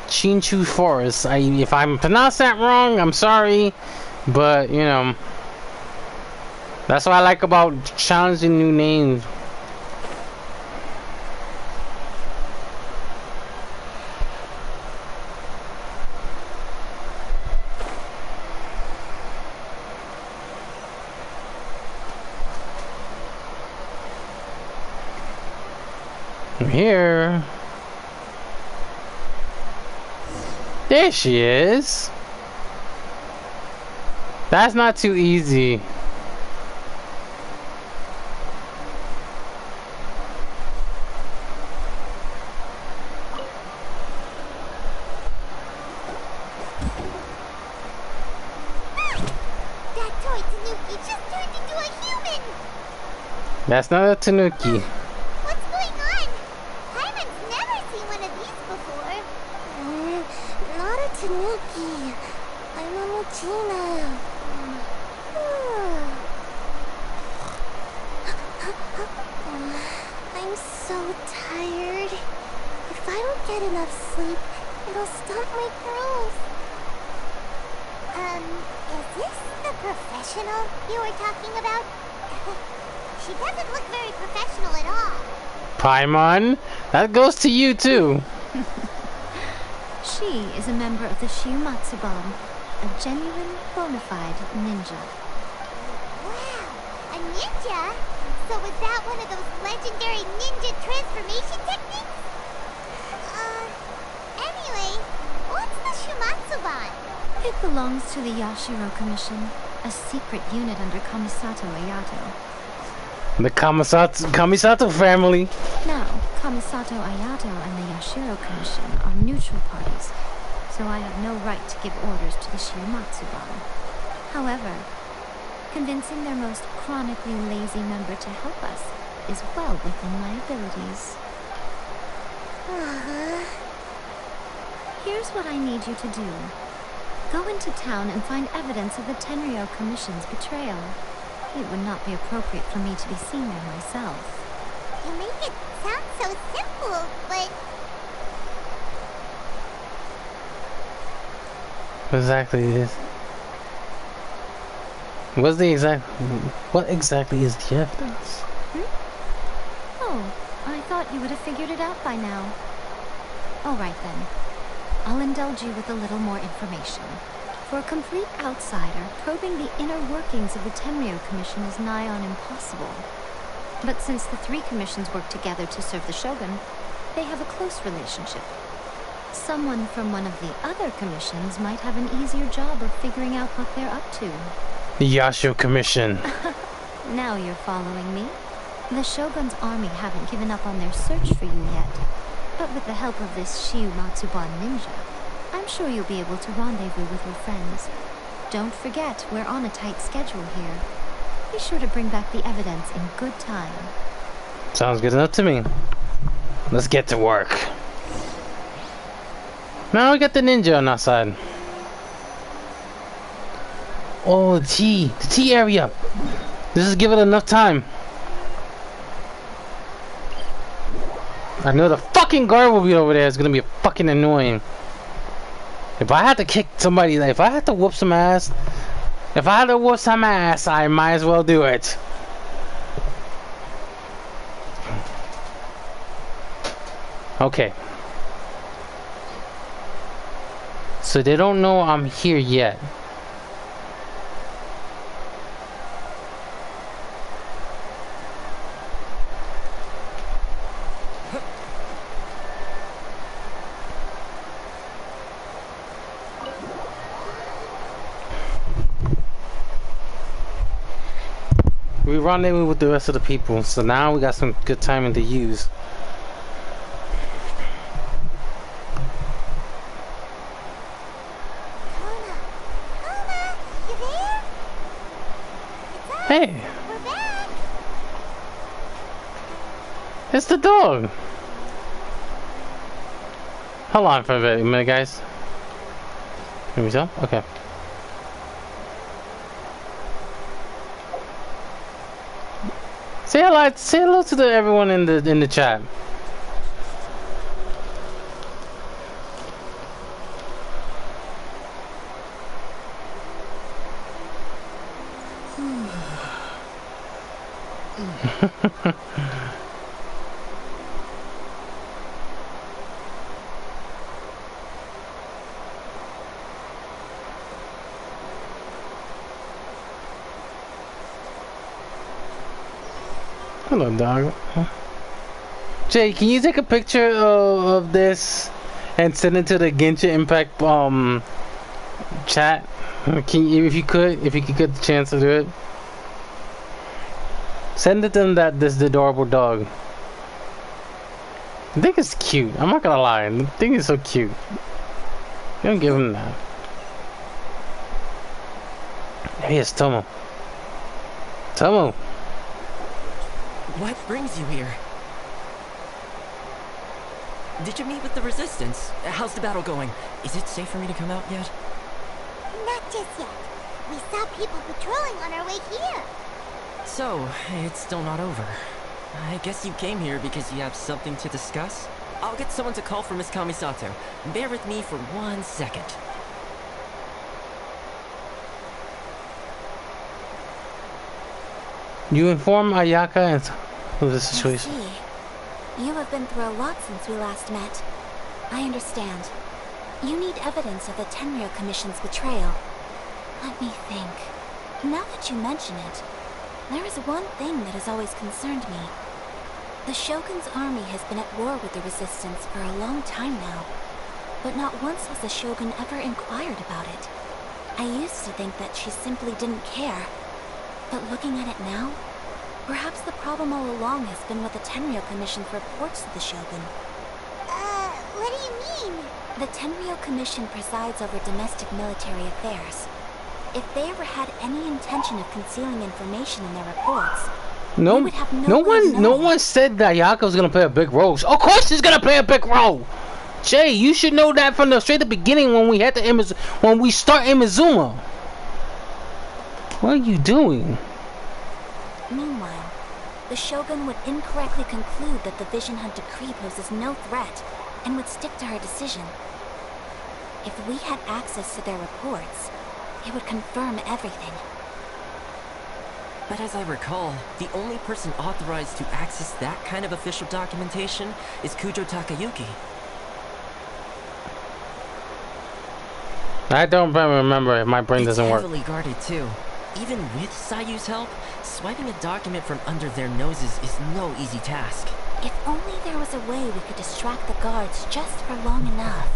Chinchu Forest. If I'm pronounced that wrong, I'm sorry. But, you know, that's what I like about challenging new names. I'm here. There she is. That's not too easy. That toy Tanuki just turned into a human. That's not a Tanuki. What's going on? Paimon's never seen one of these before. Not a Tanuki. I'm a Muchina. I'm so tired. If I don't get enough sleep, it'll stop my growth. Is this the professional you were talking about? She doesn't look very professional at all. Paimon, that goes to you too. She is a member of the Shiumatsuban, a genuine, bona fide ninja. Wow, a ninja? So was that one of those legendary ninja transformation techniques? Anyway, what's the Shiumatsuban? It belongs to the Yashiro Commission, a secret unit under Kamisato Ayato. The Kamisato family. Now, Kamisato Ayato and the Yashiro Commission are neutral parties, so I have no right to give orders to the Shiumatsuban. However, convincing their most chronically lazy member to help us is well within my abilities. Here's what I need you to do. Go into town and find evidence of the Tenryo Commission's betrayal. It would not be appropriate for me to be seen there myself. You make it sound so simple, but... What exactly is? What exactly is the evidence? Oh, I thought you would have figured it out by now. All right then. I'll indulge you with a little more information. For a complete outsider, probing the inner workings of the Tenryo Commission is nigh on impossible. But since the 3 commissions work together to serve the Shogun, they have a close relationship. Someone from one of the other commissions might have an easier job of figuring out what they're up to. The Yashiro Commission. Now you're following me. The Shogun's army haven't given up on their search for you yet. But with the help of this Shiumatsuban ninja, I'm sure you'll be able to rendezvous with your friends. Don't forget, we're on a tight schedule here. Be sure to bring back the evidence in good time. Sounds good enough to me. Let's get to work. Now we got the ninja on our side. Oh, the T area. This is give it enough time. I know the fucking guard will be over there. It's gonna be fucking annoying. If I had to kick somebody, if I had to whoop some ass, I might as well do it. Okay. So they don't know I'm here yet. rendezvous with the rest of the people, so now we got some good timing to use. Kona, you there? It's us. Hey, We're back. it's the dog. Hold on for a minute, guys. Can we tell? Okay. Say hello to everyone in the chat. Hello, dog. Jay, can you take a picture of this and send it to the Genshin Impact chat? Can you, if you could get the chance to do it, send it to them. This adorable dog. I think it's cute. I'm not gonna lie. The thing is so cute. Don't give him that. Yes, Tomo. Tomo. What brings you here? Did you meet with the Resistance? How's the battle going? Is it safe for me to come out yet? Not just yet. We saw people patrolling on our way here. So, it's still not over. I guess you came here because you have something to discuss? I'll get someone to call for Miss Kamisato. Bear with me for 1 second. You inform Ayaka of the situation. I see. You have been through a lot since we last met. I understand. You need evidence of the Tenryou Commission's betrayal. Let me think. Now that you mention it, there is one thing that has always concerned me. The Shogun's army has been at war with the Resistance for a long time now, but not once has the Shogun ever inquired about it. I used to think that she simply didn't care, but looking at it now, perhaps the problem all along has been with the Tenryou Commission's reports to the Shogun. What do you mean? The Tenryou Commission presides over domestic military affairs. If they ever had any intention of concealing information in their reports, no one said that Ayaka was gonna play a big role. Of course she's gonna play a big role. Jay, you should know that from the straight the beginning when we had when we start Inazuma. What are you doing? Meanwhile, the Shogun would incorrectly conclude that the Vision Hunt decree poses no threat and would stick to her decision. If we had access to their reports, it would confirm everything. But as I recall, the only person authorized to access that kind of official documentation is Kujo Takayuki. I don't remember. My brain doesn't work. It's heavily guarded too. Even with Sayu's help, swiping a document from under their noses is no easy task. If only there was a way we could distract the guards just for long enough.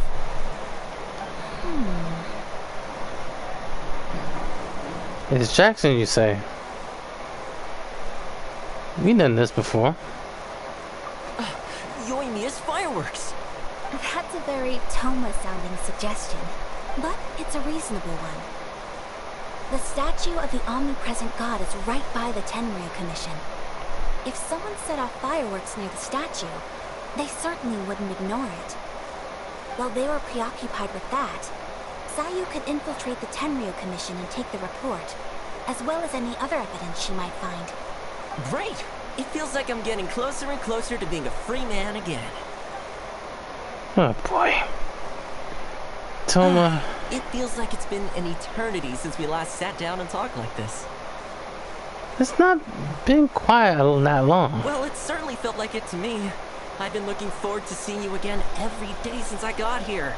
It's Jackson, you say? We've done this before. Yoimiya's fireworks! That's a very Toma-sounding suggestion, but it's a reasonable one. The statue of the omnipresent god is right by the Tenryou Commission. If someone set off fireworks near the statue, they certainly wouldn't ignore it. While they were preoccupied with that, Sayu could infiltrate the Tenryou Commission and take the report, as well as any other evidence she might find. Great! It feels like I'm getting closer and closer to being a free man again. Oh boy. Toma. It feels like it's been an eternity since we last sat down and talked like this. It's not been quiet that long. Well, it certainly felt like it to me. I've been looking forward to seeing you again every day since I got here.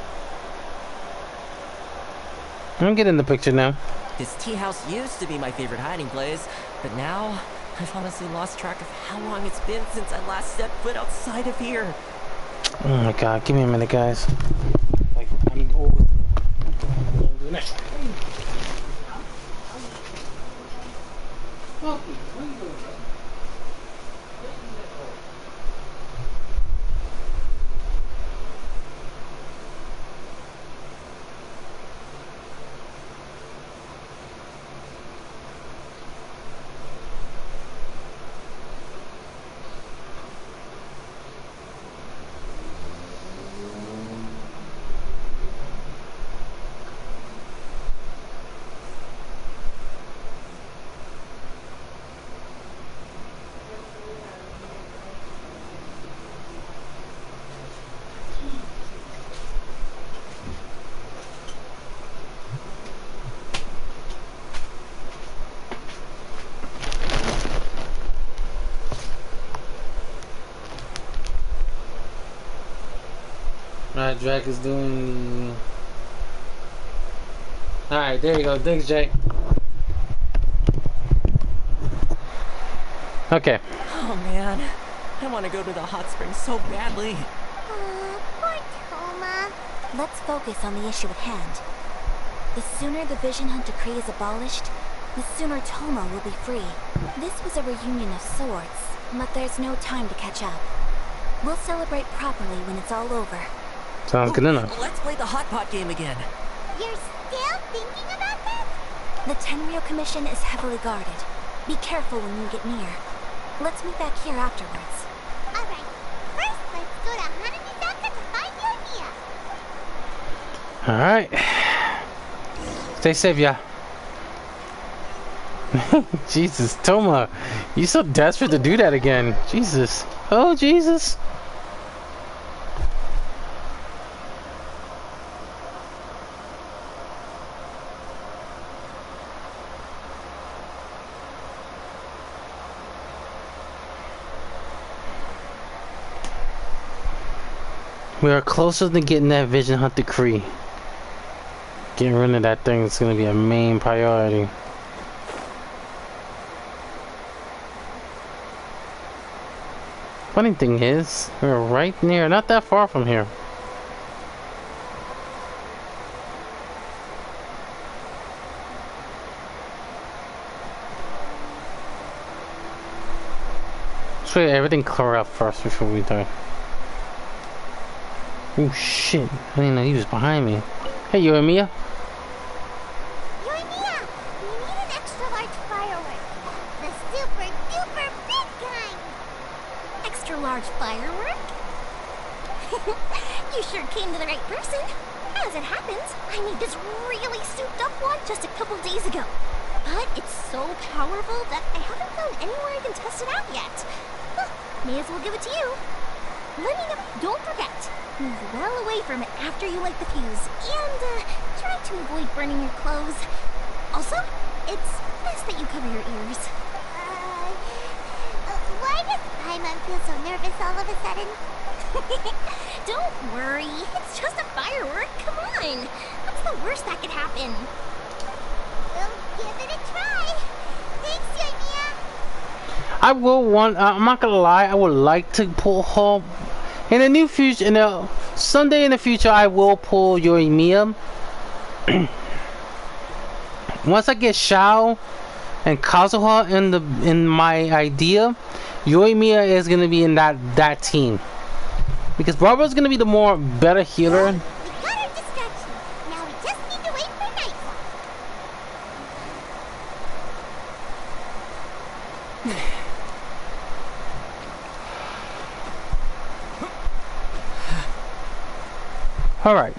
I'm getting the picture now. This tea house used to be my favorite hiding place, but now I've honestly lost track of how long it's been since I last set foot outside of here. Oh my god, give me a minute, guys. Like, I'm over. Next. Alright, Drake is doing... Alright, there you go. Thanks, Jay. Okay. Oh man, I want to go to the hot springs so badly. Poor Toma. Let's focus on the issue at hand. The sooner the Vision Hunt Decree is abolished, the sooner Toma will be free. This was a reunion of sorts, but there's no time to catch up. We'll celebrate properly when it's all over. Sounds good enough. Let's play the hot pot game again. You're still thinking about that? The Tenryo Commission is heavily guarded. Be careful when you get near. Let's meet back here afterwards. Alright, first let's go to Hanamizaka to find Yoimiya. Alright. Stay safe, yeah. Jesus, Toma. You so desperate to do that again. Jesus. Oh, Jesus. We are closer to getting that Vision Hunt Decree. Getting rid of that thing is going to be a main priority. Funny thing is, we're right near, not that far from here. Let's try everything clear up first before we die. Oh shit, I didn't know he was behind me. Hey, Yoimiya. Yoimiya, we need an extra large firework. The super duper big kind. Extra large firework? You sure came to the right person. As it happens, I made this really souped up one just a couple days ago. But it's so powerful that I haven't found anywhere I can test it out yet. Huh, may as well give it to you. Let me know. Don't forget. Move well away from it after you light the fuse. And try to avoid burning your clothes. Also, it's best that you cover your ears. Why does Paimon feel so nervous all of a sudden? Don't worry. It's just a firework. Come on. What's the worst that could happen? We'll give it a try. Thanks, Yoimiya. I will want, I'm not gonna lie, I would like to pull home. In the new future, someday in the future, I will pull Yoimiya. Once I get Shao and Kazuha in my idea, Yoimiya is gonna be in that team. Because Barbara's gonna be the better healer. We got our distraction. Now we just need to wait for nightfall. All right.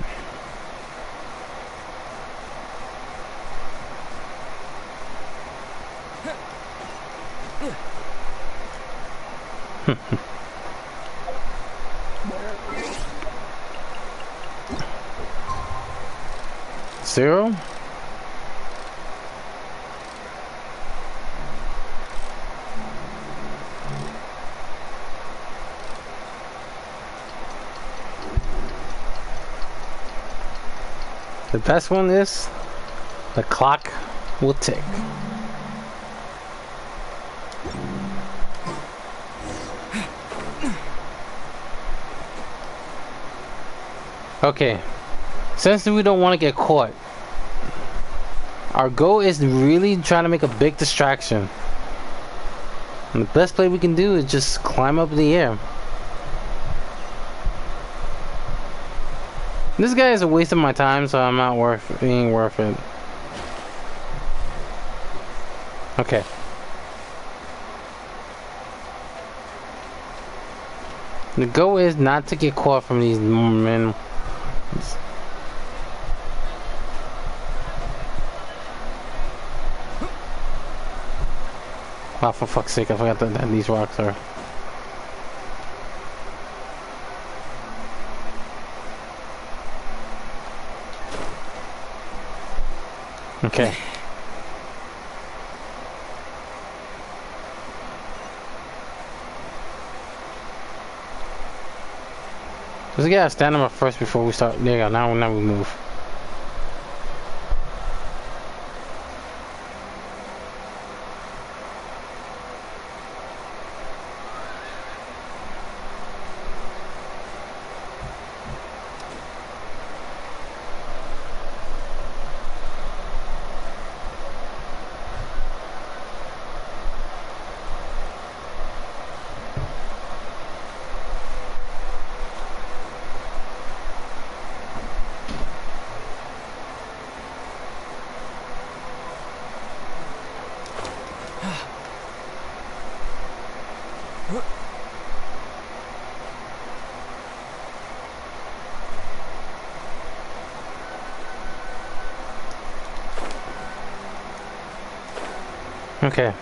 Zero. The best one is the clock will tick. Okay, since we don't want to get caught, our goal is really trying to make a big distraction. And the best play we can do is just climb up in the air. This guy is a waste of my time, so I'm not being worth it. Okay. The goal is not to get caught from these men. Oh, for fuck's sake, I forgot that these rocks are... Okay. Let's get our stamina first before we start. There you go. Now we move. Okay.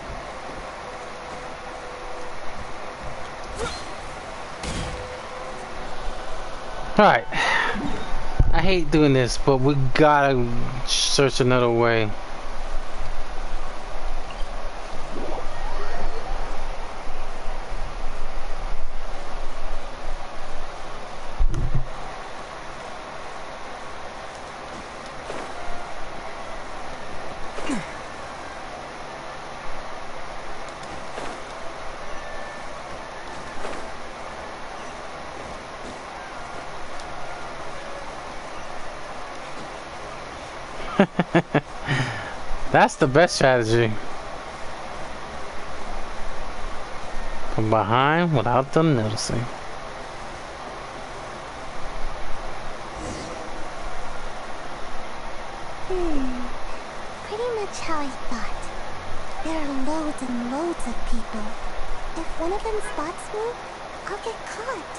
Alright. I hate doing this, but we gotta search another way. That's the best strategy. From behind without them noticing. Pretty much how I thought. There are loads and loads of people. If one of them spots me, I'll get caught.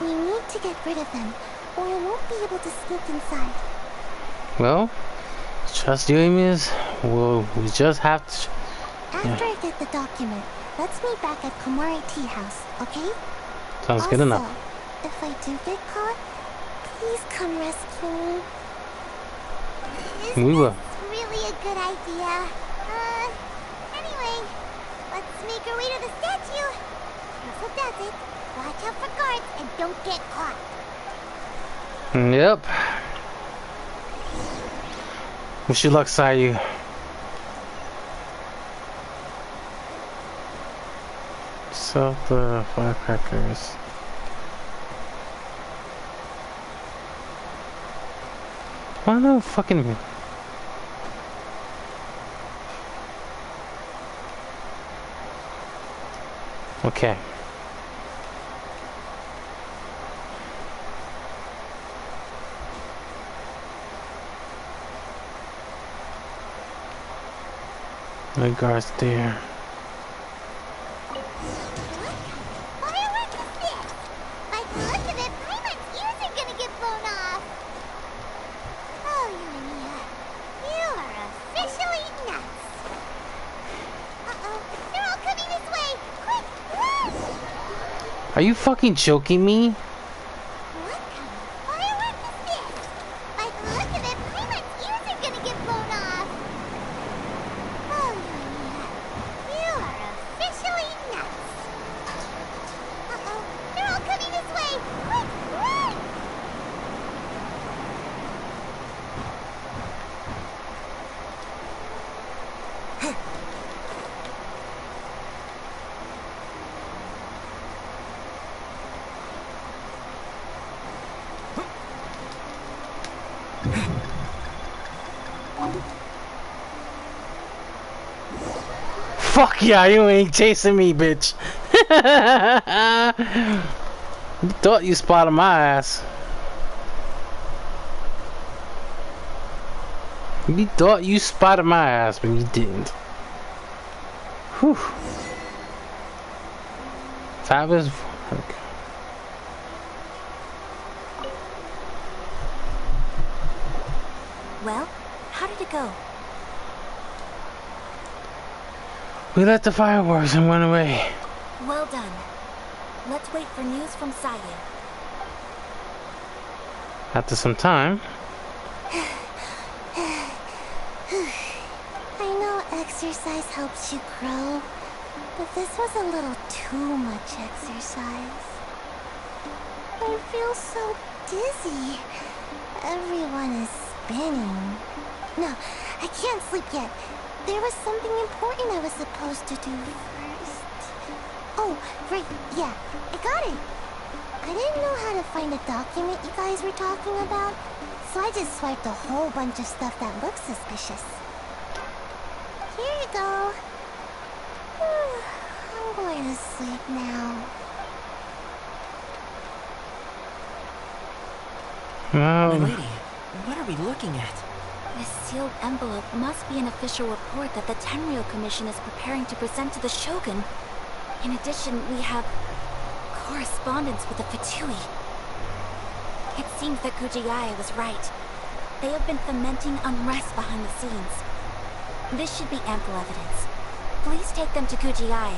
We need to get rid of them, or I won't be able to sneak inside. Well, trust you, Amiz. We just have to. After I get the document, let's meet back at Komari Tea House, okay? Sounds good enough. If I do get caught, please come rescue me. We will. Really a good idea. Anyway, let's make our way to the statue. Careful does it. Watch out for guards and don't get caught. Yep. Wish you luck, Sayu. Sell the firecrackers. Why no fucking... Okay. No guards there. Are you fucking joking me? Fuck yeah, you ain't chasing me, bitch. You thought you spotted my ass. You thought you spotted my ass, but you didn't. Whew. Fabulous. Okay. Well, how did it go? We lit the fireworks and went away. Well done. Let's wait for news from Sayu. After some time. I know exercise helps you grow, but this was a little too much exercise. I feel so dizzy. Everyone is spinning. No, I can't sleep yet. There was something important I was supposed to do first. Oh, right, yeah, I got it. I didn't know how to find a document you guys were talking about, so I just swiped a whole bunch of stuff that looks suspicious. Here you go. I'm going to sleep now. My lady, what are we looking at? This sealed envelope must be an official report that the Tenryou Commission is preparing to present to the Shogun. In addition, we have correspondence with the Fatui. It seems that Kujiai was right. They have been fomenting unrest behind the scenes. This should be ample evidence. Please take them to Kujiai.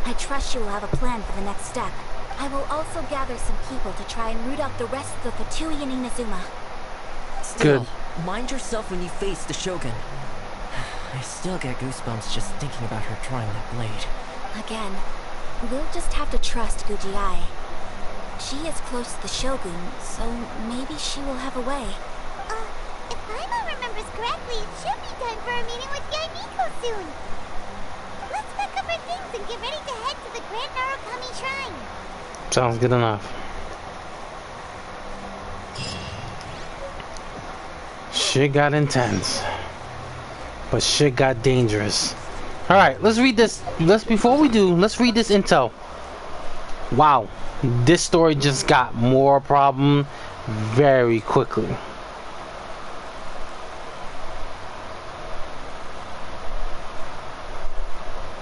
I trust you will have a plan for the next step. I will also gather some people to try and root out the rest of the Fatui in Inazuma. Still, mind yourself when you face the Shogun. I still get goosebumps just thinking about her drawing that blade. Again, we'll just have to trust Kujiai. She is close to the Shogun, so maybe she will have a way. If Paimon remembers correctly, it should be time for our meeting with Yaimiko soon. Let's pack up our things and get ready to head to the Grand Narukami Shrine. Sounds good enough. Shit got intense. But shit got dangerous. Alright, let's read this. Before we do, let's read this intel. Wow. This story just got more problem very quickly.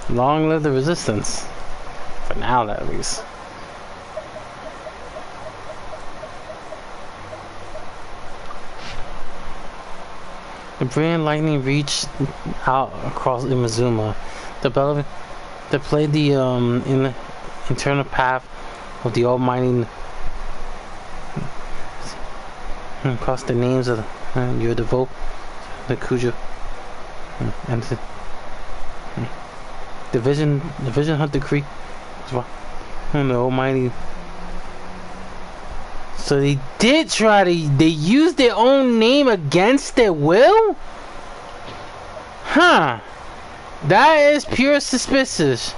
Long live the resistance. For now, at least. The brilliant lightning reached out across Inazuma. They played the internal path of the Almighty across the names of your devote, the Kujo, and the vision hunt decree. And the Almighty. So they did try to. They used their own name against their will? Huh. That is pure suspicious.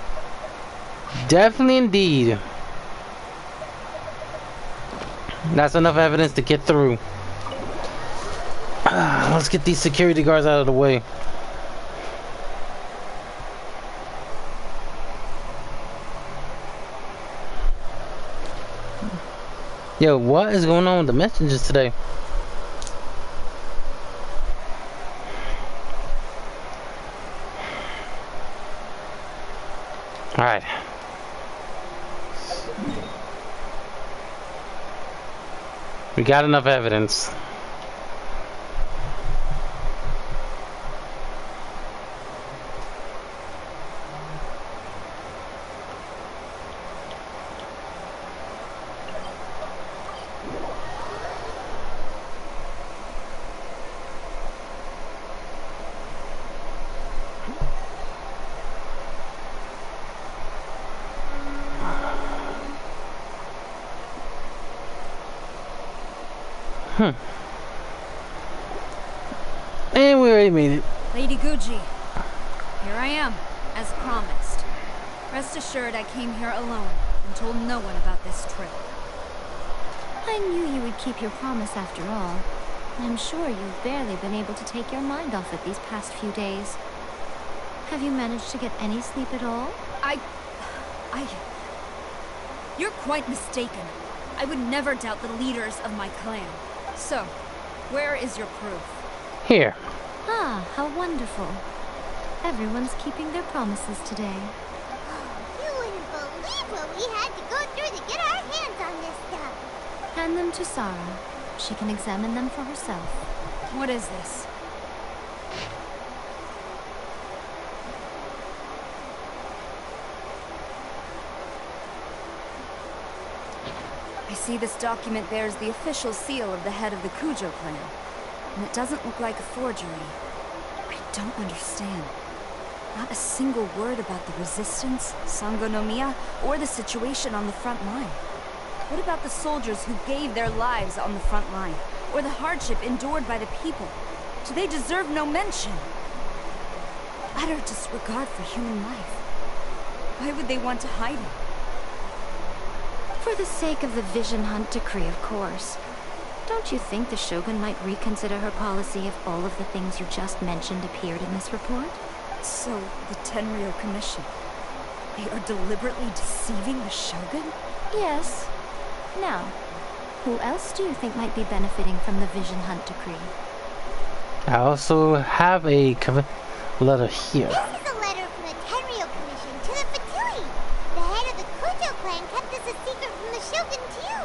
Definitely indeed. That's enough evidence to get through. Let's get these security guards out of the way. Yo, what is going on with the messengers today? Alright. We got enough evidence. And we already made it. Lady Guji, here I am, as promised. Rest assured I came here alone and told no one about this trip. I knew you would keep your promise after all. I'm sure you've barely been able to take your mind off it these past few days. Have you managed to get any sleep at all? You're quite mistaken. I would never doubt the leaders of my clan. So, where is your proof? Here. Ah, how wonderful. Everyone's keeping their promises today. You wouldn't believe what we had to go through to get our hands on this stuff. Hand them to Sarah. She can examine them for herself. What is this? I see this document bears the official seal of the head of the Kujo clan, and it doesn't look like a forgery. I don't understand. Not a single word about the resistance, Sangonomiya, or the situation on the front line. What about the soldiers who gave their lives on the front line? Or the hardship endured by the people? Do they deserve no mention? Utter disregard for human life. Why would they want to hide it? For the sake of the Vision Hunt decree, of course. Don't you think the Shogun might reconsider her policy if all of the things you just mentioned appeared in this report? So, the Tenryo Commission, they are deliberately deceiving the Shogun? Yes. Now, who else do you think might be benefiting from the Vision Hunt decree? I also have a letter here. This is a letter from the Tenryo Commission to the Fatui. The head of the Kujo clan kept this a secret from the Shogun, too.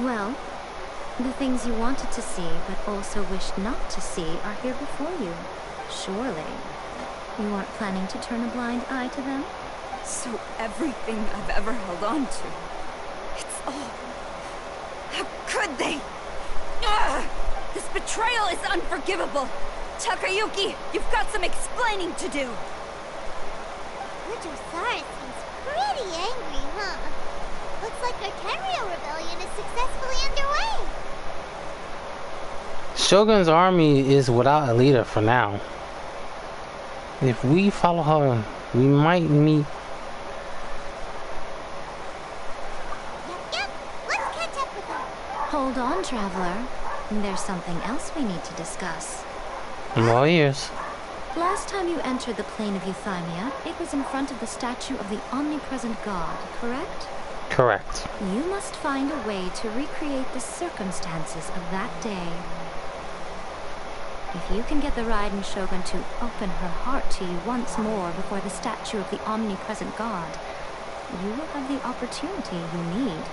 Well, the things you wanted to see but also wished not to see are here before you. Surely, you aren't planning to turn a blind eye to them? So everything I've ever held on to, it's all... How could they? Ugh! This betrayal is unforgivable! Takayuki, you've got some explaining to do! Kujo-Sara seems pretty angry, huh? Looks like our Tenryo rebellion is successfully underway. Shogun's army is without a leader for now. If we follow her, we might meet... Yep, let's catch up with her. Hold on, Traveler. There's something else we need to discuss. I'm all ears. Last time you entered the plane of Euthymia, it was in front of the statue of the omnipresent god, correct? Correct. You must find a way to recreate the circumstances of that day. If you can get the Raiden Shogun to open her heart to you once more before the statue of the omnipresent god, you will have the opportunity you need.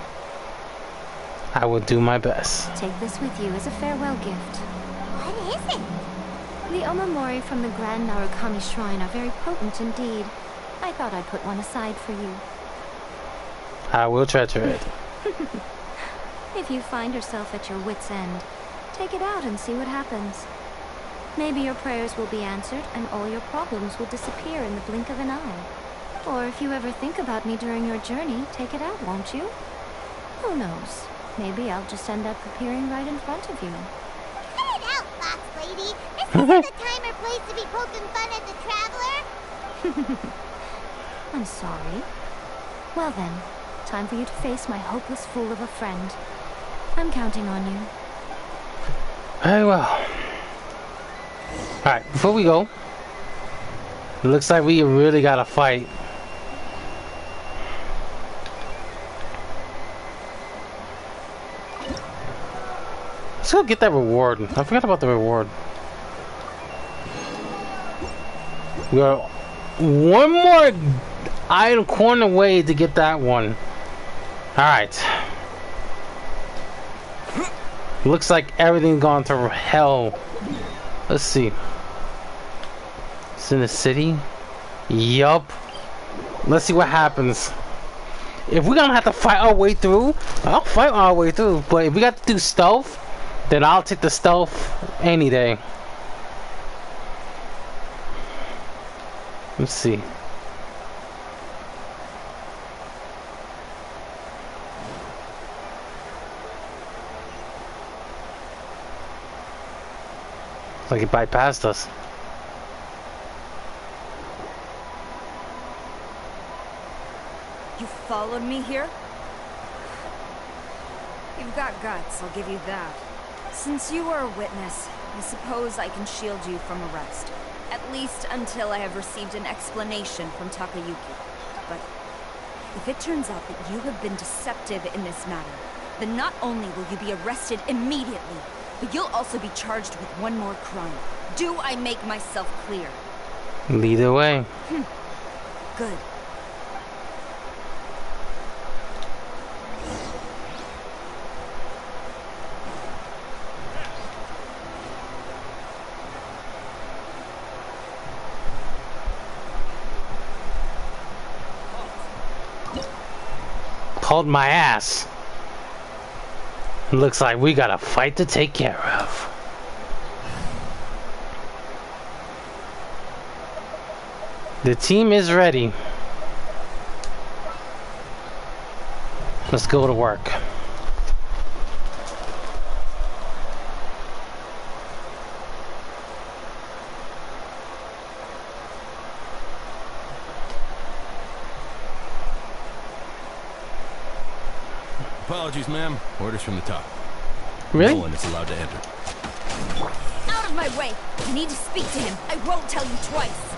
I will do my best. Take this with you as a farewell gift. What is it? The omamori from the Grand Narukami Shrine are very potent indeed. I thought I'd put one aside for you. I will treasure it. If you find yourself at your wit's end, take it out and see what happens. Maybe your prayers will be answered and all your problems will disappear in the blink of an eye. Or if you ever think about me during your journey, take it out, won't you? Who knows? Maybe I'll just end up appearing right in front of you. Cut it out, Fox Lady. This isn't the time or place to be poking fun at the Traveler. I'm sorry. Well then, time for you to face my hopeless fool of a friend. I'm counting on you. Very well. Alright, before we go, it looks like we really gotta fight. Let's go get that reward. I forgot about the reward. We are one more item corner away to get that one. Alright. Looks like everything's gone to hell. Let's see. It's in the city. Yup. Let's see what happens. If we're gonna have to fight our way through, I'll fight our way through. But if we got to do stealth, then I'll take the stealth any day. Let's see. Like it bypassed us. You followed me here? You've got guts, I'll give you that. Since you are a witness, I suppose I can shield you from arrest. At least until I have received an explanation from Takayuki. But if it turns out that you have been deceptive in this matter, then not only will you be arrested immediately, but you'll also be charged with one more crime. Do I make myself clear? Lead the way. Good. Called my ass. Looks like we got a fight to take care of. The team is ready. Let's go to work. Apologies, ma'am. Orders from the top. Really? No one is allowed to enter. Out of my way! I need to speak to him. I won't tell you twice.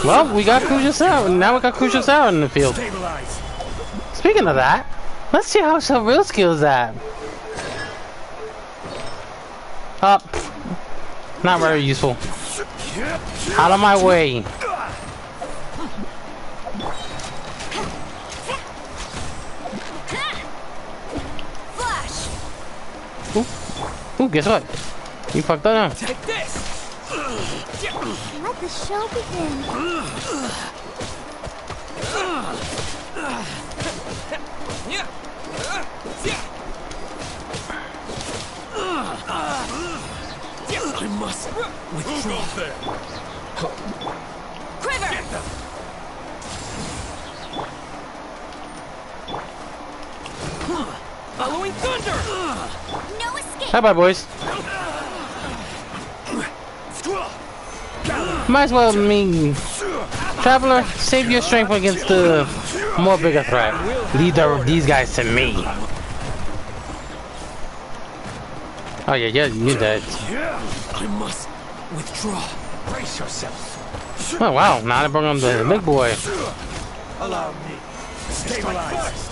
Well, we got Kujo-san. Now we got Kujo-san in the field. Stabilize. Speaking of that, let's see how some real skills at. Up. Not very useful. Out of my way. Flash! Ooh, guess what? You fucked up now. Take this. Let the show begin. I must withdraw. Quiver! Following thunder. No escape. Bye bye, boys. Might as well, Traveler, save your strength against the more bigger threat. Lead these guys to me. Oh yeah, you're dead. I must withdraw. Brace yourself. Oh wow, now they brought on the big boy. Allow me. Stabilize.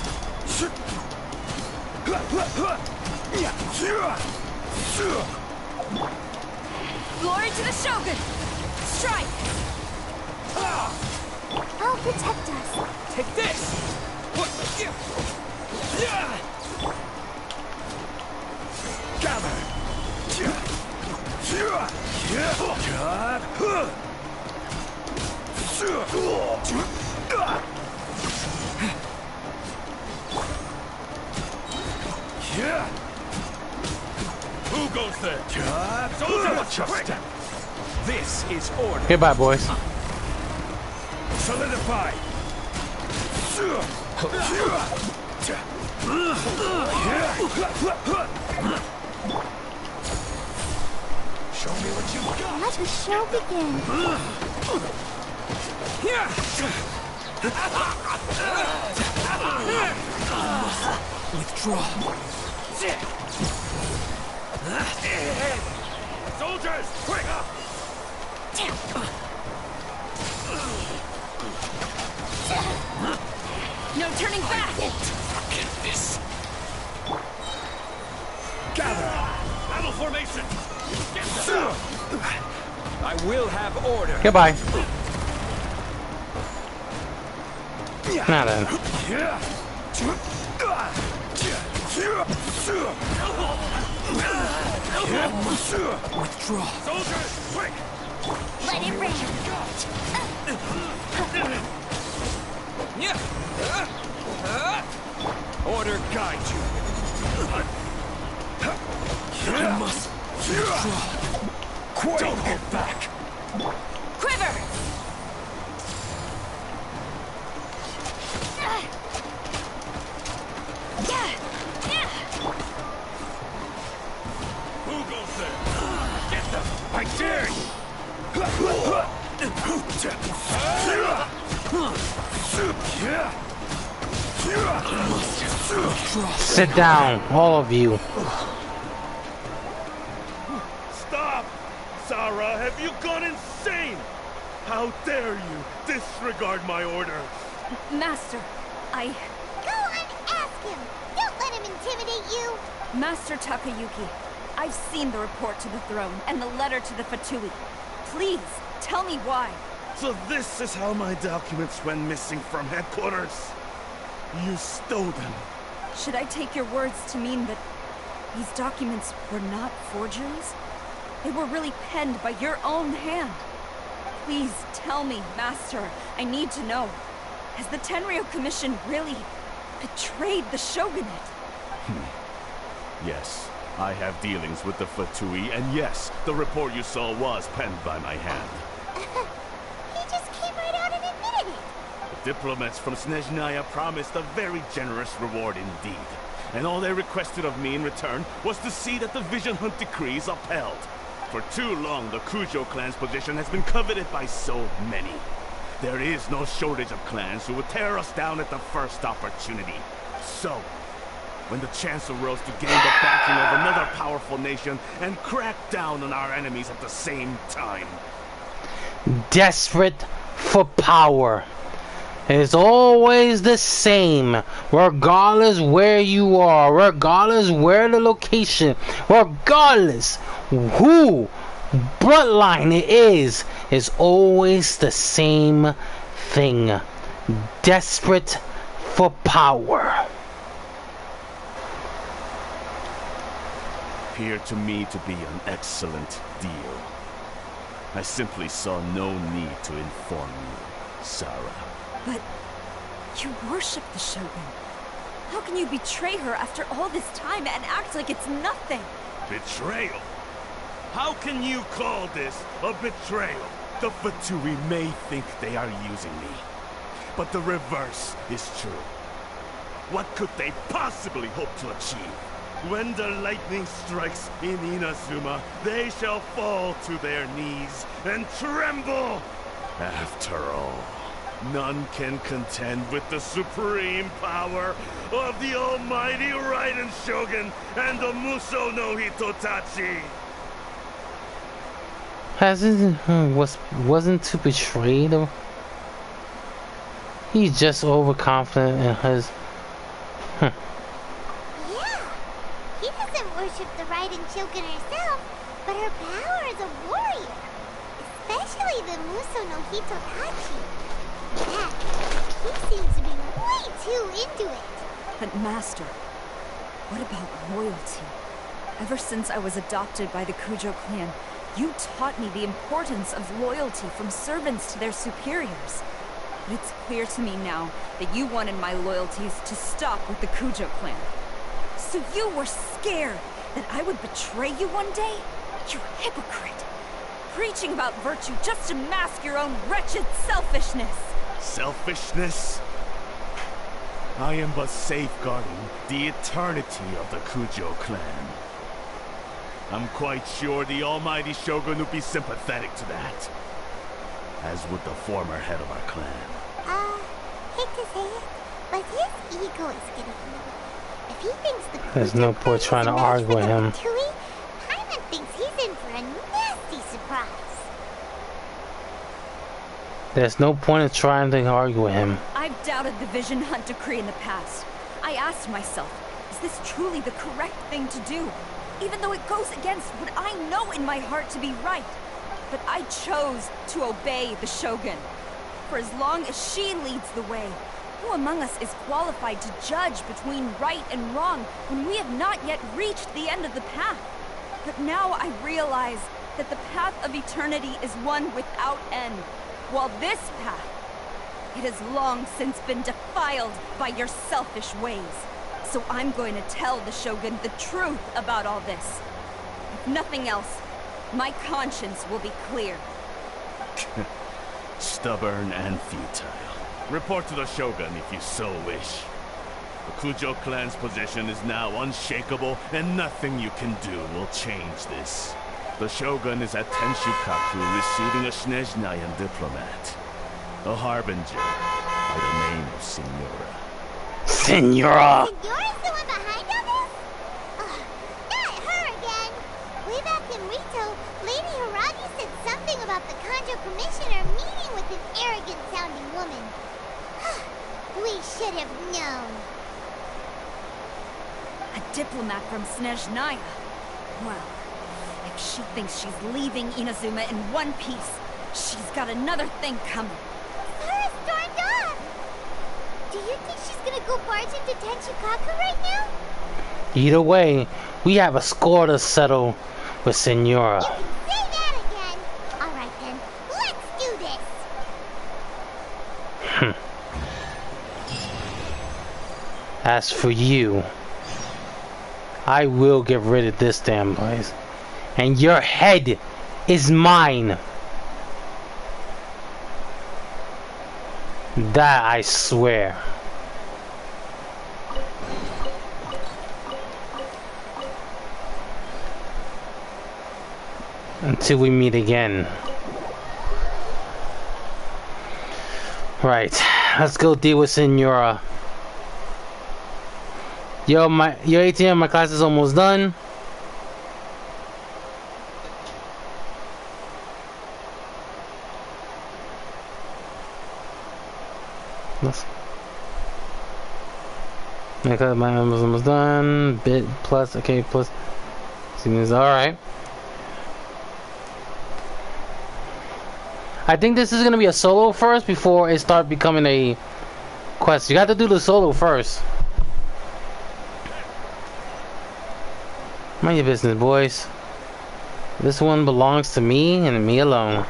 Glory to the Shogun! Strike! I'll protect us. Take this. Gather. Who goes there? Watch your step. This is order. Goodbye, boys. Solidify. Show me what you got. Let the show begin. Withdraw. Soldiers, quick! No turning back! Forget this. Gather! Battle formation! I will have order. Goodbye. Now then. Withdraw. Soldiers, quick! Let it rain. Order guide you. I must withdraw. Don't hold back. Quiver! Who goes there? Get them! I dare you! Sit down, all of you. Stop! Sarah, have you gone insane? How dare you disregard my orders? Master, Go and ask him. Don't let him intimidate you. Master Takayuki, I've seen the report to the throne and the letter to the Fatui. Please, tell me why. So this is how my documents went missing from headquarters. You stole them. Should I take your words to mean that these documents were not forgeries? They were really penned by your own hand. Please tell me, Master. I need to know. Has the Tenryo Commission really betrayed the Shogunate? Yes, I have dealings with the Fatui, and yes, the report you saw was penned by my hand. He just came right out and admitted it. diplomats from Snezhnaya promised a very generous reward indeed. And all they requested of me in return was to see that the Vision Hunt decree is upheld. For too long, the Kujo clan's position has been coveted by so many. There is no shortage of clans who would tear us down at the first opportunity. So, when the chance arose to gain the backing of another powerful nation and crack down on our enemies at the same time. Desperate for power. It's always the same, regardless where you are, regardless where the location, regardless who bloodline it is always the same thing. Desperate for power. Appeared to me to be an excellent deal. I simply saw no need to inform you, Sarah. But you worship the Shogun. How can you betray her after all this time and act like it's nothing? Betrayal? How can you call this a betrayal? The Fatui may think they are using me, but the reverse is true. What could they possibly hope to achieve? When the lightning strikes in Inazuma, they shall fall to their knees and tremble. After all, none can contend with the supreme power of the almighty Raiden Shogun and the Muso no Hitotachi. Wasn't to betray them? He's just overconfident in his... Yeah, he doesn't worship the Raiden Shogun herself, but her power as a warrior. Especially the Muso no Hitotachi. Yeah, he seems to be way too into it. But Master, what about loyalty? Ever since I was adopted by the Kujo clan, you taught me the importance of loyalty from servants to their superiors. But it's clear to me now that you wanted my loyalties to stop with the Kujo clan. So you were scared that I would betray you one day? You hypocrite! Preaching about virtue just to mask your own wretched selfishness! Selfishness? I am but safeguarding the eternity of the Kujo clan. I'm quite sure the almighty Shogun would be sympathetic to that. As would the former head of our clan. Hate to say it, but his ego is getting low. If he thinks the There's no point trying to argue with him. Paimon thinks he's in for a nasty surprise. There's no point in trying to argue with him. I've doubted the Vision Hunt decree in the past. I asked myself, is this truly the correct thing to do? Even though it goes against what I know in my heart to be right. But I chose to obey the Shogun. For as long as she leads the way, who among us is qualified to judge between right and wrong when we have not yet reached the end of the path? But now I realize that the path of eternity is one without end, while this path, it has long since been defiled by your selfish ways. So I'm going to tell the Shogun the truth about all this. If nothing else, my conscience will be clear. Stubborn and futile. Report to the Shogun if you so wish. The Kujo clan's position is now unshakable, and nothing you can do will change this. The Shogun is at Tenshukaku receiving a Snezhnayan diplomat. A harbinger by the name of Signora. Signora! Signora's the one behind all this? Not her again. Way back in Rito, Lady Haragi said something about the Kanjo Commissioner meeting with an arrogant-sounding woman. We should have known. A diplomat from Snezhnaya. Well, if she thinks she's leaving Inazuma in one piece, she's got another thing coming. Sarah stormed off! Do you think she's gonna go barge into Tenshukaku right now? Either way, we have a score to settle with Signora. You can say that again! Alright then, let's do this! As for you, I will get rid of this damn place. And your head is mine. That I swear. Until we meet again. Right, let's go deal with Senora. Yo, your ATM, my class is almost done. Okay, my almost done. Bit plus, okay, plus. Seems alright. I think this is gonna be a solo first before it start becoming a quest. You got to do the solo first. Mind your business, boys. This one belongs to me and me alone.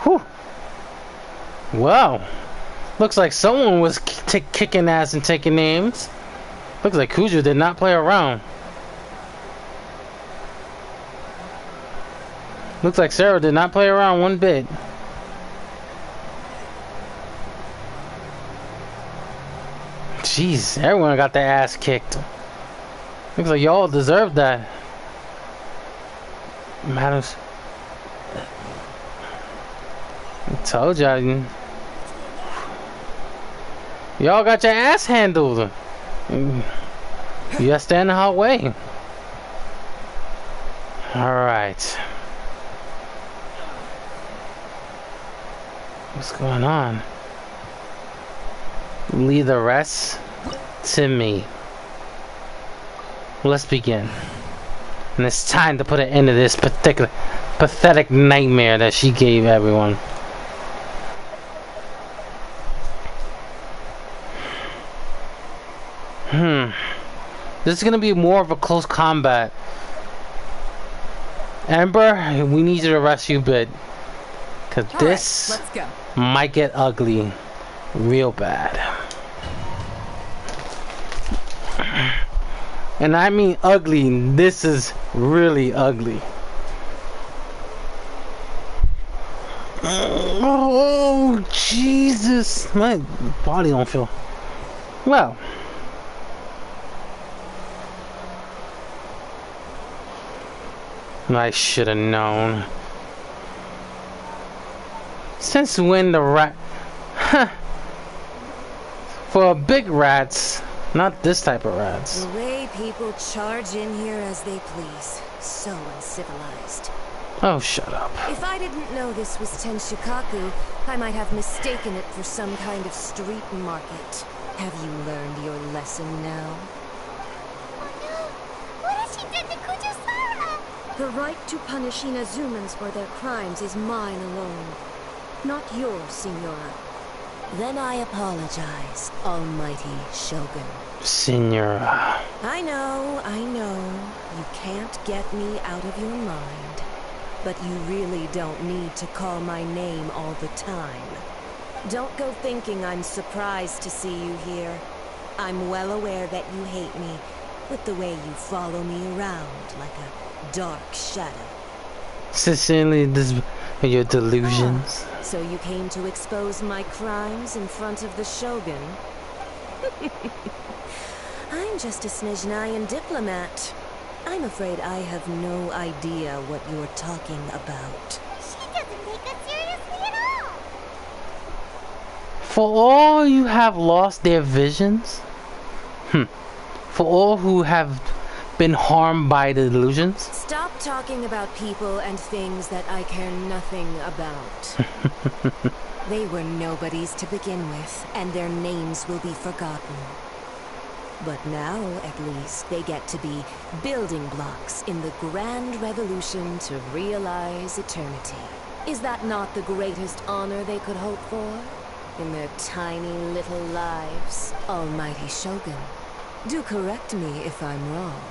Whew. Wow. Looks like someone was kicking ass and taking names. Looks like Kujo did not play around. Looks like Sarah did not play around one bit. Jeez, everyone got their ass kicked. Looks like y'all deserve that. Matters. I told y'all. Y'all got your ass handled. You gotta stand in our way. Alright. What's going on? Leave the rest to me. Let's begin. And it's time to put an end to this pathetic nightmare that she gave everyone. This is gonna be more of a close combat. Ember, we need you to rest you a bit. Cause this let's go. Might get ugly real bad. And I mean ugly, this is really ugly. Oh, Jesus. My body don't feel well. I should have known. Since when the rat... For big rats, not this type of rats. The way people charge in here as they please. So uncivilized. Oh, shut up. If I didn't know this was Tenshikaku, I might have mistaken it for some kind of street market. Have you learned your lesson now? What has she done to Kujo-Sara? The right to punish Inazumans for their crimes is mine alone. Not yours, Signora. Then I apologize, Almighty Shogun. Signora. I know. You can't get me out of your mind. But you really don't need to call my name all the time. Don't go thinking I'm surprised to see you here. I'm well aware that you hate me, with the way you follow me around like a dark shadow. Sincerely, this your delusions. So you came to expose my crimes in front of the Shogun? I'm just a Snezhnayan diplomat. I'm afraid I have no idea what you're talking about. She doesn't take us seriously at all. For all you have lost their visions? For all who have been harmed by the delusions? Stop talking about people and things that I care nothing about. They were nobodies to begin with, and their names will be forgotten. But now, at least, they get to be building blocks in the grand revolution to realize eternity. Is that not the greatest honor they could hope for? In their tiny little lives, Almighty Shogun. Do correct me if I'm wrong.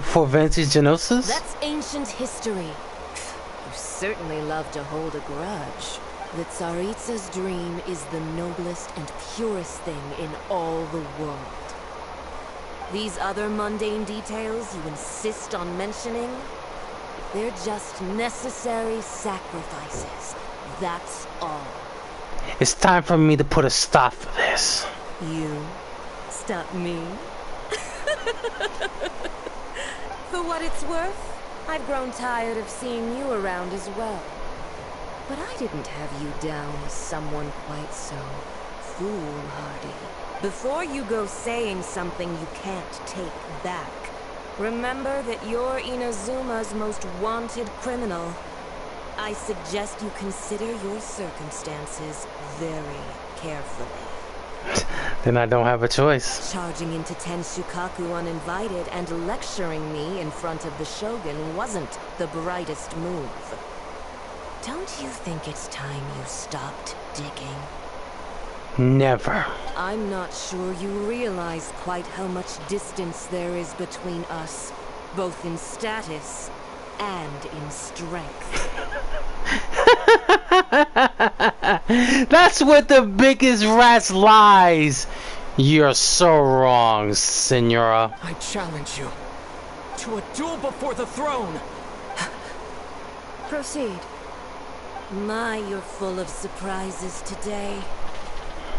For Ventus Genosis? That's ancient history. You certainly love to hold a grudge. that Tsaritsa's dream is the noblest and purest thing in all the world. These other mundane details you insist on mentioning, they're just necessary sacrifices. That's all. It's time for me to put a stop for this. You stop me? For what it's worth, I've grown tired of seeing you around as well. But I didn't have you down as someone quite so foolhardy. Before you go saying something you can't take back, remember that you're Inazuma's most wanted criminal. I suggest you consider your circumstances very carefully. Then I don't have a choice. Charging into Tenshukaku uninvited and lecturing me in front of the Shogun wasn't the brightest move. Don't you think it's time you stopped digging? Never. I'm not sure you realize quite how much distance there is between us, both in status and in strength. That's what the biggest rats lies. You're so wrong, Senora. I challenge you to a duel before the throne. Proceed. My, you're full of surprises today.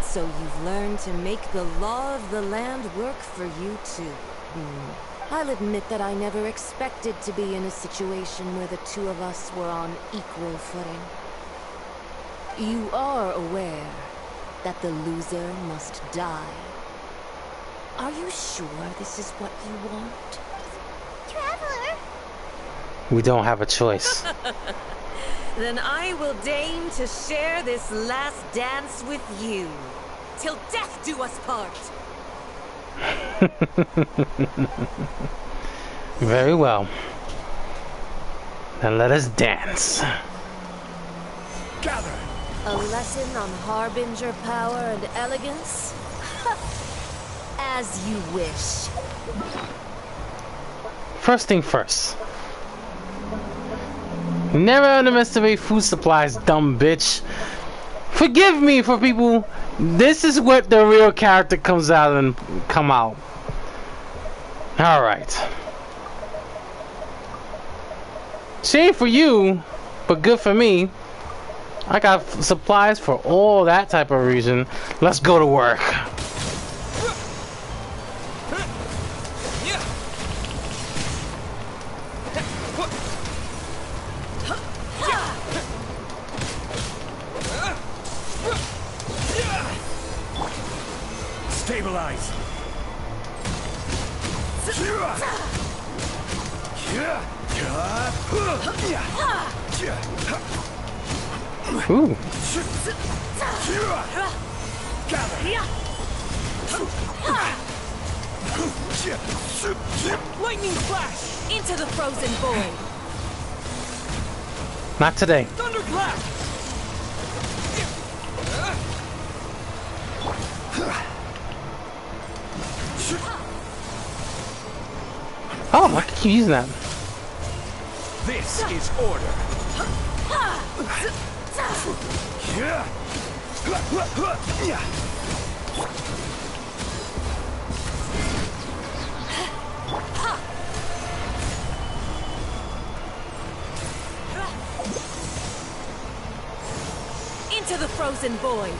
So you've learned to make the law of the land work for you too. I'll admit that I never expected to be in a situation where the two of us were on equal footing. You are aware that the loser must die. Are you sure this is what you want? Traveler! We don't have a choice. Then I will deign to share this last dance with you. Till death do us part! Very well. Then let us dance. Gather! A lesson on Harbinger power and elegance? As you wish. First thing first. Never underestimate food supplies, dumb bitch. Forgive me for people. This is what the real character comes out and come out. Alright. Shame for you, but good for me. I got supplies for all that type of reason. Let's go to work. Stabilize. Ooh. Lightning flash! Into the frozen void! Not today. Thunderclap! Oh, I can keep using that. This is order. Into the frozen void!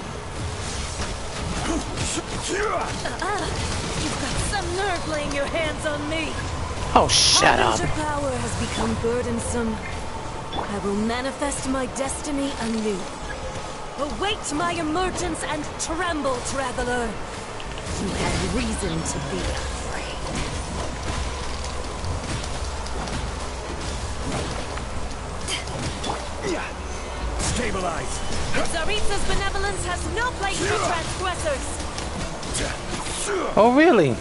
You've got some nerve laying your hands on me! Oh, shut up. Harbinger power has become burdensome. I will manifest my destiny anew. Await my emergence and tremble, traveler. You had reason to be afraid. Stabilize. Tsaritsa's benevolence has no place for transgressors. Oh, really?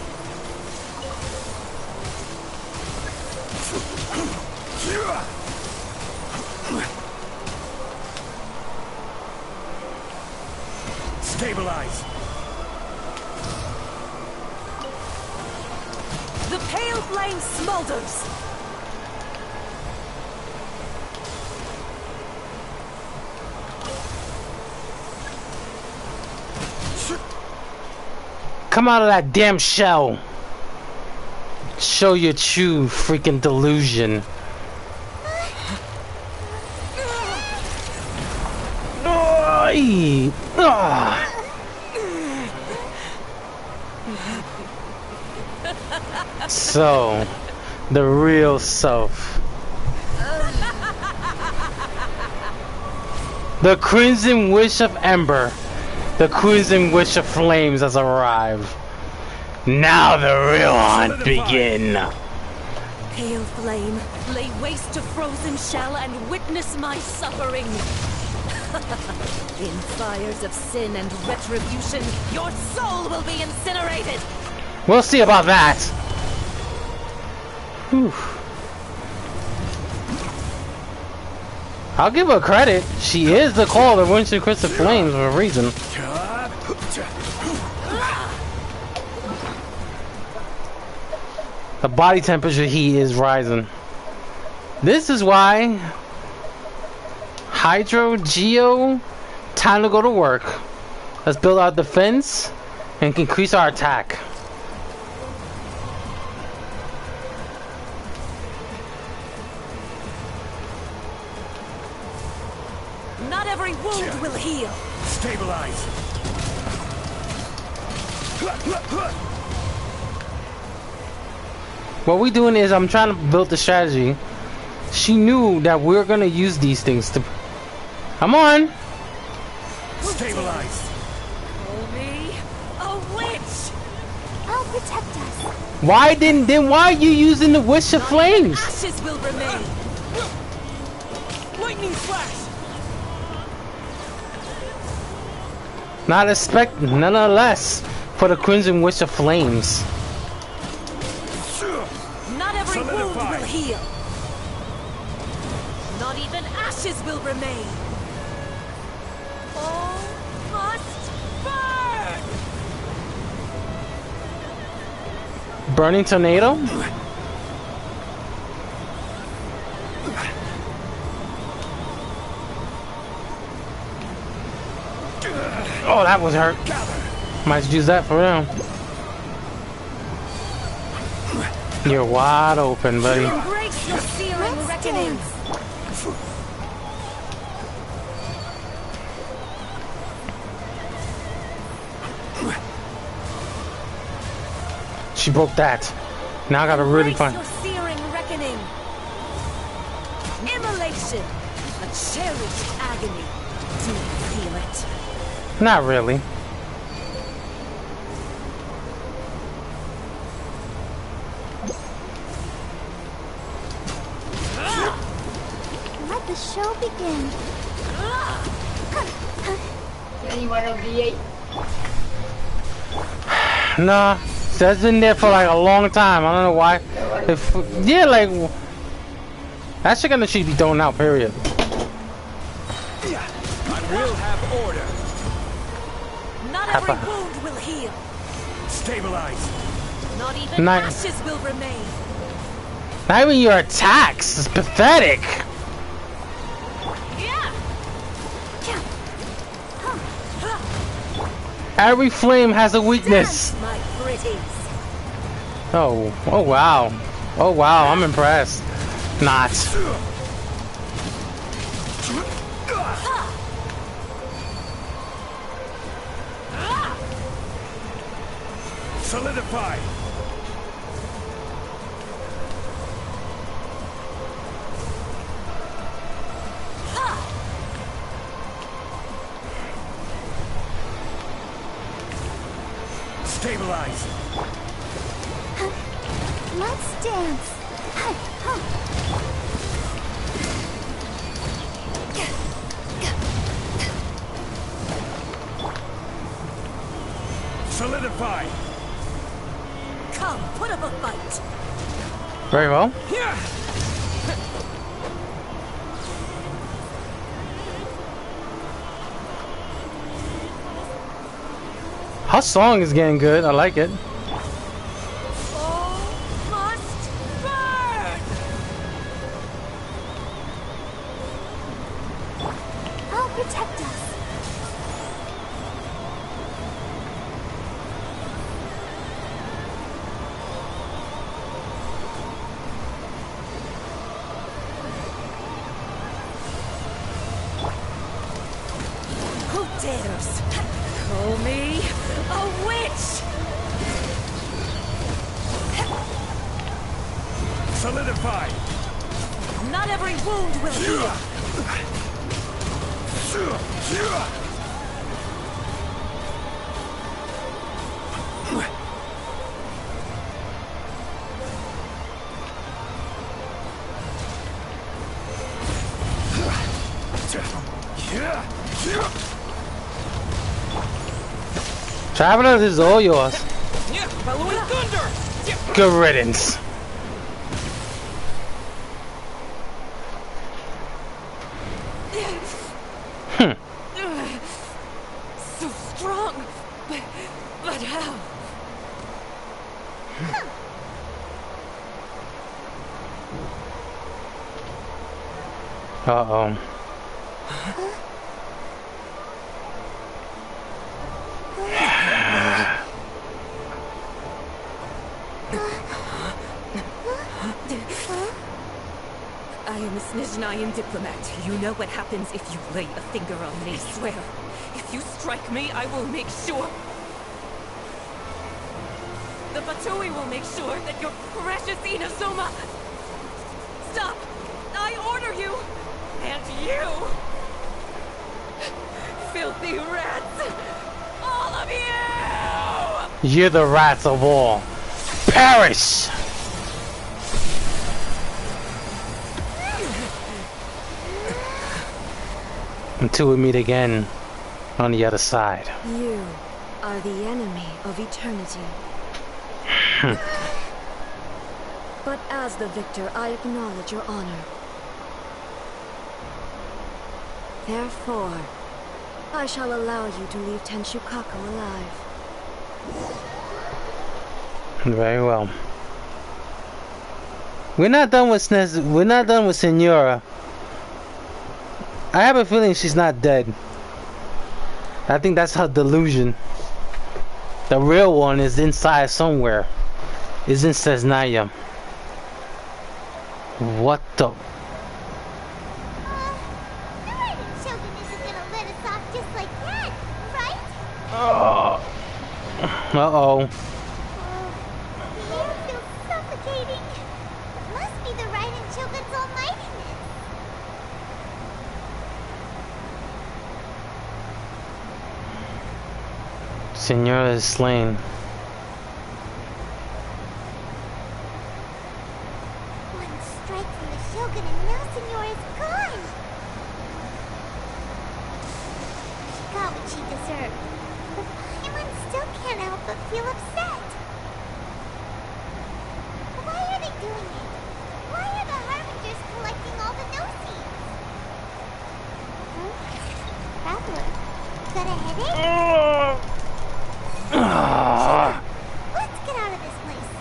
Stabilize. The pale flame smolders. Come out of that damn shell. Show your true freaking delusion. Oy! Ah. So, the real self. The Crimson Wish of Ember. The Crimson Wish of Flames has arrived. Now the real hunt begin. Pale flame, lay waste to frozen shell and witness my suffering. In fires of sin and retribution, your soul will be incinerated. We'll see about that. Whew. I'll give her credit. She is the call of Winston Crystal Flames for a reason. The body temperature heat is rising. This is why Hydro, Geo, time to go to work. Let's build our defense and increase our attack. Not every wound will heal. Stabilize. What we're doing is I'm trying to build the strategy. She knew that we're gonna use these things to. Come on. Stabilize. Call me a witch. I'll protect us. Why then why are you using the Wish of Flames? Ashes will remain. Lightning flash. Nonetheless, for the Crimson Wish of Flames. Not every wound will heal. Not even ashes will remain. All must burn. Burning tornado? Oh, that was hurt. Might use that for him. You're wide open, buddy. Embrace your searing reckoning. She broke that. Now I gotta really find. Your searing reckoning. Immolation. A cherished agony. Do you feel it? Not really. Let the show begin. Anyone of the 8? Nah, that's been there for like a long time. I don't know why. If yeah, like that shit gonna should be thrown out. Period. I will have order. Not every wound will heal. Stabilize. Not even ashes will remain. Not even your attacks. It's pathetic. Every flame has a weakness. My pretties. Oh wow. Oh wow, I'm impressed. Not. Solidify. Stabilize. Let's dance. Solidify. Come, put up a fight. Very well. Her song is getting good. I like it. All must burn. I'll protect us. fortified. Not every wound will heal. Traveler, this is all yours. Following thunder! Good riddance. So strong, but how? Uh-oh. I am a Snezhnayan diplomat. You know what happens if you lay a finger on me, swear. If you strike me, I will make sure. The Fatui will make sure that your precious Inazuma... Stop! I order you! And you! Filthy rats! All of you! You're the rats of all. Perish! Until we meet again on the other side. You are the enemy of eternity. But as the victor, I acknowledge your honor. Therefore, I shall allow you to leave Tenshukaku alive. Very well. We're not done with We're not done with Senora. I have a feeling she's not dead. I think that's her delusion. The real one is inside somewhere. Is in Snezhnaya. What the? Uh-oh. The air feels suffocating. It must be the Raiden Shogun's almightiness. Senora is slain. One strike from the Shogun and now Senora is gone. She got what she deserved. But Paimon still can't help but feel upset. Why are they doing it? Why are the Harbingers collecting all the no-seeds? Traveler, got a headache? Let's get out of this place.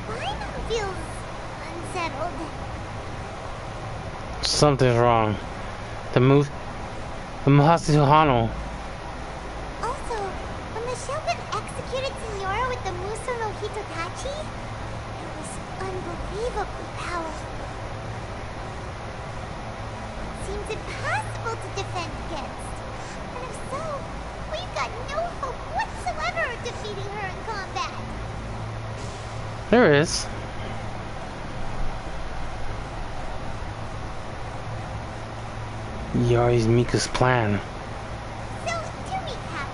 Paimon feels unsettled. Something's wrong. The Muhashi Hano. Also, when the Shogun executed Senora with the Muso no Hitotachi, it was unbelievably powerful. It seems impossible to defend against. And if so, we've got no hope whatsoever of defeating her in combat. There is. Yari's Mika's plan. So, to recap,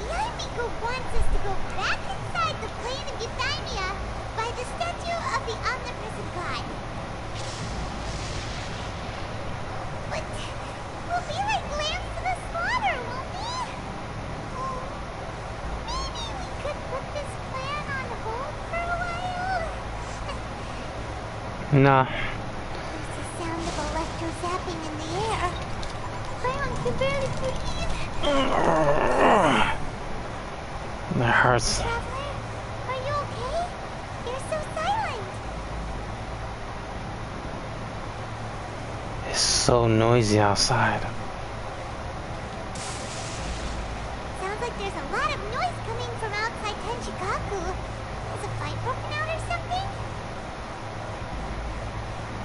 Yamiko wants us to go back inside the plane of Euthymia by the statue of the omnipresent god. But we'll be like lambs to the slaughter, won't we? Oh, maybe we could put this plan on hold for a while? Nah. There's the sound of electro-zapping in the air. Paimon can barely breathe. That hurts. Traveler, are you okay? You're so silent. It's so noisy outside. Sounds like there's a lot of noise coming from outside Tenshukaku. Has a fight broken out or something?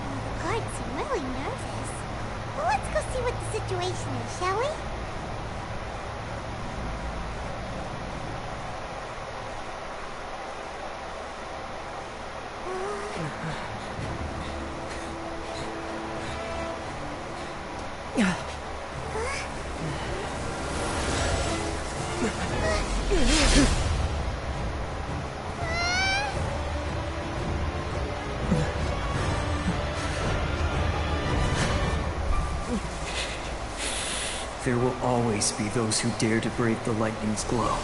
Oh, the guards seem really nervous. Well, let's go see what the situation is, shall we? there will always be those who dare to brave the lightning's glow.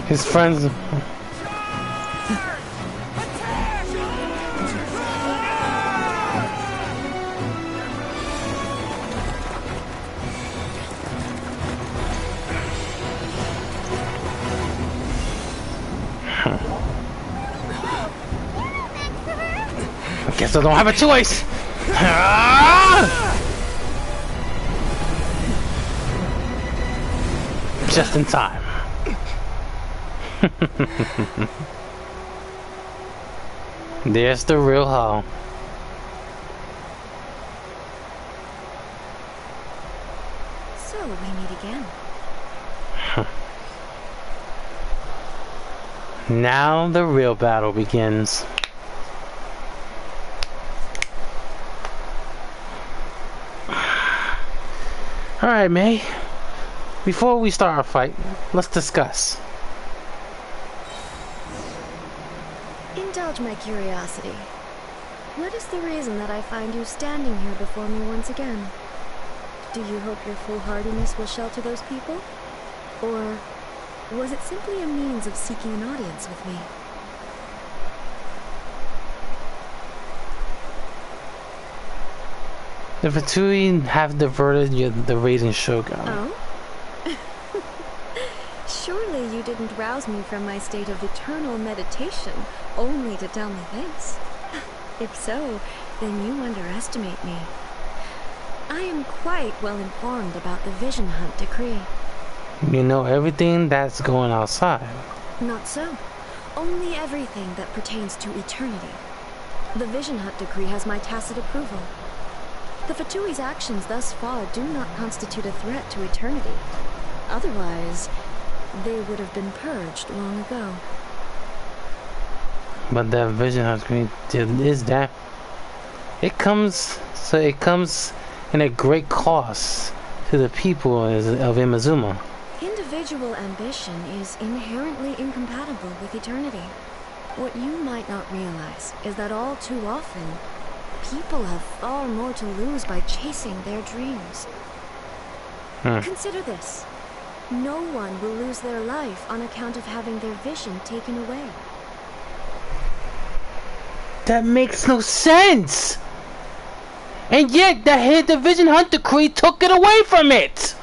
His friends. Guess I don't have a choice. Just in time. There's the real hall. So we meet again. Now the real battle begins. Alright, May. Before we start our fight, let's discuss. Indulge my curiosity. What is the reason that I find you standing here before me once again? Do you hope your foolhardiness will shelter those people? Or was it simply a means of seeking an audience with me? The Fatui have diverted the raiding Shogun. Oh? Surely you didn't rouse me from my state of eternal meditation only to tell me this. If so, then you underestimate me. I am quite well informed about the Vision Hunt decree. You know everything that's going outside. Not so. Only everything that pertains to eternity. The Vision Hunt decree has my tacit approval. The Fatui's actions thus far do not constitute a threat to eternity. Otherwise, they would have been purged long ago. But that Vision Hunt decree is that it comes in a great cost to the people of Inazuma. Individual ambition is inherently incompatible with eternity. What you might not realize is that all too often, people have far more to lose by chasing their dreams. Consider this. No one will lose their life on account of having their vision taken away. That makes no sense! And yet, the Vision Hunt decree took it away from it!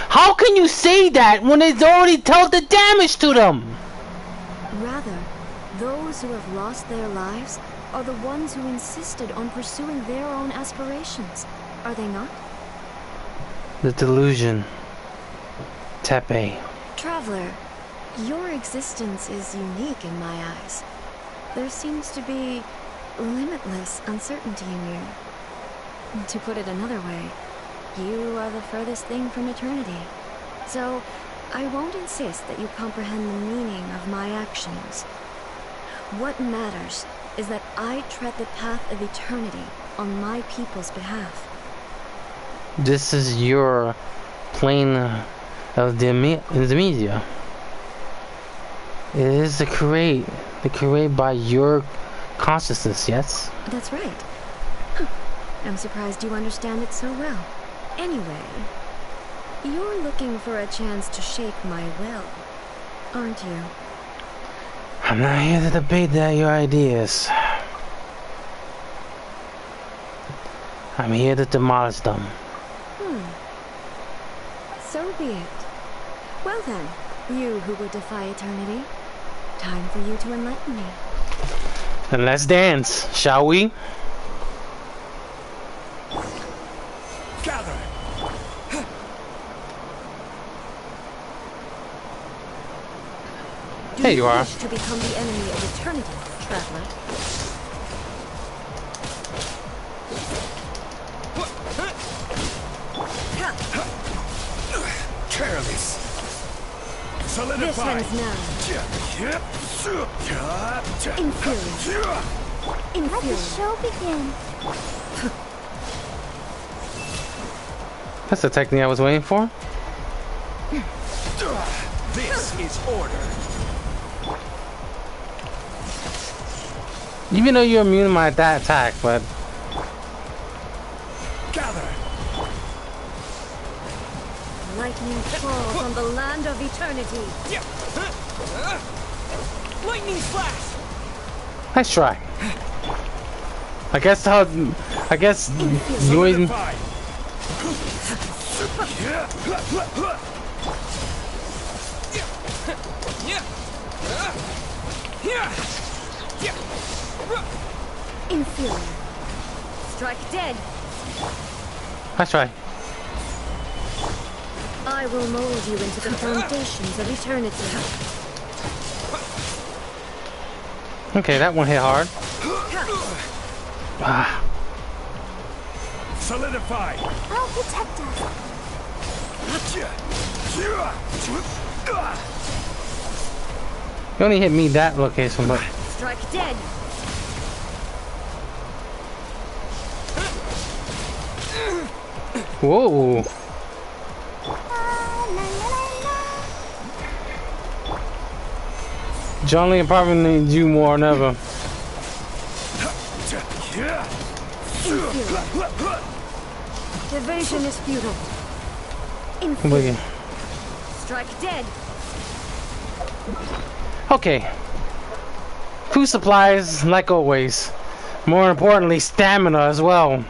How can you say that when it's already dealt the damage to them? Rather, those who have lost their lives are the ones who insisted on pursuing their own aspirations, are they not? The delusion. Tepe. Traveler, your existence is unique in my eyes. There seems to be limitless uncertainty in you. To put it another way, you are the furthest thing from eternity. So, I won't insist that you comprehend the meaning of my actions. What matters is that I tread the path of eternity on my people's behalf. This is your plane of the media. It is the create by your consciousness, yes? That's right. I'm surprised you understand it so well. Anyway, you're looking for a chance to shake my will, aren't you? I'm not here to debate your ideas. I'm here to demolish them. So be it. Well then, you who would defy eternity, time for you to enlighten me. Then let's dance, shall we? Gather. Here you are. Wish to become the enemy of eternity, traveler. Careless. So This ends now. Inferior. Let the show begin. That's the technique I was waiting for. This is order. Even though you're immune to that attack, but Gather. Lightning falls on the land of eternity. Lightning flash! nice try. I guess you always. Inferior. Strike dead. Nice try. I will mold you into the foundations of eternity. Okay, that one hit hard. Ah. Solidify. I'll protect us. You only hit me that location, but Strike dead. whoa. John Lee probably needs you more than ever. Evasion is futile. Wait. Strike dead. Okay. Food supplies, like always. More importantly, stamina as well.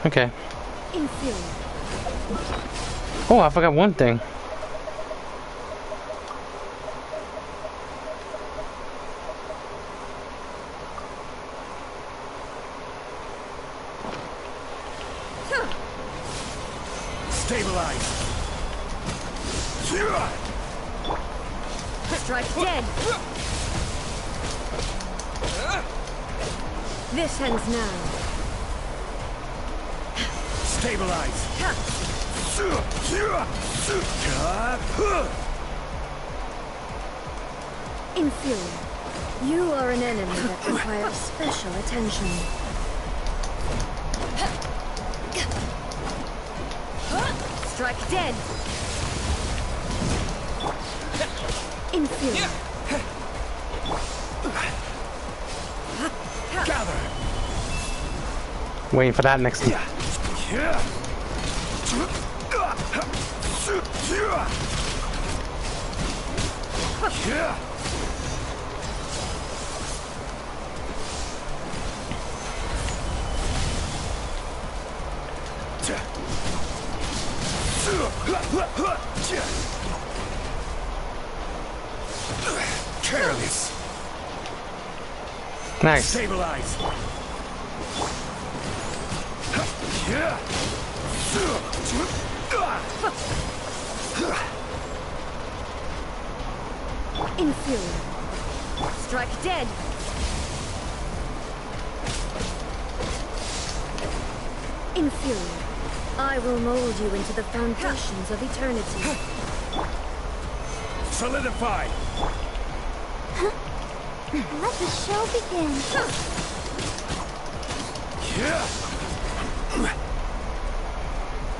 Okay. Inferior. Oh, I forgot one thing. Stabilize. Strike dead. This ends now. Stabilize. Inferior. You are an enemy that requires special attention. Strike dead. Inferior. Gather. Waiting for that next one. Careless. Nice. Stabilize. Inferior. Strike dead. Inferior. I will mold you into the foundations of eternity. Solidify. Let the show begin.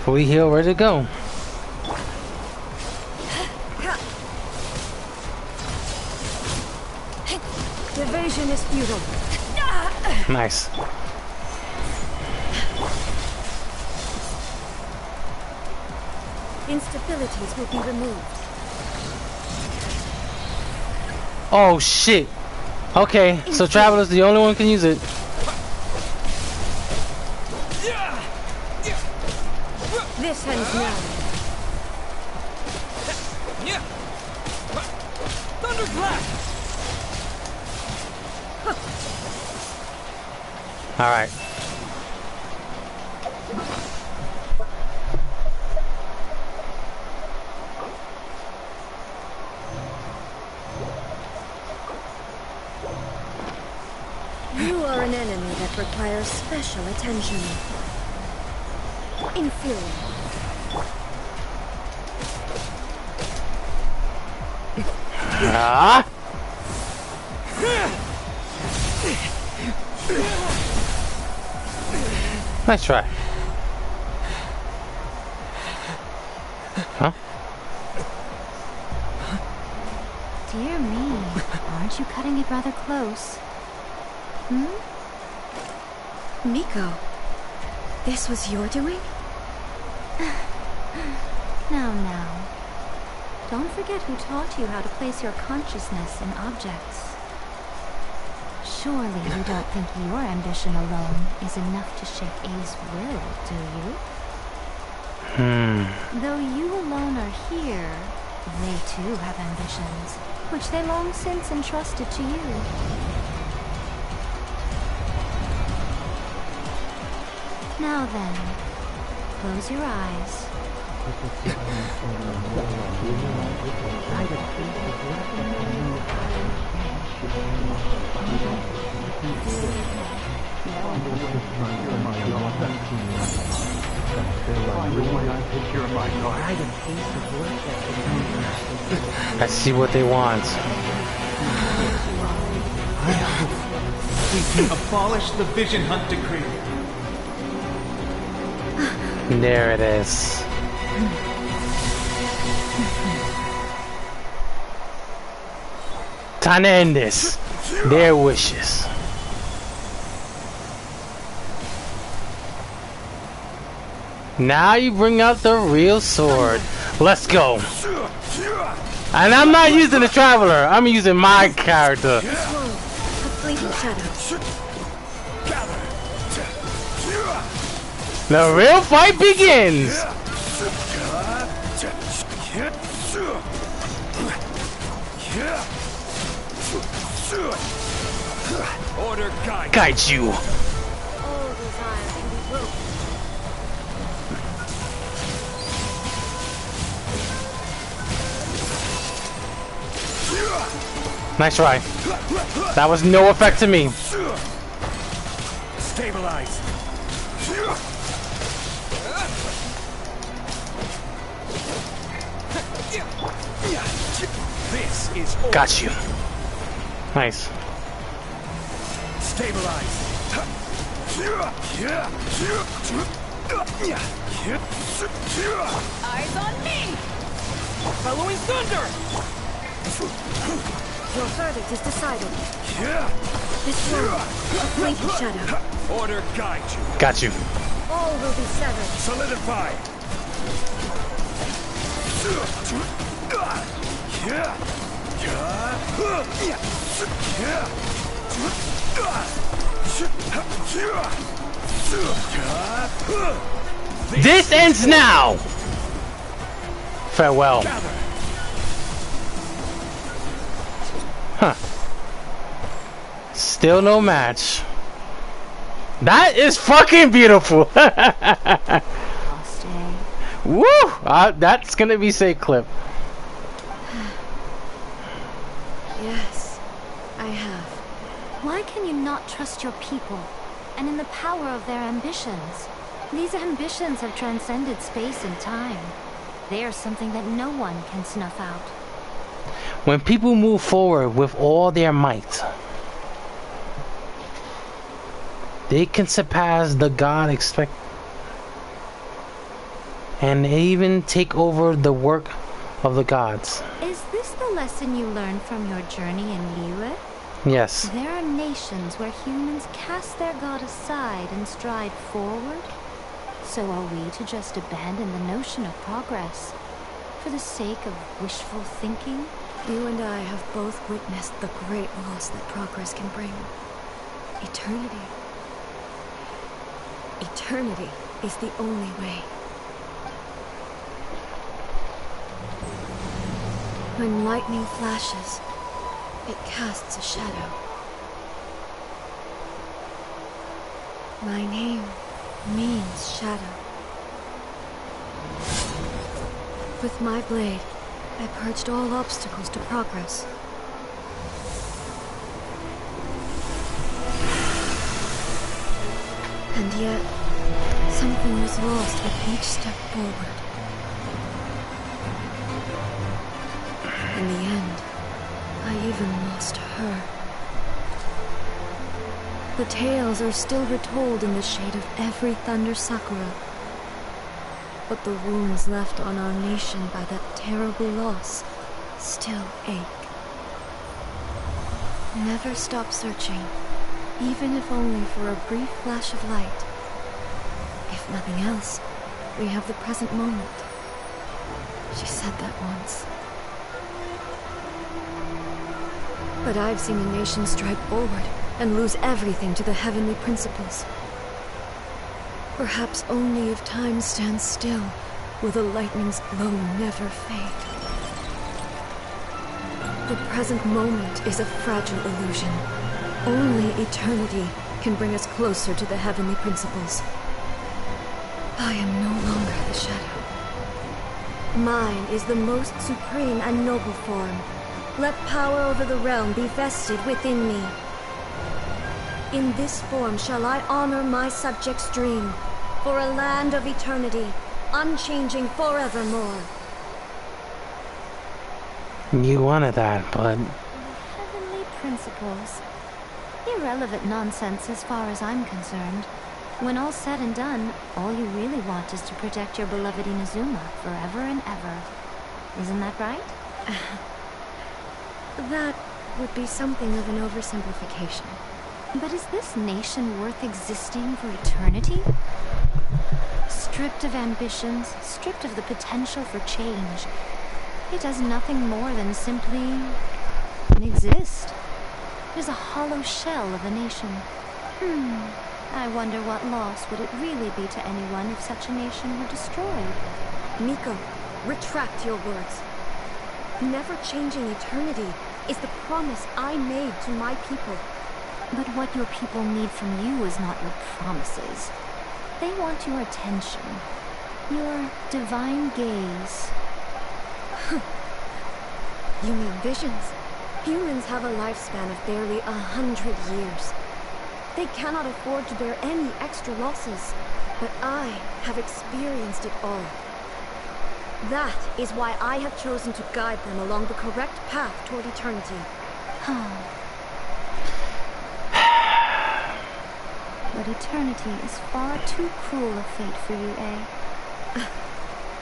Fully healed, ready to go. Evasion is futile. Nice. Instabilities will be removed. Oh shit. Okay, so Traveler's the only one who can use it. This ends now. Thunderclap! Alright. You are an enemy that requires special attention. Inferior. Ah! Nice try. Huh? Dear me, aren't you cutting it rather close? Hmm? Miko, this was your doing? Now. Don't forget who taught you how to place your consciousness in objects. Surely you don't think your ambition alone is enough to shake A's will, do you? Though you alone are here, they too have ambitions, which they long since entrusted to you. Now then, close your eyes. I see what they want. I hope we can abolish the Vision Hunt decree. There it is. Time to end this. Their wishes. Now you bring out the real sword. Let's go. And I'm not using the Traveler. I'm using my character. The real fight begins. Order guide you. All desire can be broken. Nice try. That was no effect to me. Stabilize. This is Got you. Nice. Stabilize. Eyes on me! Following thunder! Your verdict is decided. This room, a fleeting shadow. Order guide you. Got you. All will be severed. Solidify. This ends now. Farewell. Huh. Still no match. That is fucking beautiful. Woo! That's gonna be safe clip. Yes, I have. Why can you not trust your people and in the power of their ambitions? These ambitions have transcended space and time. They are something that no one can snuff out. When people move forward with all their might, they can surpass the God expect and even take over the work of the gods. Is this the lesson you learned from your journey in Liyue? Yes. There are nations where humans cast their god aside and stride forward. So are we to just abandon the notion of progress for the sake of wishful thinking? You and I have both witnessed the great loss that progress can bring. Eternity. Eternity is the only way. When lightning flashes, it casts a shadow. My name means shadow. With my blade, I purged all obstacles to progress. And yet, something was lost with each step forward. In the end, I even lost her. The tales are still retold in the shade of every Thunder Sakura. But the wounds left on our nation by that terrible loss still ache. Never stop searching, even if only for a brief flash of light. If nothing else, we have the present moment. She said that once. But I've seen a nation stride forward and lose everything to the heavenly principles. Perhaps only if time stands still will the lightning's glow never fade. The present moment is a fragile illusion. Only eternity can bring us closer to the heavenly principles. I am no longer the shadow. Mine is the most supreme and noble form. Let power over the realm be vested within me. In this form shall I honor my subjects' dream, for a land of eternity, unchanging forevermore. You wanted that, but... Heavenly principles. Irrelevant nonsense as far as I'm concerned. When all's said and done, all you really want is to protect your beloved Inazuma forever and ever. Isn't that right? That would be something of an oversimplification. But is this nation worth existing for eternity? Stripped of ambitions, stripped of the potential for change, it does nothing more than simply exist. It is a hollow shell of a nation. I wonder what loss would it really be to anyone if such a nation were destroyed? Miko, retract your words. Never changing eternity is the promise I made to my people. But what your people need from you is not your promises. They want your attention. Your divine gaze. You mean visions? Humans have a lifespan of barely 100 years. They cannot afford to bear any extra losses. But I have experienced it all. That is why I have chosen to guide them along the correct path toward eternity. But eternity is far too cruel a fate for you, eh?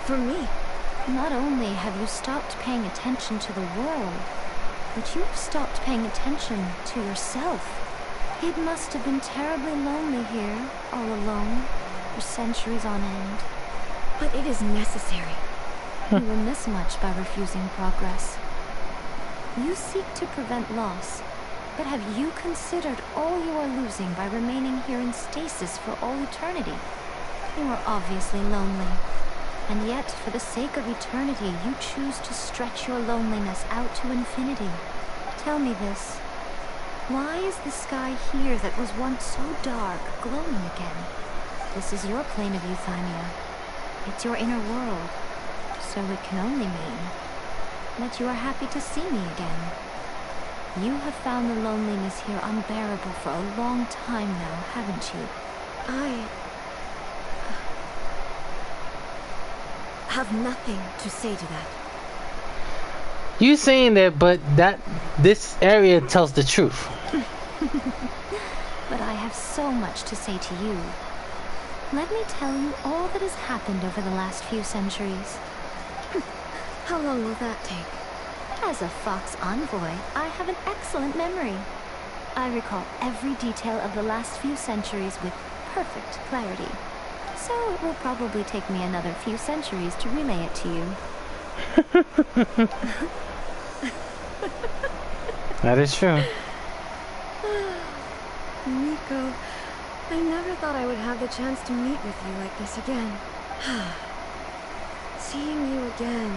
For me? Not only have you stopped paying attention to the world, but you've stopped paying attention to yourself. It must have been terribly lonely here, all alone, for centuries on end. But it is necessary. You will miss much by refusing progress. You seek to prevent loss, but have you considered all you are losing by remaining here in stasis for all eternity? You are obviously lonely, and yet for the sake of eternity you choose to stretch your loneliness out to infinity. Tell me this. Why is the sky here that was once so dark glowing again? This is your plane of euthymia. It's your inner world. So it can only mean that you are happy to see me again. You have found the loneliness here unbearable for a long time now, haven't you? I have nothing to say to that. You saying that, but this area tells the truth. But I have so much to say to you. Let me tell you all that has happened over the last few centuries. How long will that take? As a Fox envoy, I have an excellent memory. I recall every detail of the last few centuries with perfect clarity. So it will probably take me another few centuries to relay it to you. That is true. Miko, I never thought I would have the chance to meet with you like this again. Seeing you again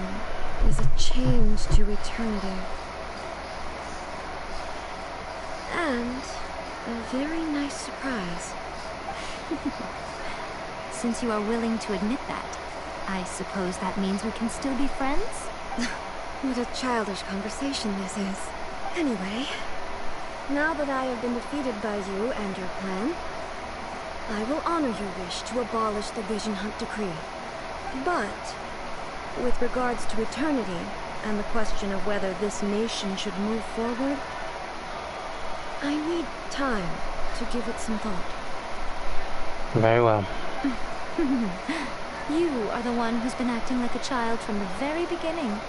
is a change to eternity. And a very nice surprise. Since you are willing to admit that, I suppose that means we can still be friends? What a childish conversation this is. Anyway, now that I have been defeated by you and your plan, I will honor your wish to abolish the Vision Hunt Decree. But, with regards to eternity, and the question of whether this nation should move forward, I need time to give it some thought. Very well. You are the one who's been acting like a child from the very beginning.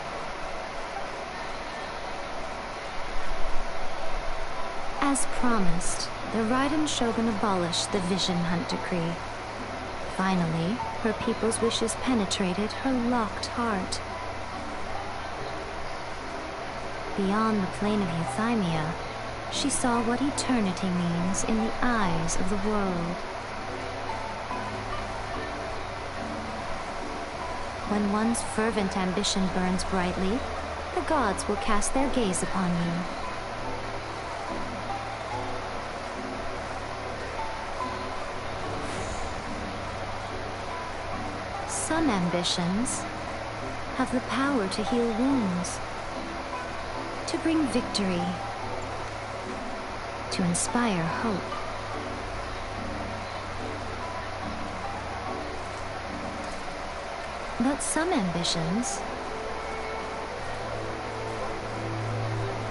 As promised, the Raiden Shogun abolished the Vision Hunt Decree. Finally, her people's wishes penetrated her locked heart. Beyond the plane of Euthymia, she saw what eternity means in the eyes of the world. When one's fervent ambition burns brightly, the gods will cast their gaze upon you. Some ambitions have the power to heal wounds, to bring victory, to inspire hope. But some ambitions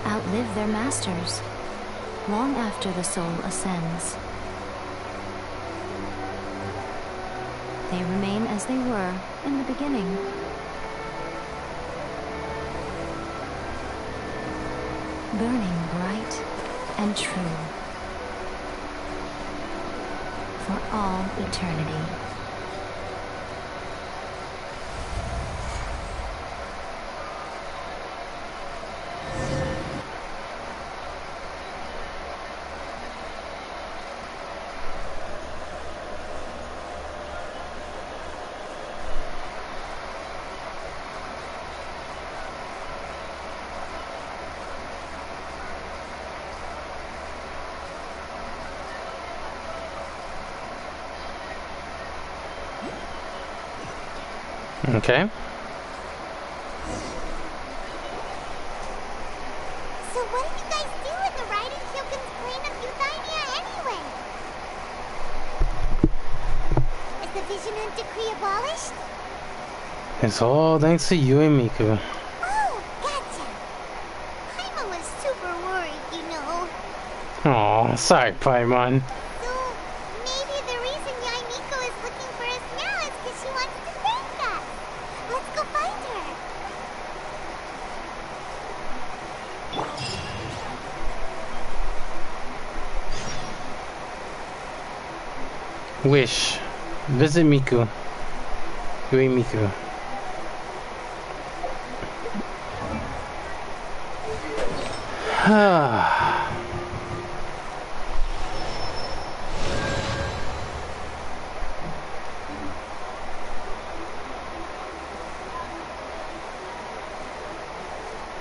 outlive their masters long after the soul ascends. They remain as they were in the beginning. Burning bright and true for all eternity. Okay. So what did you guys do in the Raiden Shogun's plane of Euthymia anyway? Is the Vision Hunt Decree abolished? It's all thanks to you and Miku. Oh, gotcha. Paimon was super worried, you know. Aw, sorry, Paimon. So maybe the reason Yaimiko is looking for us now is because she wants to thank us. Let's go find her. Wish. Visit Miku. You and Miku.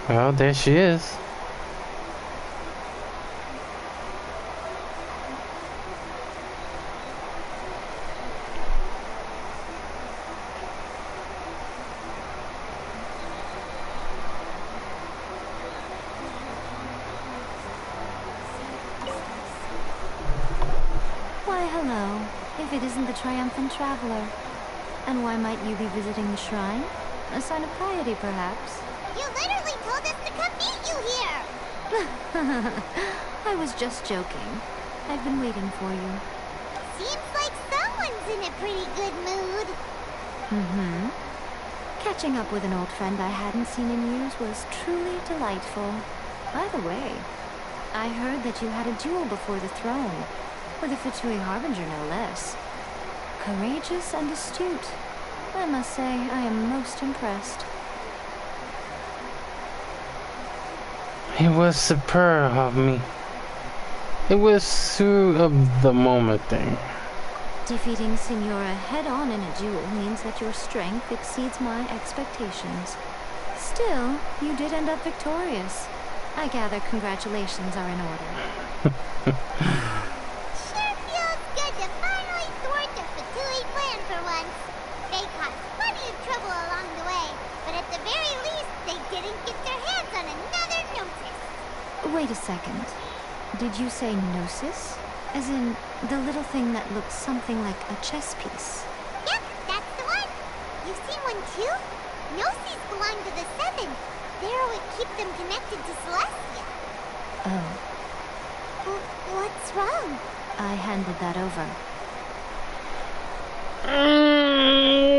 Well, there she is. Why, hello, if it isn't the triumphant traveler. And why might you be visiting the shrine? A sign of piety, perhaps? You literally told us to come meet you here. I was just joking. I've been waiting for you. Seems like someone's in a pretty good mood. Mm-hmm. Catching up with an old friend I hadn't seen in years was truly delightful. By the way, I heard that you had a duel before the throne, with a Fatui Harbinger no less. Courageous and astute. I must say, I am most impressed. It was superb of me. It was through of the moment thing. Defeating Signora head-on in a duel means that your strength exceeds my expectations. Still, you did end up victorious. I gather congratulations are in order. Sure feels good to finally thwart the Fatui plan for once. They caused plenty of trouble along the way, but at the very least, they didn't get their hands on another notice. Wait a second. Did you say gnosis? As in, the little thing that looks something like a chess piece. Yep, that's the one. You've seen one too? Nosys belong to the Seven. They're what keep them connected to Celestia. Oh. What's wrong? I handed that over.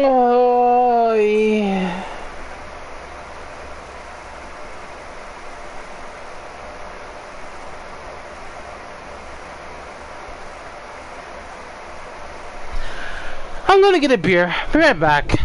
Oh, yeah. I'm gonna get a beer. Be right back.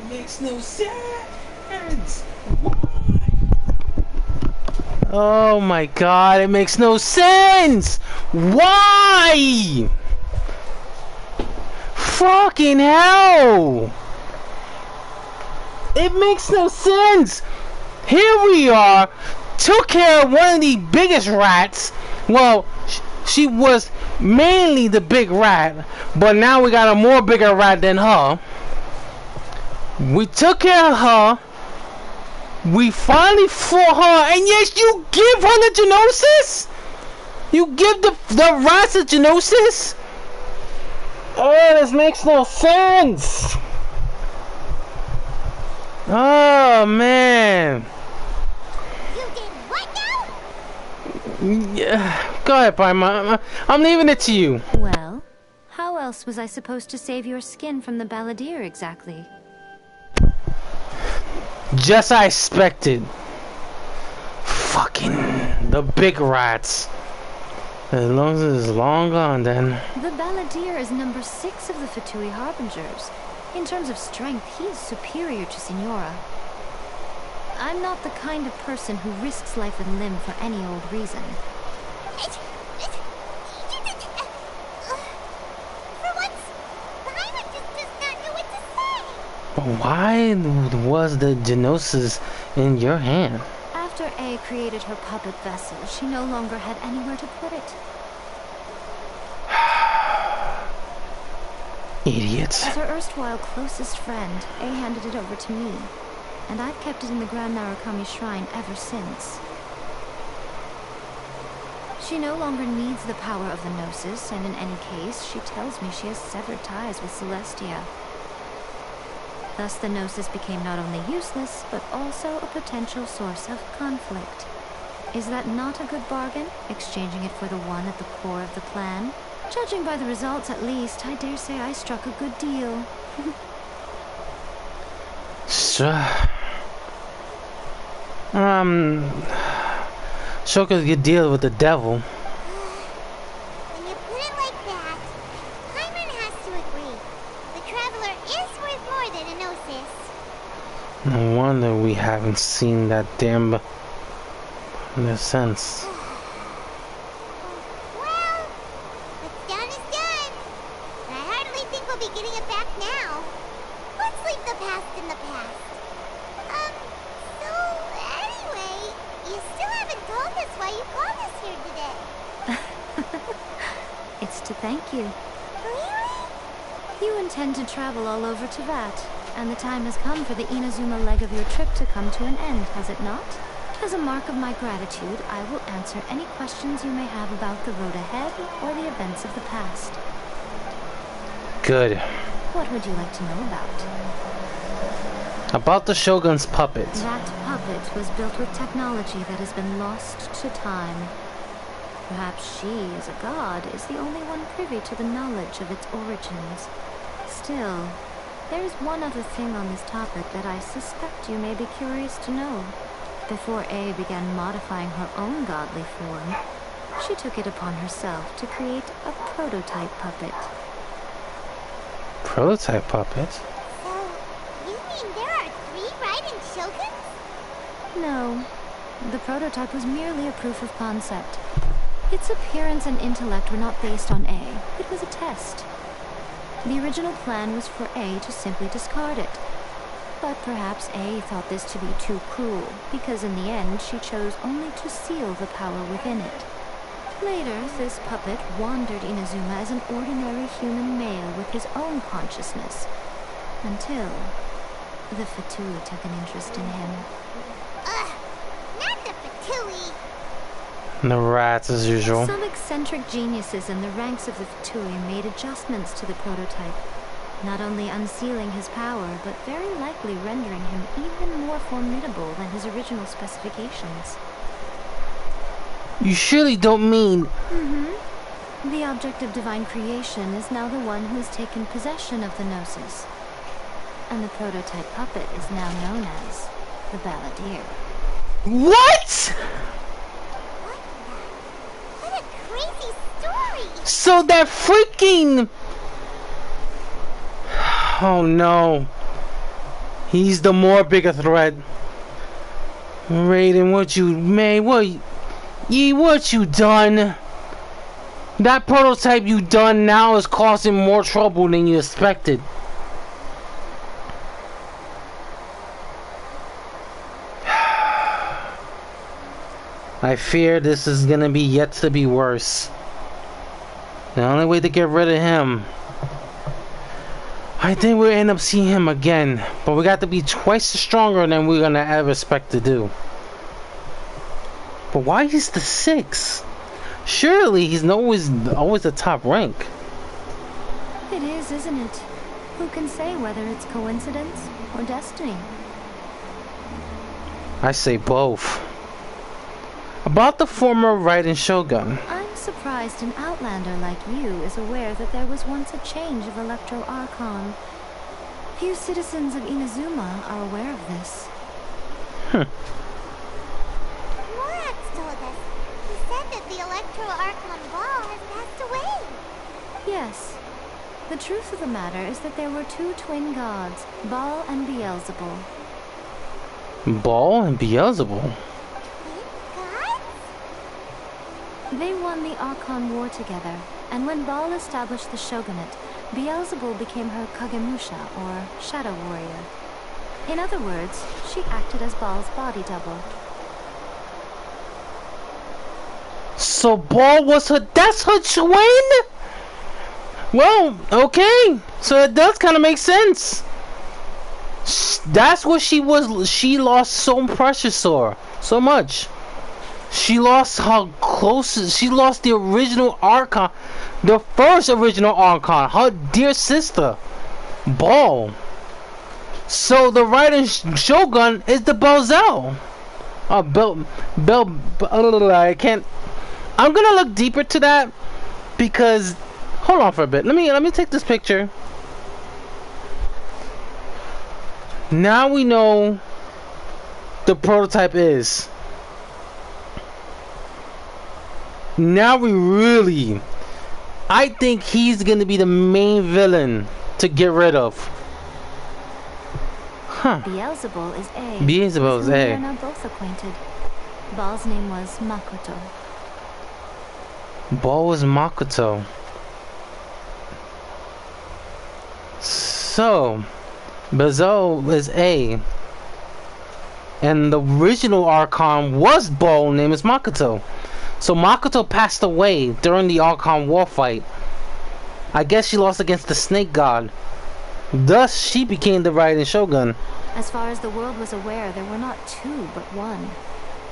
Makes no sense. Oh my god, it makes no sense! Why? Fucking hell! It makes no sense! Here we are, took care of one of the biggest rats. Well, she was mainly the big rat, but now we got a more bigger rat than her. We took care of her. We finally fought her, and yes, you give her the Genosis? You give the rats the Genosis? Oh, this makes no sense. Oh, man. You did what now? Yeah, go ahead, Paimon. I'm leaving it to you. Well, how else was I supposed to save your skin from the balladeer exactly? Just I expected. Fucking the big rats. As long as it's long gone, then. The Balladeer is number 6 of the Fatui Harbingers. In terms of strength, he is superior to Signora. I'm not the kind of person who risks life and limb for any old reason. For once, Paimon just does not know what to say. But why was the Genosis in your hand? After A created her puppet vessel, she no longer had anywhere to put it. Idiots. As her erstwhile closest friend, A handed it over to me, and I've kept it in the Grand Narukami Shrine ever since. She no longer needs the power of the Gnosis, and in any case, she tells me she has severed ties with Celestia. Thus the Gnosis became not only useless, but also a potential source of conflict. Is that not a good bargain, exchanging it for the one at the core of the plan? Judging by the results, at least, I dare say I struck a good deal. Struck a good deal with the devil. When you put it like that, Paimon has to agree. The Traveler is worth more than a Gnosis. No wonder we haven't seen that damn in a sense. Well, what's done is done. I hardly think we'll be getting it back now. Let's leave the past in the past. So anyway, you still haven't told us why you called us here today. It's to thank you. Really? You intend to travel all over Teyvat, and the time has come for the Inazuma leg of your trip to come to an end, has it not? As a mark of my gratitude, I will answer any questions you may have about the road ahead or the events of the past. Good. What would you like to know about? About the Shogun's puppet. That puppet was built with technology that has been lost to time. Perhaps she, as a god, is the only one privy to the knowledge of its origins. Still, there is one other thing on this topic that I suspect you may be curious to know. Before A began modifying her own godly form, she took it upon herself to create a prototype puppet. Prototype puppet? So, you mean there are 3 riding Shoguns? No. The prototype was merely a proof of concept. Its appearance and intellect were not based on A. It was a test. The original plan was for A to simply discard it. But perhaps A thought this to be too cruel, because in the end she chose only to seal the power within it. Later, this puppet wandered Inazuma as an ordinary human male with his own consciousness, until the Fatui took an interest in him. Ugh, not the Fatui. The rats as usual. Some eccentric geniuses in the ranks of the Fatui made adjustments to the prototype, not only unsealing his power, but very likely rendering him even more formidable than his original specifications. You surely don't mean... The object of divine creation is now the one who has taken possession of the Gnosis. And the prototype puppet is now known as the Balladeer. What?! What a crazy story! So that freaking... Oh no. He's the more bigger threat. Raiden, what you made? What you done? That prototype you done now is causing more trouble than you expected. I fear this is gonna be yet to be worse. The only way to get rid of him, I think we'll end up seeing him again, but we got to be twice as stronger than we're gonna ever expect to do. But why is the 6? Surely he's always the top rank. It is, isn't it? Who can say whether it's coincidence or destiny? I say both. About the former Raiden Shogun. I'm surprised an outlander like you is aware that there was once a change of Electro Archon. Few citizens of Inazuma are aware of this. Morax told us. He said that the Electro Archon Ball has passed away. Yes. The truth of the matter is that there were two twin gods, Baal and Beelzebul. Baal and Beelzebul? They won the Archon War together, and when Baal established the shogunate, Beelzebul became her Kagemusha, or shadow warrior. In other words, she acted as Baal's body double. So Baal was that's her twin? Well, okay. So it does kind of make sense. That's what she was. She lost so precious so much. She lost her closest. She lost the original Archon, the first original Archon, her dear sister, Baal. So the Raiden Shogun is the Belzel. I can't. I'm gonna look deeper to that because. Hold on for a bit. Let me take this picture. Now we know the prototype is. Now we really, I think he's gonna be the main villain to get rid of. Huh. Beelzebul is A. Beelzebul is A. We are now both acquainted. Baal's name was Makoto. Baal was Makoto. So, Beelzebul is A. And the original Archon was Baal, name is Makoto. So Makoto passed away during the Archon war fight. I guess she lost against the Snake God. Thus, she became the Raiden Shogun. As far as the world was aware, there were not two, but one.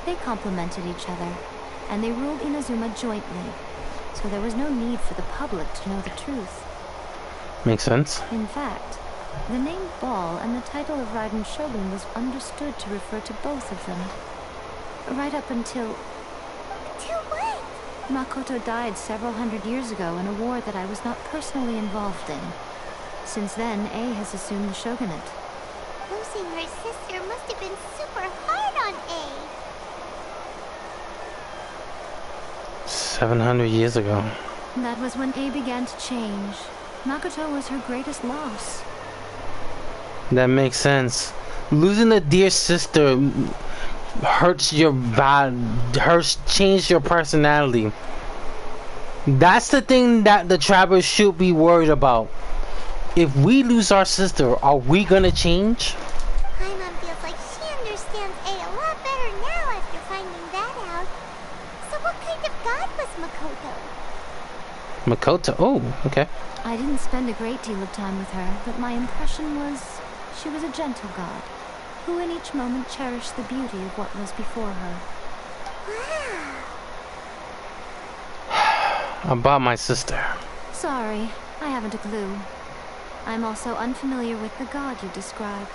They complemented each other, and they ruled Inazuma jointly. So there was no need for the public to know the truth. Makes sense. In fact, the name Baal and the title of Raiden Shogun was understood to refer to both of them. Right up until... Till what? Makoto died several hundred years ago in a war that I was not personally involved in. Since then, A has assumed the shogunate. Losing her sister must have been super hard on A. 700 years ago. That was when A began to change. Makoto was her greatest loss. That makes sense. Losing a dear sister hurts your change your personality. That's the thing that the travelers should be worried about. If we lose our sister, are we gonna change? Paimon feels like she understands A lot better now after finding that out. So what kind of god was Makoto? Makoto? Oh, okay. I didn't spend a great deal of time with her, but my impression was she was a gentle god, who in each moment cherished the beauty of what was before her. Wow. About my sister. Sorry, I haven't a clue. I'm also unfamiliar with the god you describe.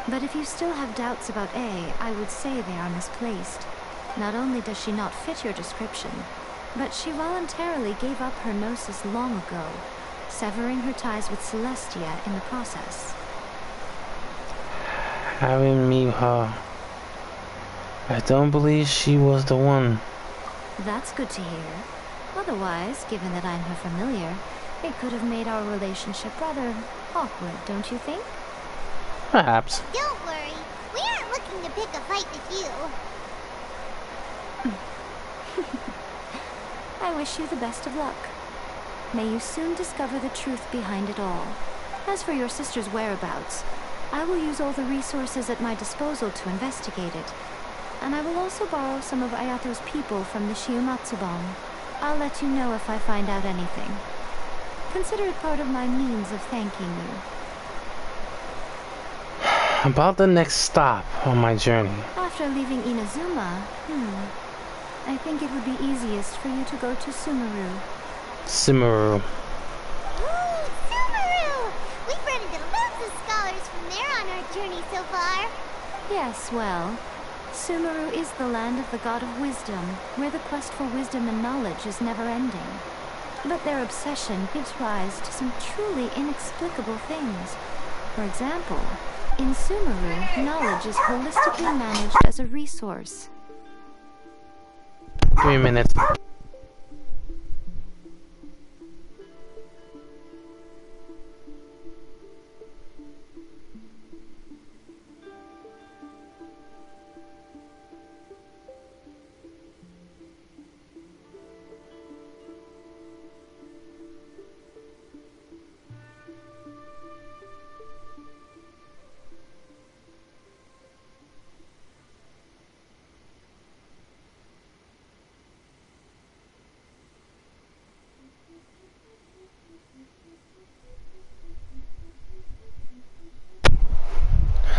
But if you still have doubts about A, I would say they are misplaced. Not only does she not fit your description, but she voluntarily gave up her gnosis long ago, severing her ties with Celestia in the process. Having me her. I don't believe she was the one. That's good to hear. Otherwise, given that I'm her familiar, it could have made our relationship rather awkward, don't you think? Perhaps. Don't worry. We aren't looking to pick a fight with you. I wish you the best of luck. May you soon discover the truth behind it all. As for your sister's whereabouts, I will use all the resources at my disposal to investigate it. And I will also borrow some of Ayato's people from the Shiumatsuban. I'll let you know if I find out anything. Consider it part of my means of thanking you. About the next stop on my journey. After leaving Inazuma, I think it would be easiest for you to go to Sumeru. Sumeru. Ooh, Sumeru! We've run into lots of scholars from there on our journey so far. Yes, well, Sumeru is the land of the god of wisdom, where the quest for wisdom and knowledge is never-ending. But their obsession gives rise to some truly inexplicable things. For example, In Sumeru, knowledge is holistically managed as a resource. 3 minutes.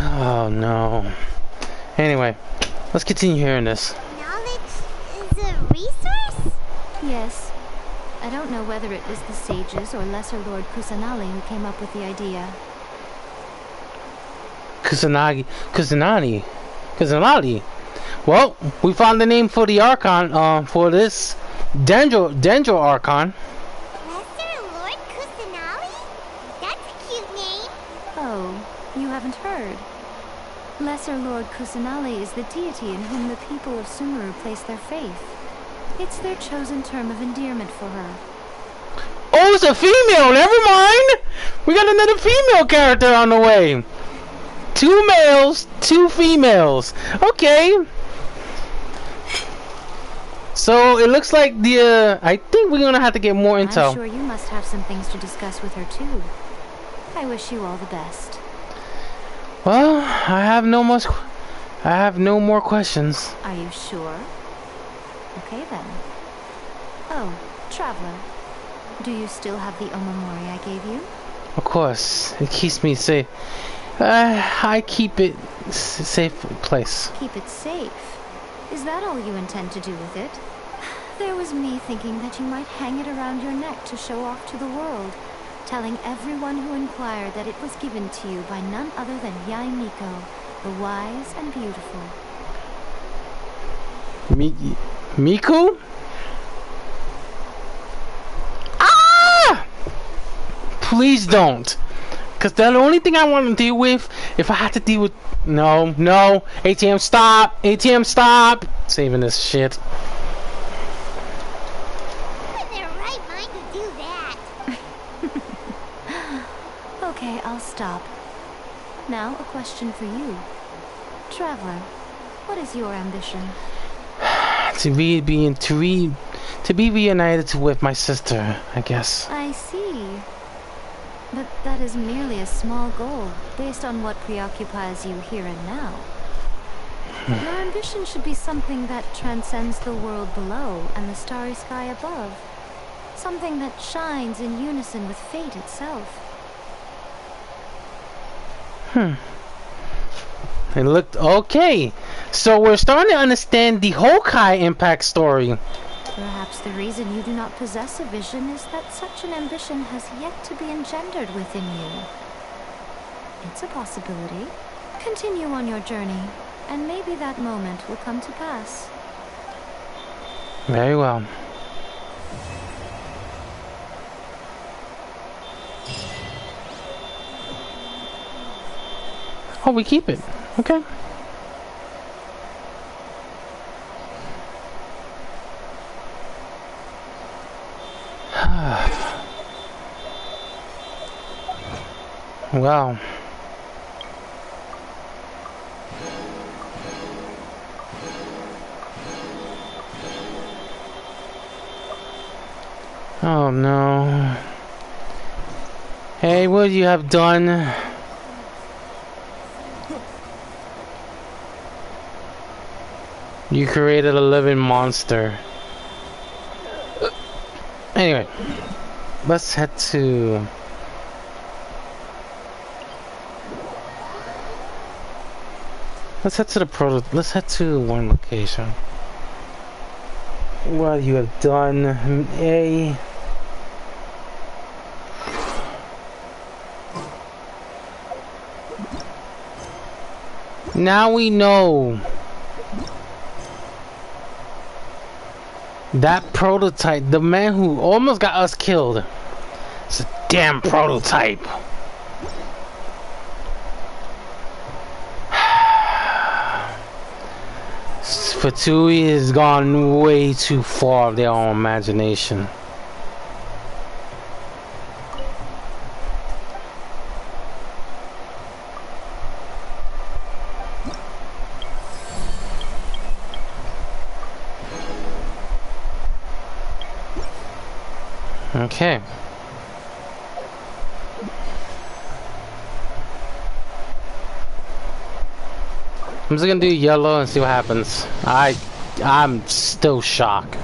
Oh no. Anyway, let's continue hearing this. Knowledge is a resource? Yes. I don't know whether it was the sages or Lesser Lord Kusanali who came up with the idea. Kusanali. Well, we found the name for the Archon, for this Dendro Archon. Lesser Lord Kusanali? That's a cute name. Oh, you haven't heard. Lesser Lord Kusanali is the deity in whom the people of Sumeru place their faith. It's their chosen term of endearment for her. Oh, it's a female! Never mind! We got another female character on the way! 2 males, 2 females. Okay. So, it looks like the, I think we're gonna have to get more intel. I'm sure you must have some things to discuss with her too. I wish you all the best. Well, I have no more questions. Are you sure? Okay then. Oh, Traveler. Do you still have the Omamori I gave you? Of course. It keeps me safe. I keep it safe place. Keep it safe? Is that all you intend to do with it? There was me thinking that you might hang it around your neck to show off to the world, telling everyone who inquired that it was given to you by none other than Yae Miko, the wise and beautiful. Miku? Ah! Please don't. Because the only thing I want to deal with, if I had to deal with... No. ATM, stop. ATM, stop. Saving this shit. Who in their right mind to do that? Okay, I'll stop. Now, a question for you. Traveler, what is your ambition? To be reunited with my sister, I guess. I see. But that is merely a small goal, based on what preoccupies you here and now. Your ambition should be something that transcends the world below and the starry sky above. Something that shines in unison with fate itself. It looked okay. So we're starting to understand the Hokai impact story. Perhaps the reason you do not possess a vision is that such an ambition has yet to be engendered within you. It's a possibility. Continue on your journey, and maybe that moment will come to pass. Very well. Oh, we keep it. Okay. Wow. Oh no. Hey, what you have done? You created a living monster. Anyway, let's head to... Let's head to one location. What you have done, A. Now we know that prototype, the man who almost got us killed, it's a damn prototype. Fatui has gone way too far of their own imagination. Okay. I'm just gonna do yellow and see what happens. I'm still shocked.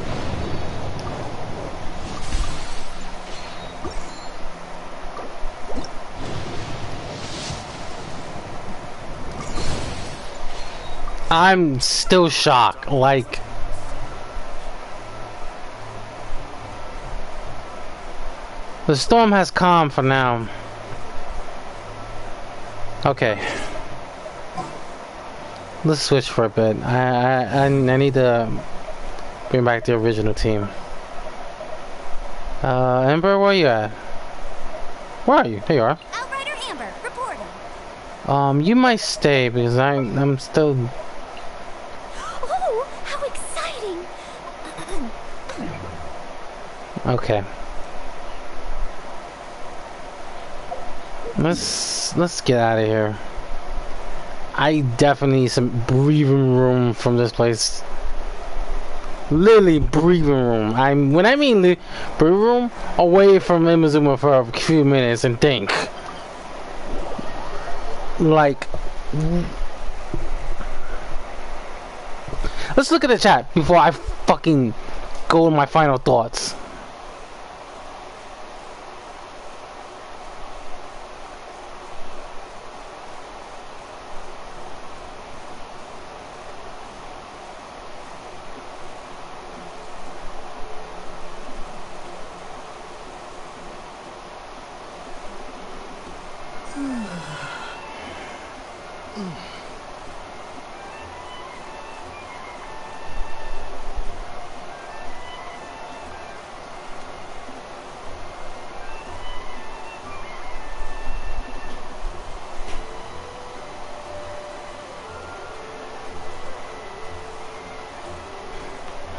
I'm still shocked. Like, the storm has calmed for now. Okay. Let's switch for a bit. I need to bring back the original team. Ember, where you at? Where are you? There you are. Outrider Amber, reporting. You might stay because I'm still. Oh, how exciting! Okay. Let's get out of here. I definitely need some breathing room from this place. Literally breathing room. When I mean breathing room, away from Inazuma for a few minutes and think. Like, let's look at the chat before I fucking go with my final thoughts.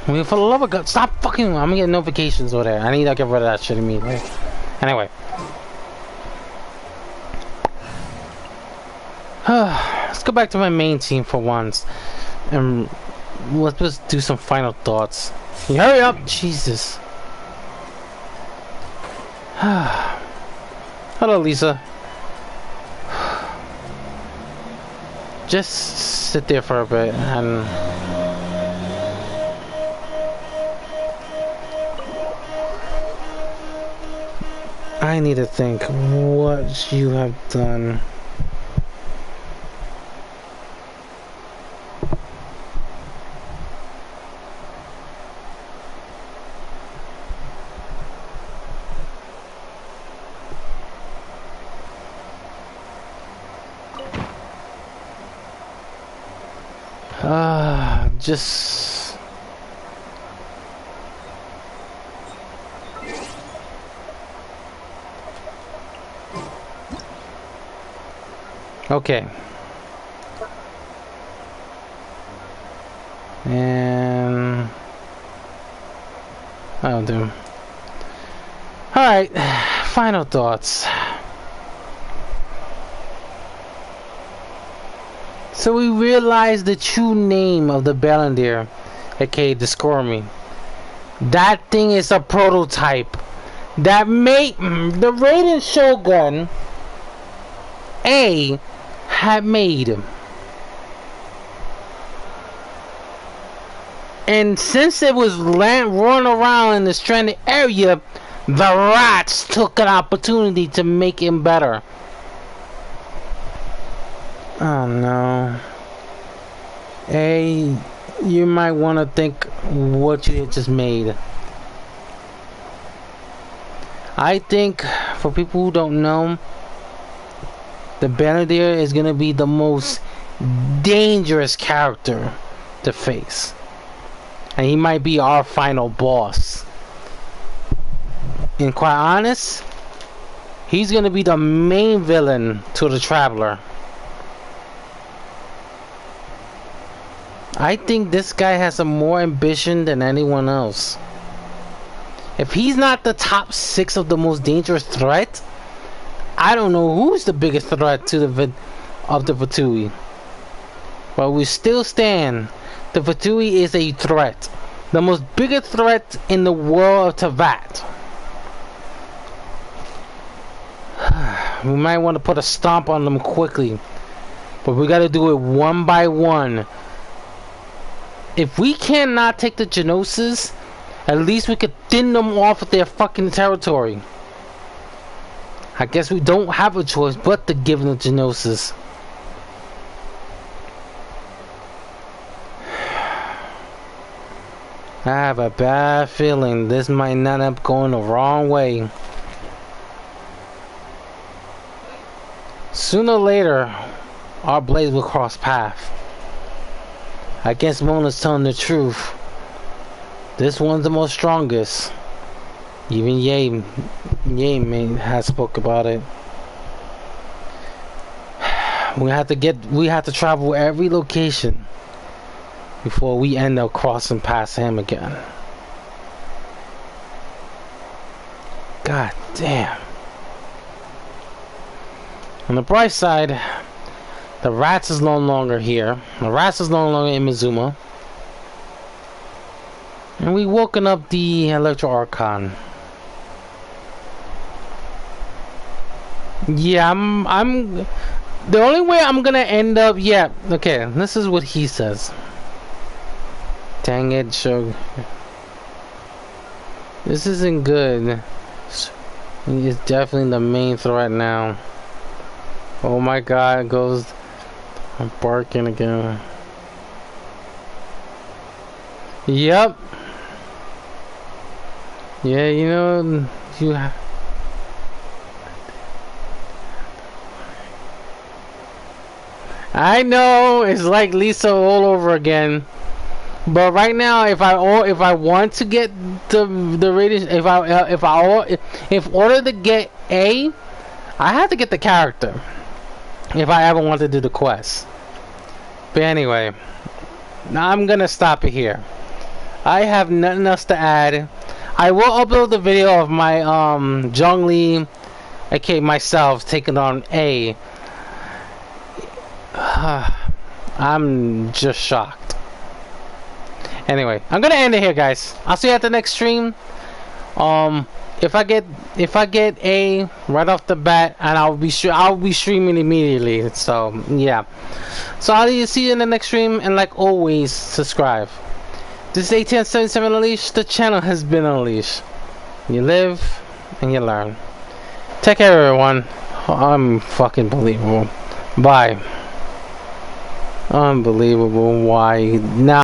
I mean, for the love of God, stop fucking. I'm getting notifications over there. I need to get rid of that shit immediately. Anyway. Let's go back to my main team for once. And let's just do some final thoughts. Hurry up! Jesus. Hello, Lisa. Just sit there for a bit and... I need to think what you have done. Just... Okay. And... I'll do. Alright, final thoughts. So we realized the true name of the Bellandir, aka the Skormy. That thing is a prototype that made the Raiden Shogun A had made him. And since it was running around in the stranded area, the rats took an opportunity to make him better. Oh no. Hey, you might want to think what you just made. I think, for people who don't know, the Bellandir is going to be the most dangerous character to face. And he might be our final boss. And quite honest, he's going to be the main villain to the Traveler. I think this guy has a more ambition than anyone else. If he's not the top 6 of the most dangerous threat, I don't know who's the biggest threat to the Fatui. But we still stand. The Fatui is a threat. The most biggest threat in the world of Teyvat. We might want to put a stomp on them quickly. But we gotta do it one by one. If we cannot take the Genosis, at least we could thin them off of their fucking territory. I guess we don't have a choice but to give them the Genosis. I have a bad feeling this might not end up going the wrong way. Sooner or later, our blades will cross paths. I guess Mona's telling the truth. This one's the most strongest. Even Ye has spoke about it. We have to travel every location before we end up crossing past him again. God damn. On the bright side, the rats is no longer here. The rats is no longer in Inazuma. And we woken up the Electro Archon. Yeah, I'm the only way I'm gonna end up, yeah, okay, this is what he says. Dang it, Shug. This isn't good. He's definitely the main threat now. Oh my god, it goes. I'm barking again. Yep. Yeah, you know, you have. I know it's like Lisa all over again, but right now, if I want to get the rating, if order to get A, I have to get the character. If I ever want to do the quest. But anyway, now I'm gonna stop it here. I have nothing else to add. I will upload the video of my Zhongli, aka myself, taking on A. I'm just shocked. Anyway, I'm gonna end it here, guys. I'll see you at the next stream. If I get A right off the bat, and I'll be streaming immediately. So yeah. So I'll see you in the next stream, and like always, subscribe. This is ATM77 Unleashed. The channel has been unleashed. You live and you learn. Take care, everyone. I'm fucking believable. Bye. Unbelievable. Why now?